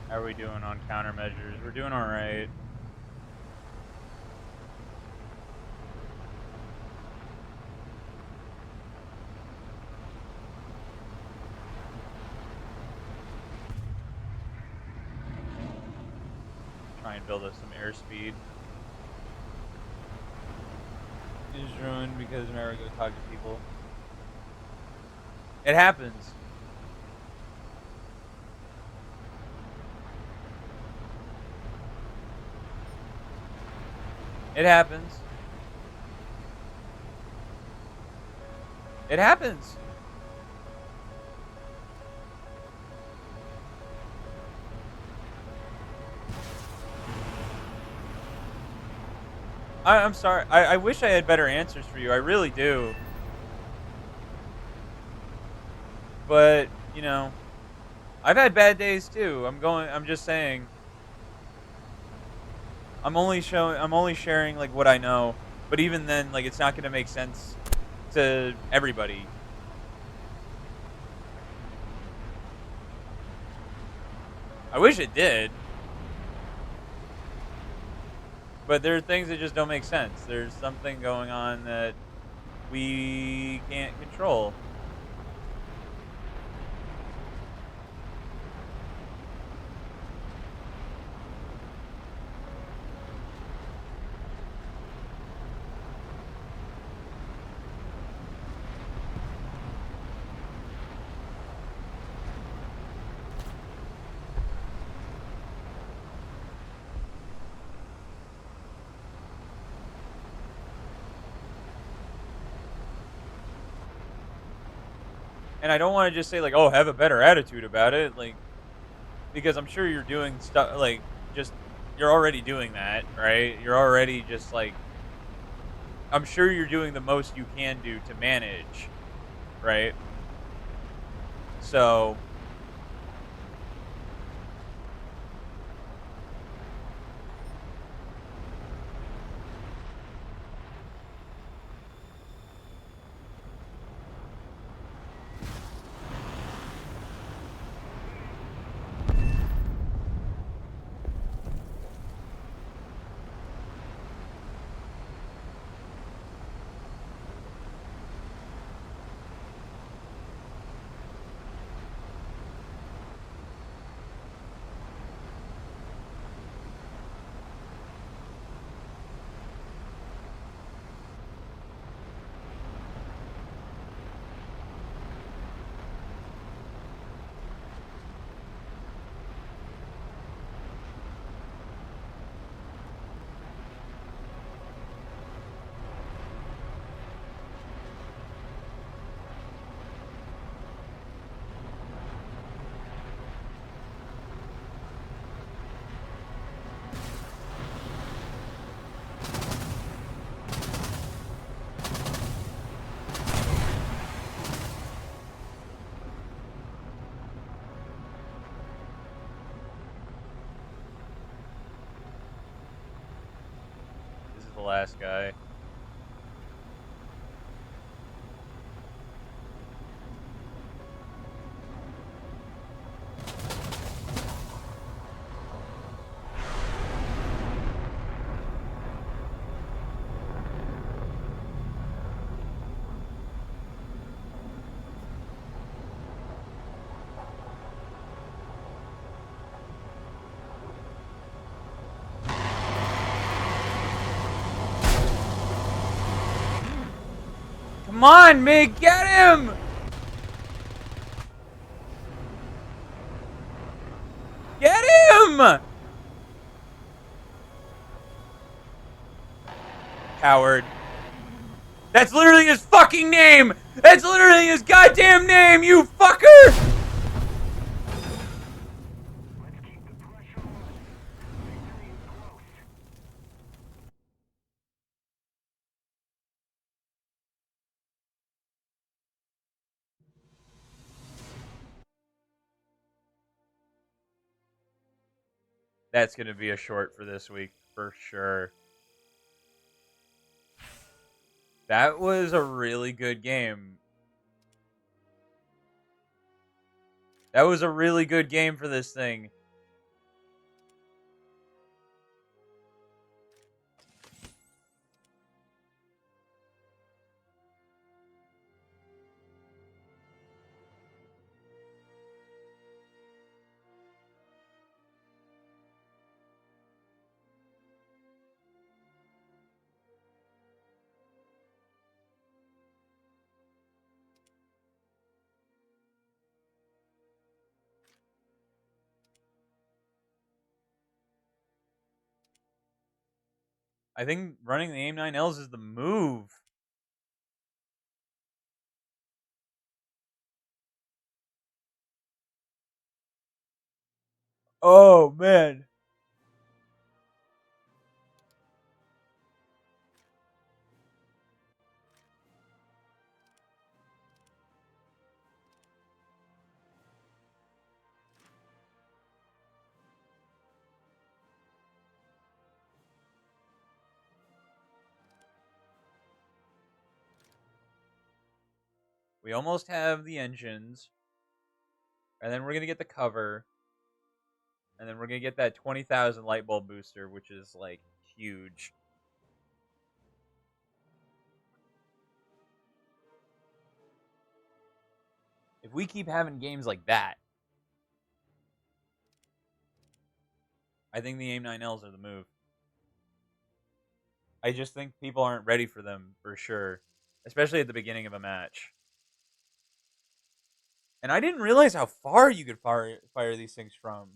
How are we doing on countermeasures? We're doing all right. Try and build us some airspeed. Is ruined because I'm never going to talk to people. It happens. It happens. It happens. I'm sorry. I wish I had better answers for you. I really do. But, you know, I've had bad days too. I'm just saying. I'm only sharing like what I know. But even then, like it's not going to make sense to everybody. I wish it did. But there are things that just don't make sense. There's something going on that we can't control. And I don't want to just say like, "Oh, have a better attitude about it," like, because I'm sure you're doing stuff like just you're already doing that, right? You're already just like I'm sure you're doing the most you can do to manage, right? So this is the last guy. Come on, Mig, get him! Get him! Coward. That's literally his fucking name! That's literally his goddamn name, you fucker! That's gonna be a short for this week, for sure. That was a really good game. That was a really good game for this thing. I think running the AIM-9Ls is the move. Oh, man. We almost have the engines. And then we're going to get the cover. And then we're going to get that 20,000 light bulb booster, which is, like, huge. If we keep having games like that, I think the AIM-9Ls are the move. I just think people aren't ready for them for sure, especially at the beginning of a match. And I didn't realize how far you could fire these things from.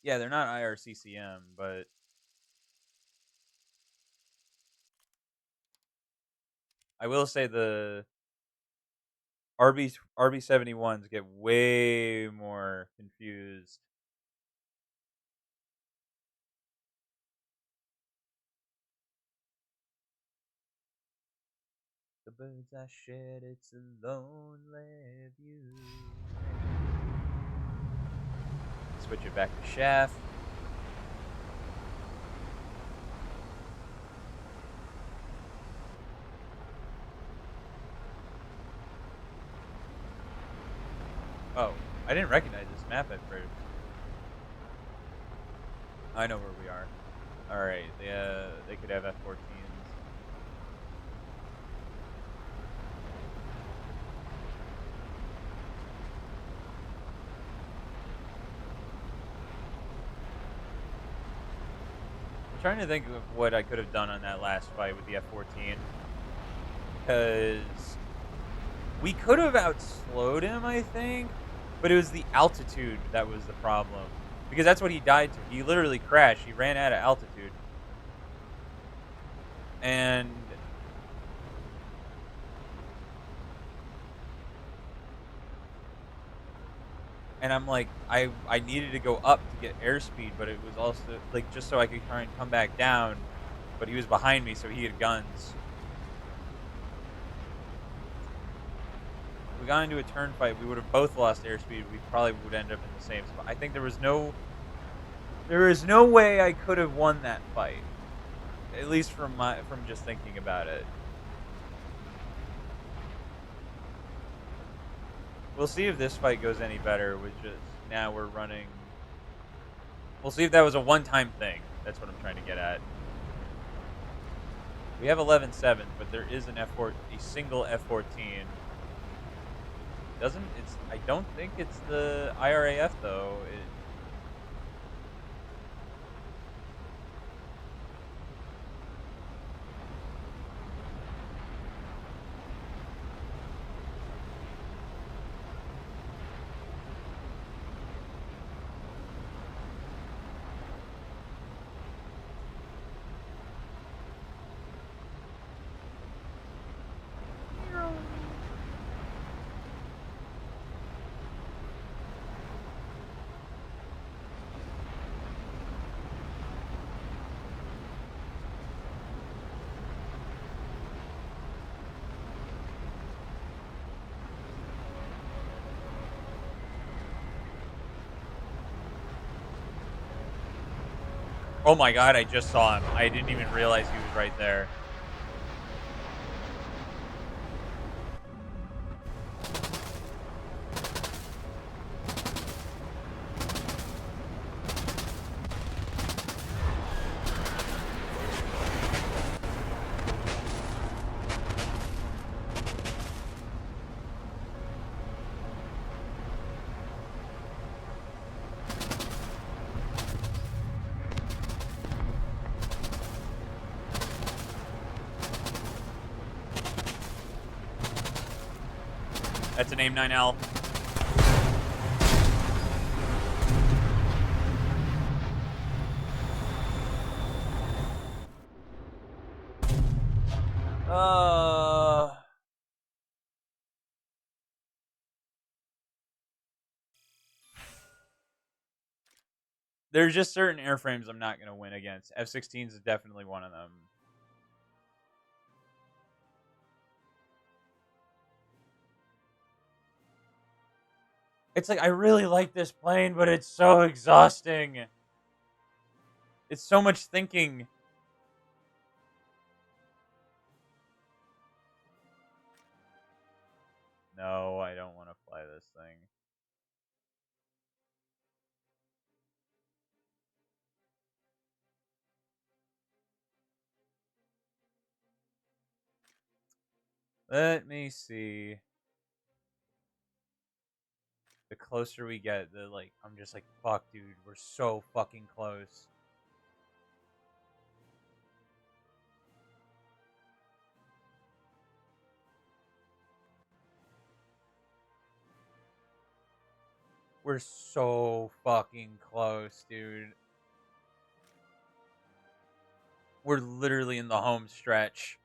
Yeah, they're not IRCCM, but I will say the RB71s get way more confused. The birds I shed, it's a lonely view. Switch it back to Shaft. Oh, I didn't recognize this map at first. I know where we are. All right, they could have F-14s. I'm trying to think of what I could have done on that last fight with the F-14, because we could have outslowed him, I think, but it was the altitude that was the problem. Because that's what he died to. He literally crashed. He ran out of altitude. And I'm like, I needed to go up to get airspeed, but it was also like just so I could try and come back down. But he was behind me, so he had guns. If we got into a turn fight, we would have both lost airspeed. We probably would end up in the same spot. I think there is no way I could have won that fight. At least from just thinking about it. We'll see if this fight goes any better with just now we're running. We'll see if that was a one-time thing. That's what I'm trying to get at. We have 11-7, but there is a single F-14. I don't think it's the IRAF though. Oh my god, I just saw him. I didn't even realize he was right there. That's an AIM-9L. There's just certain airframes I'm not going to win against. F-16s is definitely one of them. It's like, I really like this plane, but it's so exhausting. It's so much thinking. No, I don't want to fly this thing. Let me see. The closer we get, the like, I'm just like, fuck, dude, we're so fucking close. We're so fucking close, dude. We're literally in the home stretch.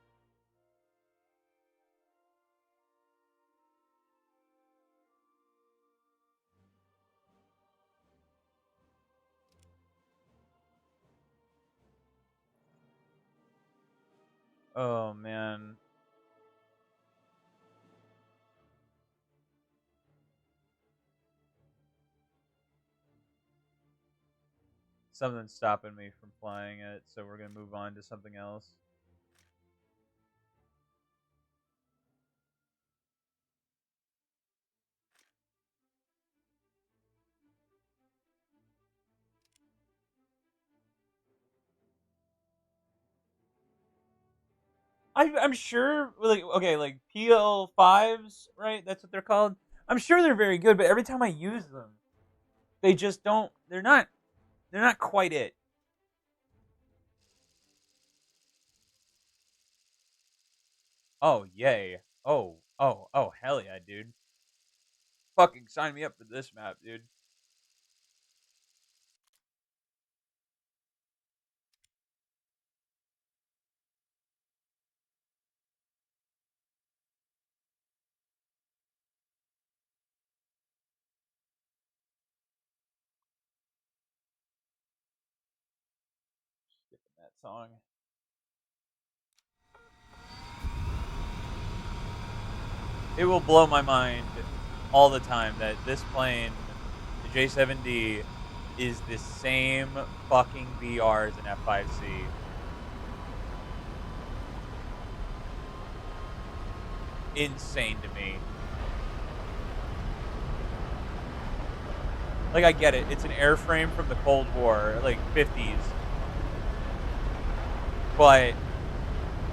Oh, man. Something's stopping me from playing it, so we're going to move on to something else. I'm sure, like, okay, like PL5s, right? That's what they're called. I'm sure they're very good, but every time I use them, they just don't. They're not quite it. Oh yay! Oh hell yeah, dude! Fucking sign me up for this map, dude. Skipping that song. It will blow my mind all the time that this plane, the J7D, is the same fucking VR as an F5C. Insane to me. Like, I get it. It's an airframe from the Cold War, like 50s. But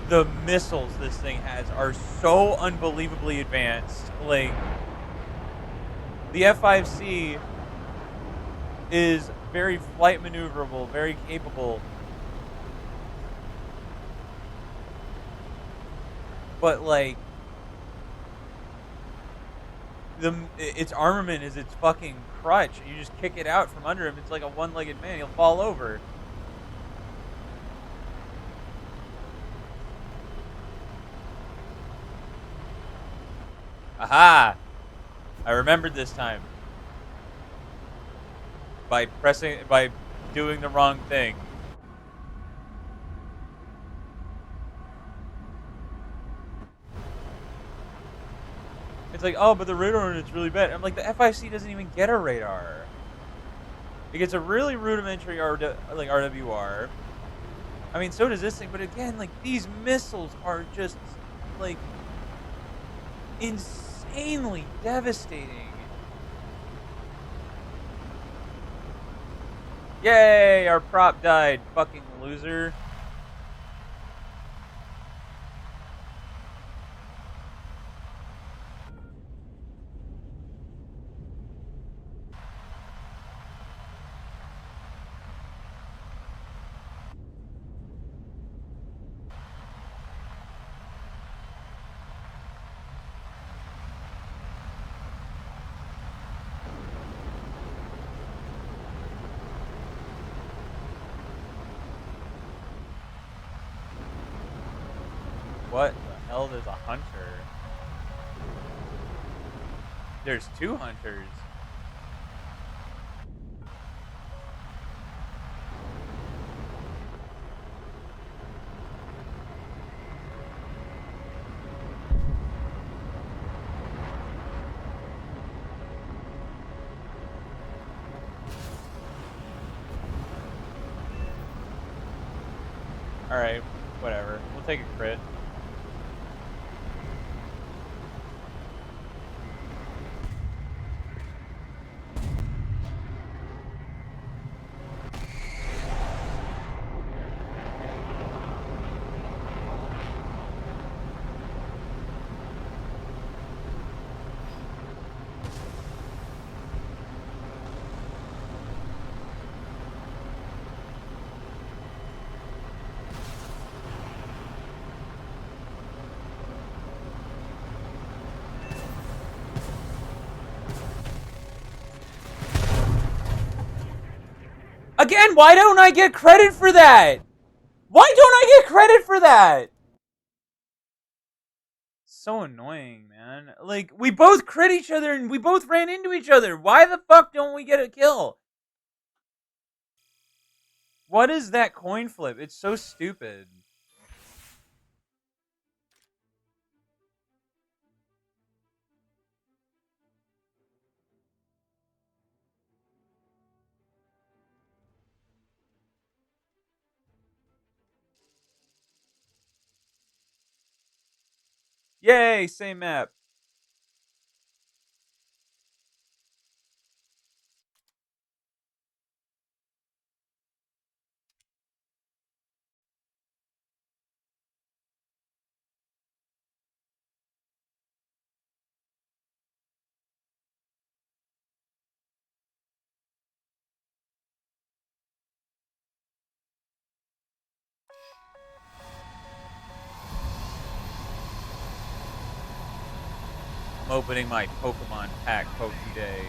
the missiles this thing has are so unbelievably advanced. Like, the F5C is very flight maneuverable, very capable. But, like, its armament is its fucking crutch. You just kick it out from under him. It's like a one-legged man. He'll fall over. Aha! I remembered this time. By doing the wrong thing. It's like, oh, but the radar on it's really bad. I'm like, the FIC doesn't even get a radar. It gets a really rudimentary RWR. I mean, so does this thing, but again, like, these missiles are just, like, insanely devastating. Yay, our prop died, fucking loser. What the hell? There's a hunter. There's two hunters. Alright, whatever. We'll take a crit. Again, why don't I get credit for that? Why don't I get credit for that? So annoying, man. Like, we both crit each other and we both ran into each other. Why the fuck don't we get a kill? What is that coin flip? It's so stupid. Yay, same map. I'm opening my Pokemon pack Poke Day.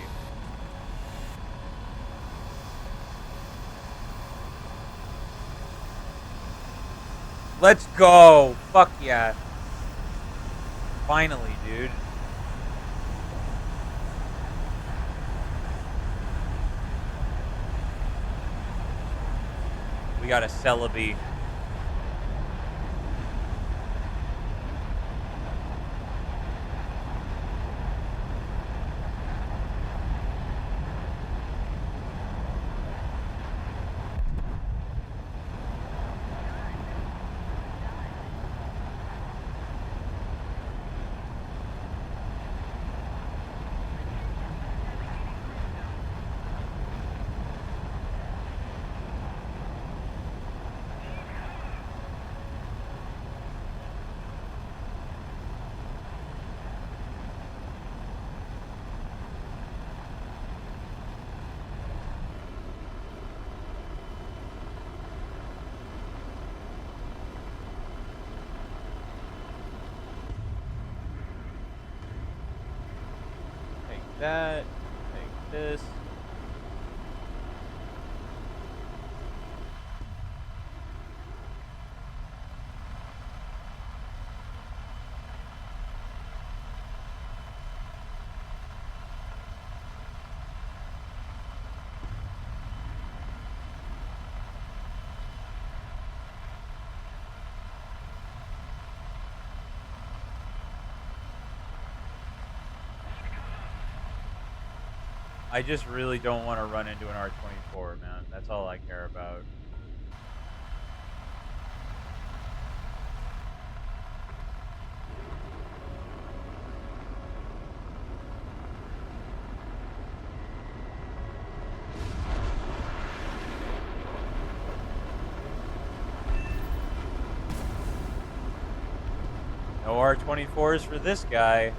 Let's go! Fuck yeah. Finally, dude. We got a Celebi. Take that. Take this. I just really don't want to run into an R24, man. That's all I care about. No R24s for this guy.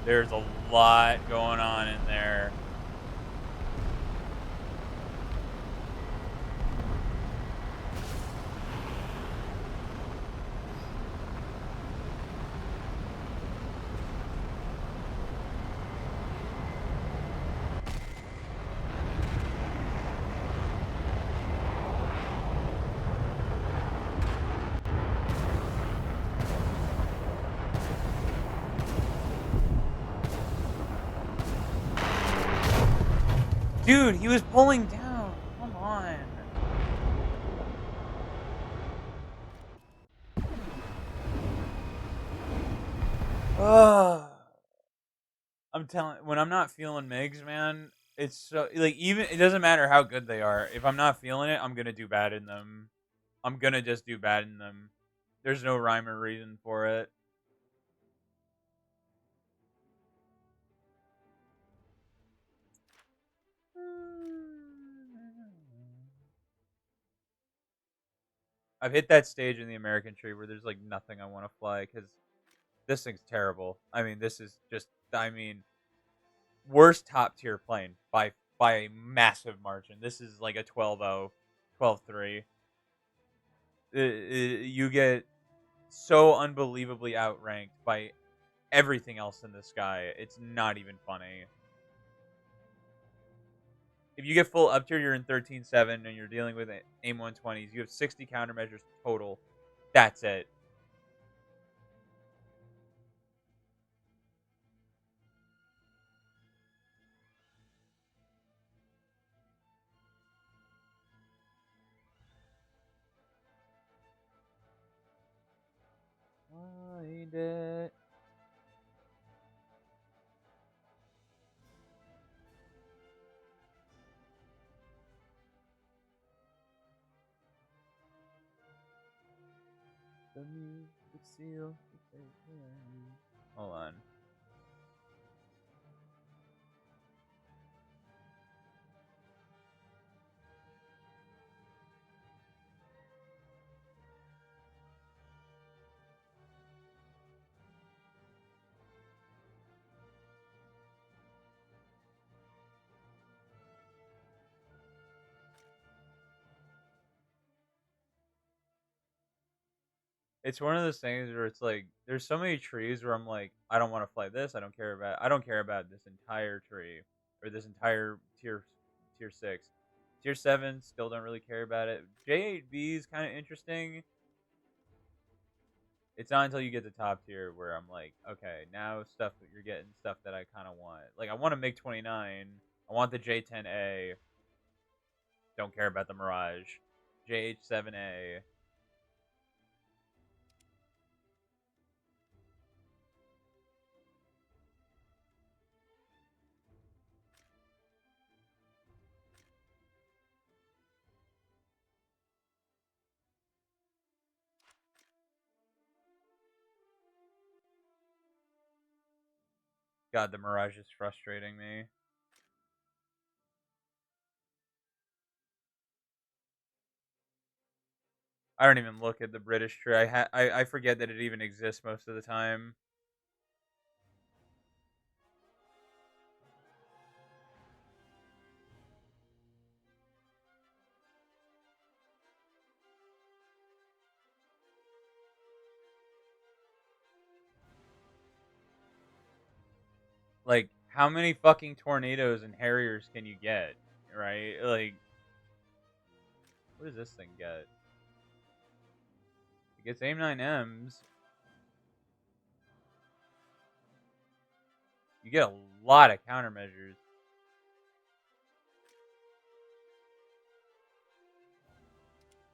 There's a lot going on in there. Dude, he was pulling down. Come on. Ugh. I'm telling, when I'm not feeling Migs, man, it's so, like, even, it doesn't matter how good they are. If I'm not feeling it, I'm gonna do bad in them. I'm gonna just do bad in them. There's no rhyme or reason for it. I've hit that stage in the American tree where there's like nothing I want to fly because this thing's terrible. I mean, this is just. I mean, worst top tier plane by a massive margin. This is like a 12-0, 12-3. You get so unbelievably outranked by everything else in the sky. It's not even funny. If you get full up tier, you're in 13-7 and you're dealing with AIM 120s. You have 60 countermeasures total. That's it. Find it. The music seal. Hold on. It's one of those things where it's like there's so many trees where I'm like, I don't want to fly this. I don't care about this entire tree or this entire tier 6. Tier 7 still don't really care about it. J8B is kind of interesting. It's not until you get to top tier where I'm like, okay, now stuff that you're getting stuff that I kind of want. Like I want to make 29. I want the J10A. Don't care about the Mirage. JH7A. God, the Mirage is frustrating me. I don't even look at the British tree. I forget that it even exists most of the time. Like, how many fucking tornadoes and Harriers can you get? Right? Like, what does this thing get? It gets AIM-9Ms. You get a lot of countermeasures.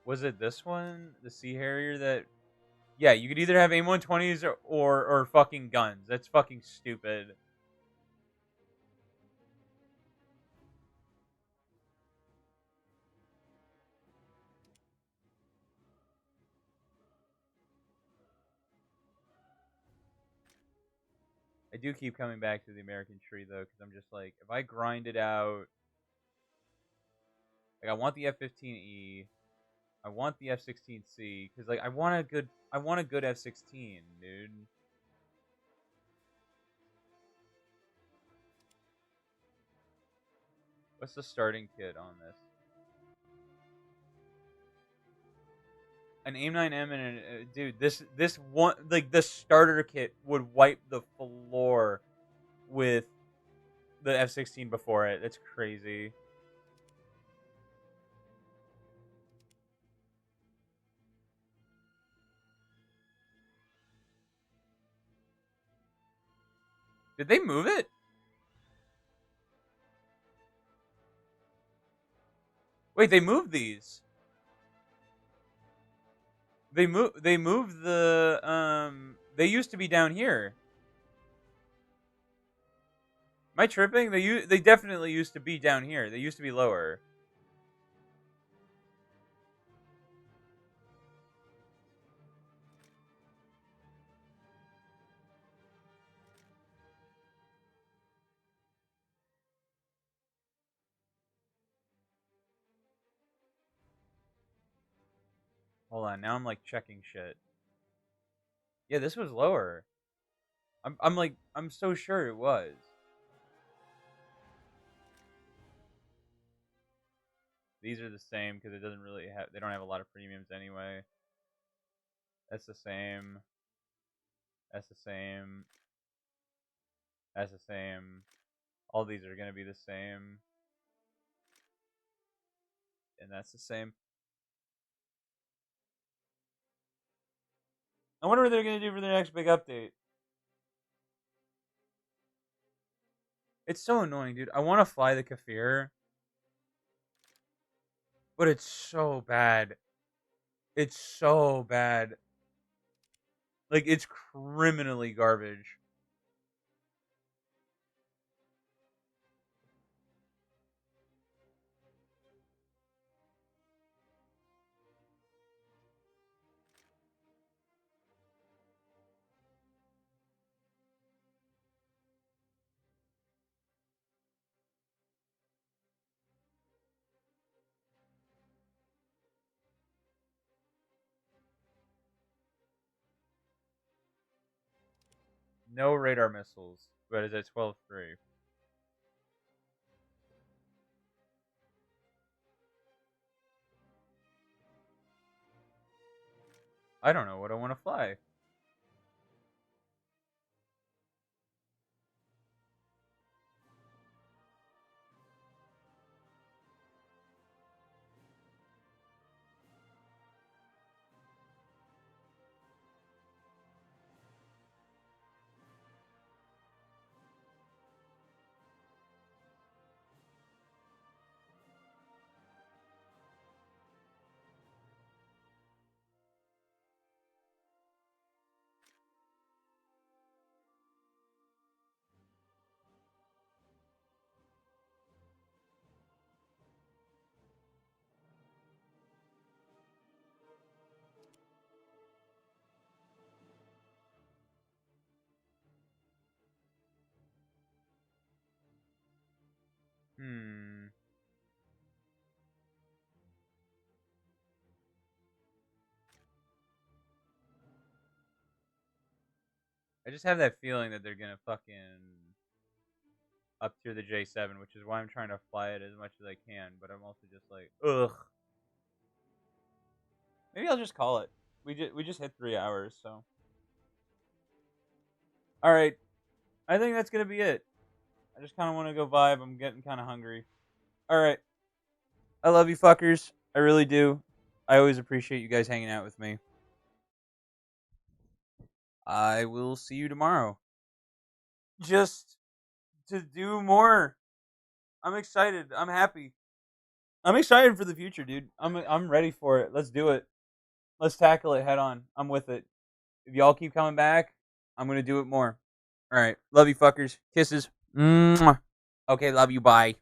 Was it this one? The Sea Harrier that... Yeah, you could either have AIM-120s or fucking guns. That's fucking stupid. I do keep coming back to the American tree, though, because I'm just like, if I grind it out... Like, I want the F-15E. I want the F-16C because like I want a good F-16, dude. What's the starting kit on this? An AIM-9M and dude, this one like the starter kit would wipe the floor with the F-16 before it. That's crazy. Did they move it? Wait, they moved these. They moved the they used to be down here. Am I tripping? They definitely used to be down here. They used to be lower. Hold on, now I'm like checking shit. Yeah, this was lower. I'm so sure it was. These are the same because it doesn't really have. They don't have a lot of premiums anyway. That's the same. That's the same. That's the same. All these are gonna be the same, and that's the same. I wonder what they're gonna do for their next big update. It's so annoying, dude. I want to fly the Kafir, but it's so bad. It's so bad. Like it's criminally garbage. No radar missiles, but it's at 12.3. I don't know what I want to fly. Hmm. I just have that feeling that they're gonna fucking up tier the J7, which is why I'm trying to fly it as much as I can. But I'm also just like, ugh. Maybe I'll just call it. We just hit 3 hours, so. All right, I think that's gonna be it. I just kind of want to go vibe. I'm getting kind of hungry. All right, I love you fuckers. I really do. I always appreciate you guys hanging out with me. I will see you tomorrow. Just to do more. I'm excited. I'm happy. I'm excited for the future, dude. I'm ready for it. Let's do it. Let's tackle it head on. I'm with it. If y'all keep coming back, I'm gonna do it more. All right. Love you fuckers. Kisses. Mwah. Okay, love you. Bye.